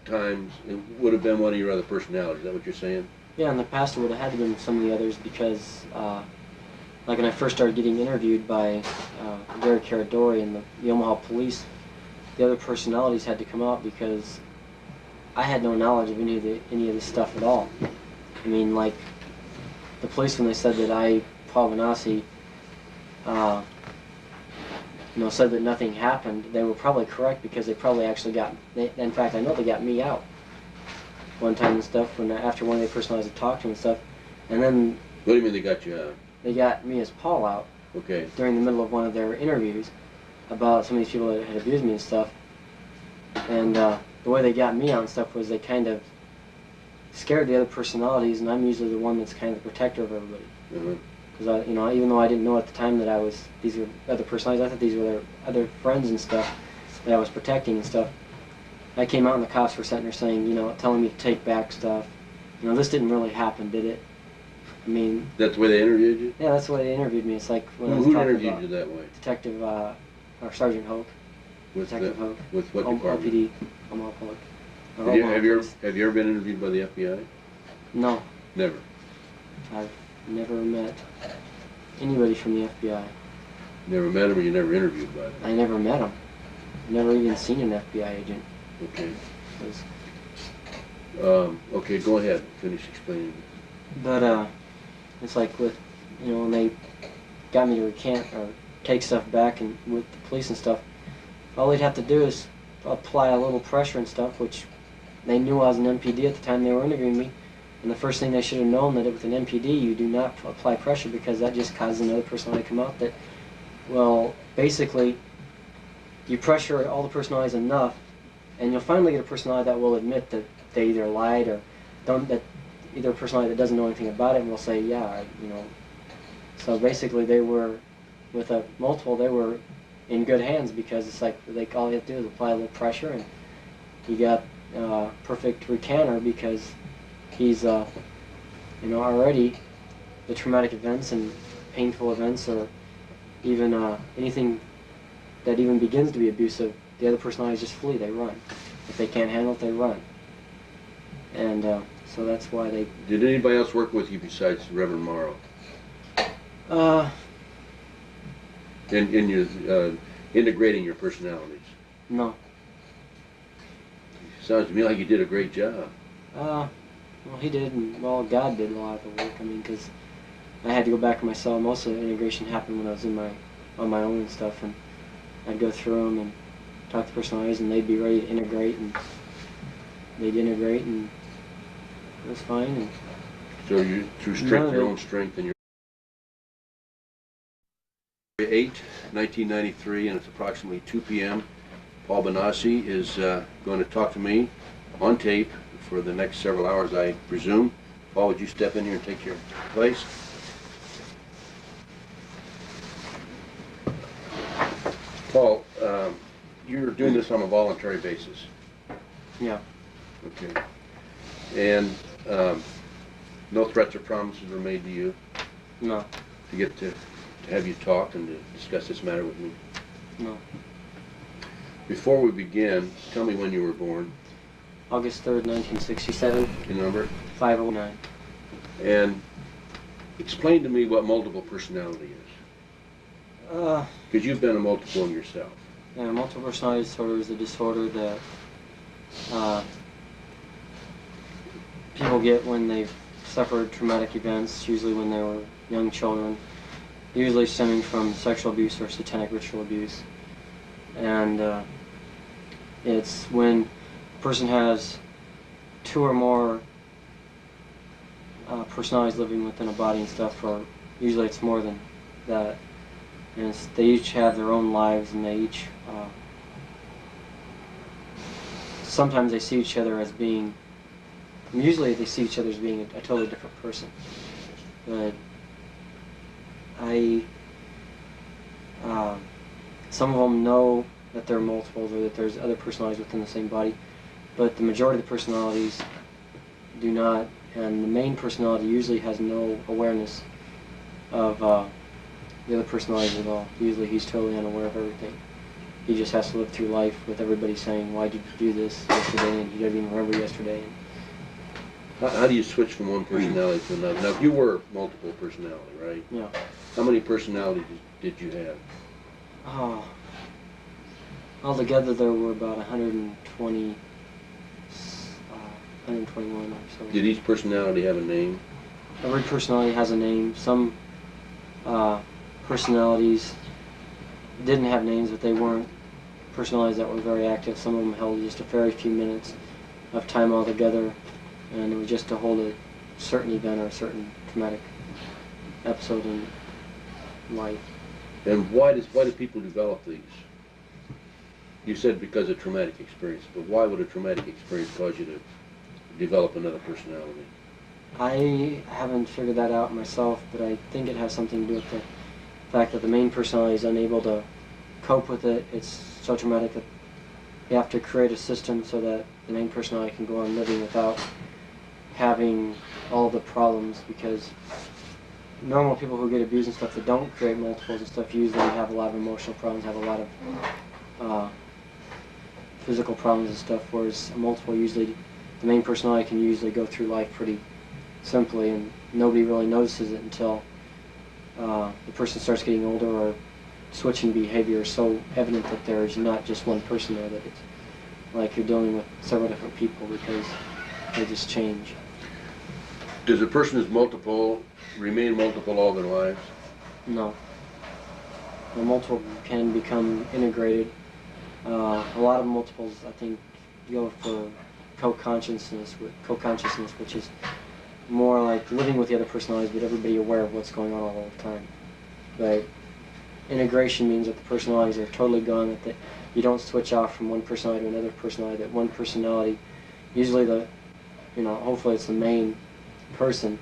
times, it would have been one of your other personalities. Is that what you're saying? Yeah, in the past it would have had to been some of the others because, like when I first started getting interviewed by Gary Caradori and the Omaha police, the other personalities had to come out because I had no knowledge of any of this stuff at all. I mean, like the police, when they said that Paul Bonacci, said that nothing happened, they were probably correct because they probably actually in fact, I know they got me out one time and stuff after one of the personalities had talked to him and stuff, and then. What do you mean they got you out? They got me as Paul out. Okay. During the middle of one of their interviews about some of these people that had abused me and stuff, and the way they got me out and stuff was they kind of scared the other personalities, and I'm usually the one that's kind of the protector of everybody. Because even though I didn't know at the time that these were other personalities, I thought these were their other friends and stuff that I was protecting and stuff. I came out and the cops were sitting there saying, telling me to take back stuff. This didn't really happen, did it? I mean. That's the way they interviewed you? Yeah, that's the way they interviewed me. It's like when I was Who talking interviewed about you that way? Detective, or Sergeant Hoke. Detective Hoke. With what department? OPD, Omaha Public. Have you ever been interviewed by the FBI? No. Never? I've never met anybody from the FBI. Never met him, or you never interviewed by them? I never met him. Never even seen an FBI agent. Okay. Okay, go ahead. Finish explaining. But it's like when they got me to recant or take stuff back and with the police and stuff, all they'd have to do is apply a little pressure and stuff, which they knew I was an MPD at the time they were interviewing me. And the first thing they should have known that with an MPD you do not apply pressure because that just causes another personality to come out that, well, basically you pressure all the personalities enough and you'll finally get a personality that will admit that they either lied or either a personality that doesn't know anything about it and will say, yeah, So basically they were, with a multiple, they were in good hands because it's like all you have to do is apply a little pressure and you got perfect recanter because he's, already the traumatic events and painful events or even anything that even begins to be abusive, the other personalities just flee, they run. If they can't handle it, they run. And so that's why they... Did anybody else work with you besides Reverend Morrow? In your integrating your personalities? No. Sounds to me like you did a great job. Well, he did, and well, God did a lot of the work. I mean, because I had to go back to my cell. Most of the integration happened when I was on my own and stuff, and I'd go through them and talk to personalities, and they'd be ready to integrate, and they'd integrate, and it was fine. And so you, through your own strength and your 1993, and it's approximately 2 p.m. Paul Bonacci is going to talk to me on tape for the next several hours, I presume. Paul, would you step in here and take your place? Paul, you're doing this on a voluntary basis. Yeah. Okay. And no threats or promises were made to you? No. To have you talk and to discuss this matter with me? No. Before we begin, tell me when you were born. August 3rd, 1967. Your number? 509. And explain to me what multiple personality is. Because you've been a multiple one yourself. Yeah, multiple personality disorder is a disorder that people get when they've suffered traumatic events, usually when they were young children, usually stemming from sexual abuse or satanic ritual abuse. And it's when a person has two or more personalities living within a body and stuff, or usually it's more than that. And they each have their own lives, and they each sometimes they see each other as being, usually they see each other as being a totally different person. But some of them know that they're multiples, or that there's other personalities within the same body, but the majority of the personalities do not, and the main personality usually has no awareness of the other personalities at all. Usually he's totally unaware of everything. He just has to live through life with everybody saying, "Why did you do this yesterday?" and he doesn't even remember yesterday. How do you switch from one personality to another? Now, you were multiple personality, right? Yeah. How many personalities did you have? Oh, altogether there were about 121 or so. Did each personality have a name? Every personality has a name. Some personalities didn't have names, but they weren't personalities that were very active. Some of them held just a very few minutes of time altogether, and it was just to hold a certain event or a certain traumatic episode in life. And why do people develop these? You said because of traumatic experience, but why would a traumatic experience cause you to develop another personality? I haven't figured that out myself, but I think it has something to do with the fact that the main personality is unable to cope with it. It's so traumatic that you have to create a system so that the main personality can go on living without having all the problems, because normal people who get abused and stuff that don't create multiples and stuff usually have a lot of emotional problems, have a lot of physical problems and stuff, whereas a multiple usually, the main personality can usually go through life pretty simply, and nobody really notices it until the person starts getting older, or switching behavior is so evident that there's not just one person there, that it's like you're dealing with several different people because they just change. Does a person who's multiple remain multiple all their lives? No. The multiple can become integrated. A lot of multiples, I think, go for co-consciousness, which is more like living with the other personalities, but everybody aware of what's going on all the time. But integration means that the personalities are totally gone, that you don't switch off from one personality to another personality, that one personality, usually hopefully it's the main person,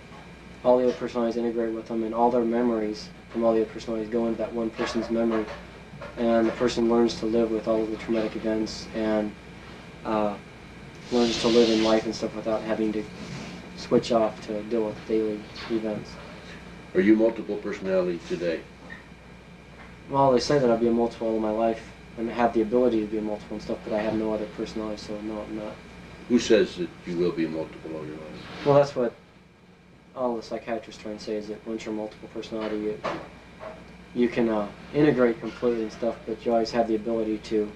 all the other personalities integrate with them, and all their memories from all the other personalities go into that one person's memory, and the person learns to live with all of the traumatic events, and learns to live in life and stuff without having to switch off to deal with daily events. Are you multiple personality today? Well, they say that I'll be a multiple all my life, and have the ability to be a multiple and stuff, but I have no other personality, so no, I'm not. Who says that you will be multiple all your life? Well, that's what all the psychiatrists try and say, is that once you're multiple personality, you can integrate completely and stuff, but you always have the ability to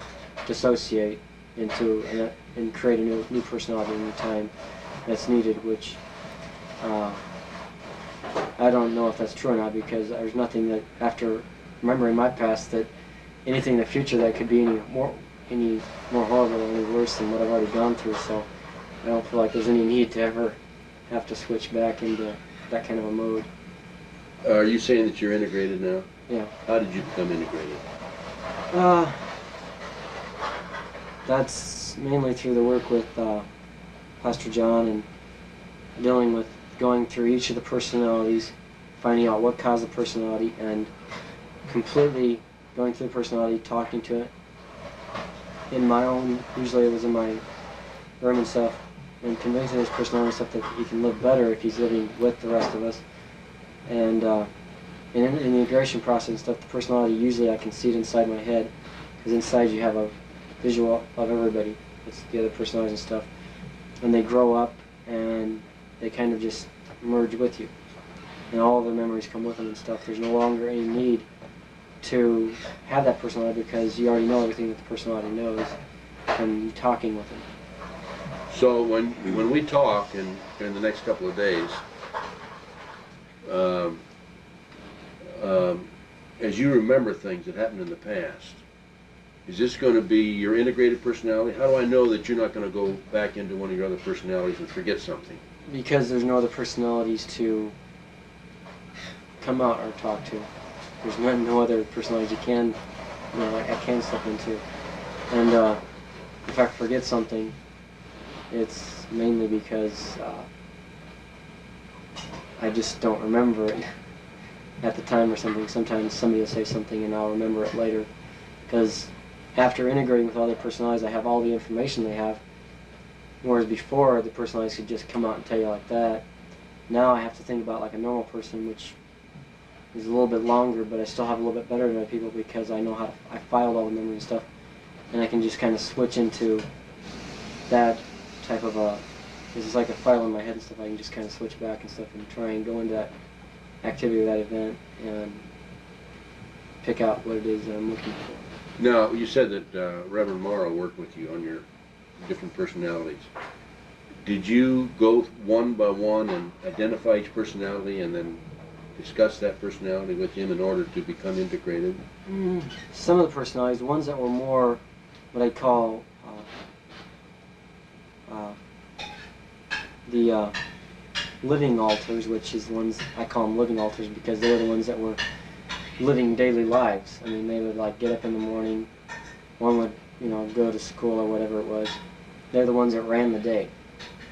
dissociate into and create a new personality any time that's needed, which I don't know if that's true or not, because there's nothing that, after remembering my past, that anything in the future that could be any more horrible or any worse than what I've already gone through, so I don't feel like there's any need to ever have to switch back into that kind of a mode. Are you saying that you're integrated now? Yeah. How did you become integrated? That's mainly through the work with Pastor John, and dealing with going through each of the personalities, finding out what caused the personality, and completely going through the personality, talking to it in my own, usually it was in my room and stuff, and convincing this personality and stuff that he can live better if he's living with the rest of us. And in the integration process and stuff, the personality, usually I can see it inside my head, because inside you have a visual of everybody. It's the other personalities and stuff. And they grow up, and they kind of just merge with you. And all of the memories come with them and stuff. There's no longer any need to have that personality, because you already know everything that the personality knows from talking with them. So when we talk in the next couple of days, as you remember things that happened in the past, Is this going to be your integrated personality? How do I know that you're not going to go back into one of your other personalities and forget something? Because there's no other personalities to come out or talk to. There's no other personalities you can, like I can step into. And if I forget something, it's mainly because I just don't remember it at the time or something. Sometimes somebody will say something and I'll remember it later. Because after integrating with other personalities, I have all the information they have. Whereas before, the personalities could just come out and tell you like that. Now I have to think about like a normal person, which is a little bit longer, but I still have a little bit better than other people because I know how to, I filed all the memory and stuff. And I can just kind of switch into that type of a, it's like a file in my head and stuff. I can just kind of switch back and stuff and try and go into that activity or that event and pick out what it is that I'm looking for. Now, you said that Reverend Morrow worked with you on your different personalities. Did you go one by one and identify each personality and then discuss that personality with him in order to become integrated? Some of the personalities, the ones that were more what I call the living alters, which is the ones I call them living alters because they were the ones that were living daily lives. I mean, they would like get up in the morning, one would, go to school or whatever it was. They're the ones that ran the day.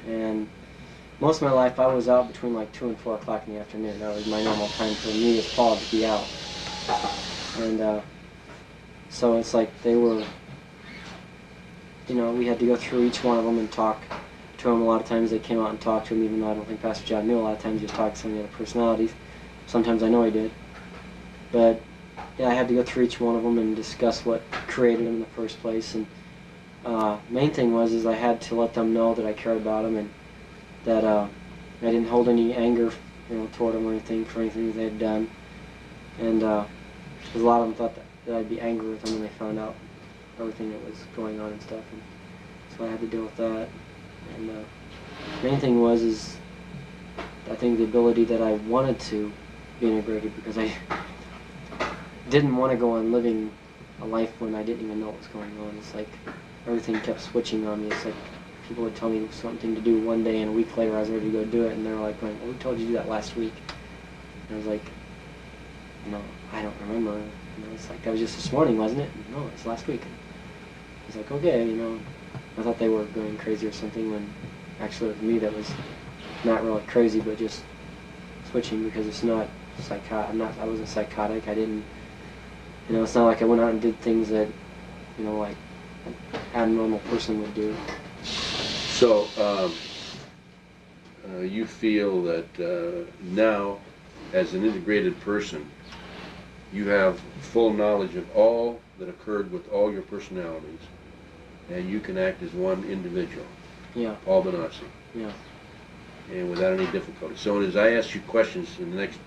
And most of my life I was out between like 2 and 4 o'clock in the afternoon. That was my normal time for me as Paul to be out. And so it's like they were, we had to go through each one of them and talk to them. A lot of times they came out and talked to him, even though I don't think Pastor John knew. A lot of times he was talking to some of the other personalities. Sometimes I know he did. But yeah, I had to go through each one of them and discuss what created them in the first place. And main thing was I had to let them know that I cared about them and that I didn't hold any anger, toward them or anything for anything that they had done. And because a lot of them thought that I'd be angry with them when they found out everything that was going on and stuff. And so I had to deal with that. And main thing was I think the ability that I wanted to be integrated because I didn't want to go on living a life when I didn't even know what was going on. It's like everything kept switching on me. It's like people would tell me something to do one day and a week later I was ready to go do it and they're like going, well, we told you to do that last week. And I was like, I don't remember. It's like, that was just this morning, wasn't it? No, it's last week. It's like, okay, I thought they were going crazy or something when actually it was me that was not really crazy but just switching because it's not psychotic. I wasn't psychotic. I didn't, it's not like I went out and did things that, like an abnormal person would do. So, you feel that now, as an integrated person, you have full knowledge of all that occurred with all your personalities, and you can act as one individual. Yeah. Paul Bonacci. Yeah. And without any difficulty. So as I ask you questions in the next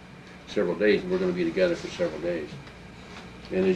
several days, and we're going to be together for several days, and as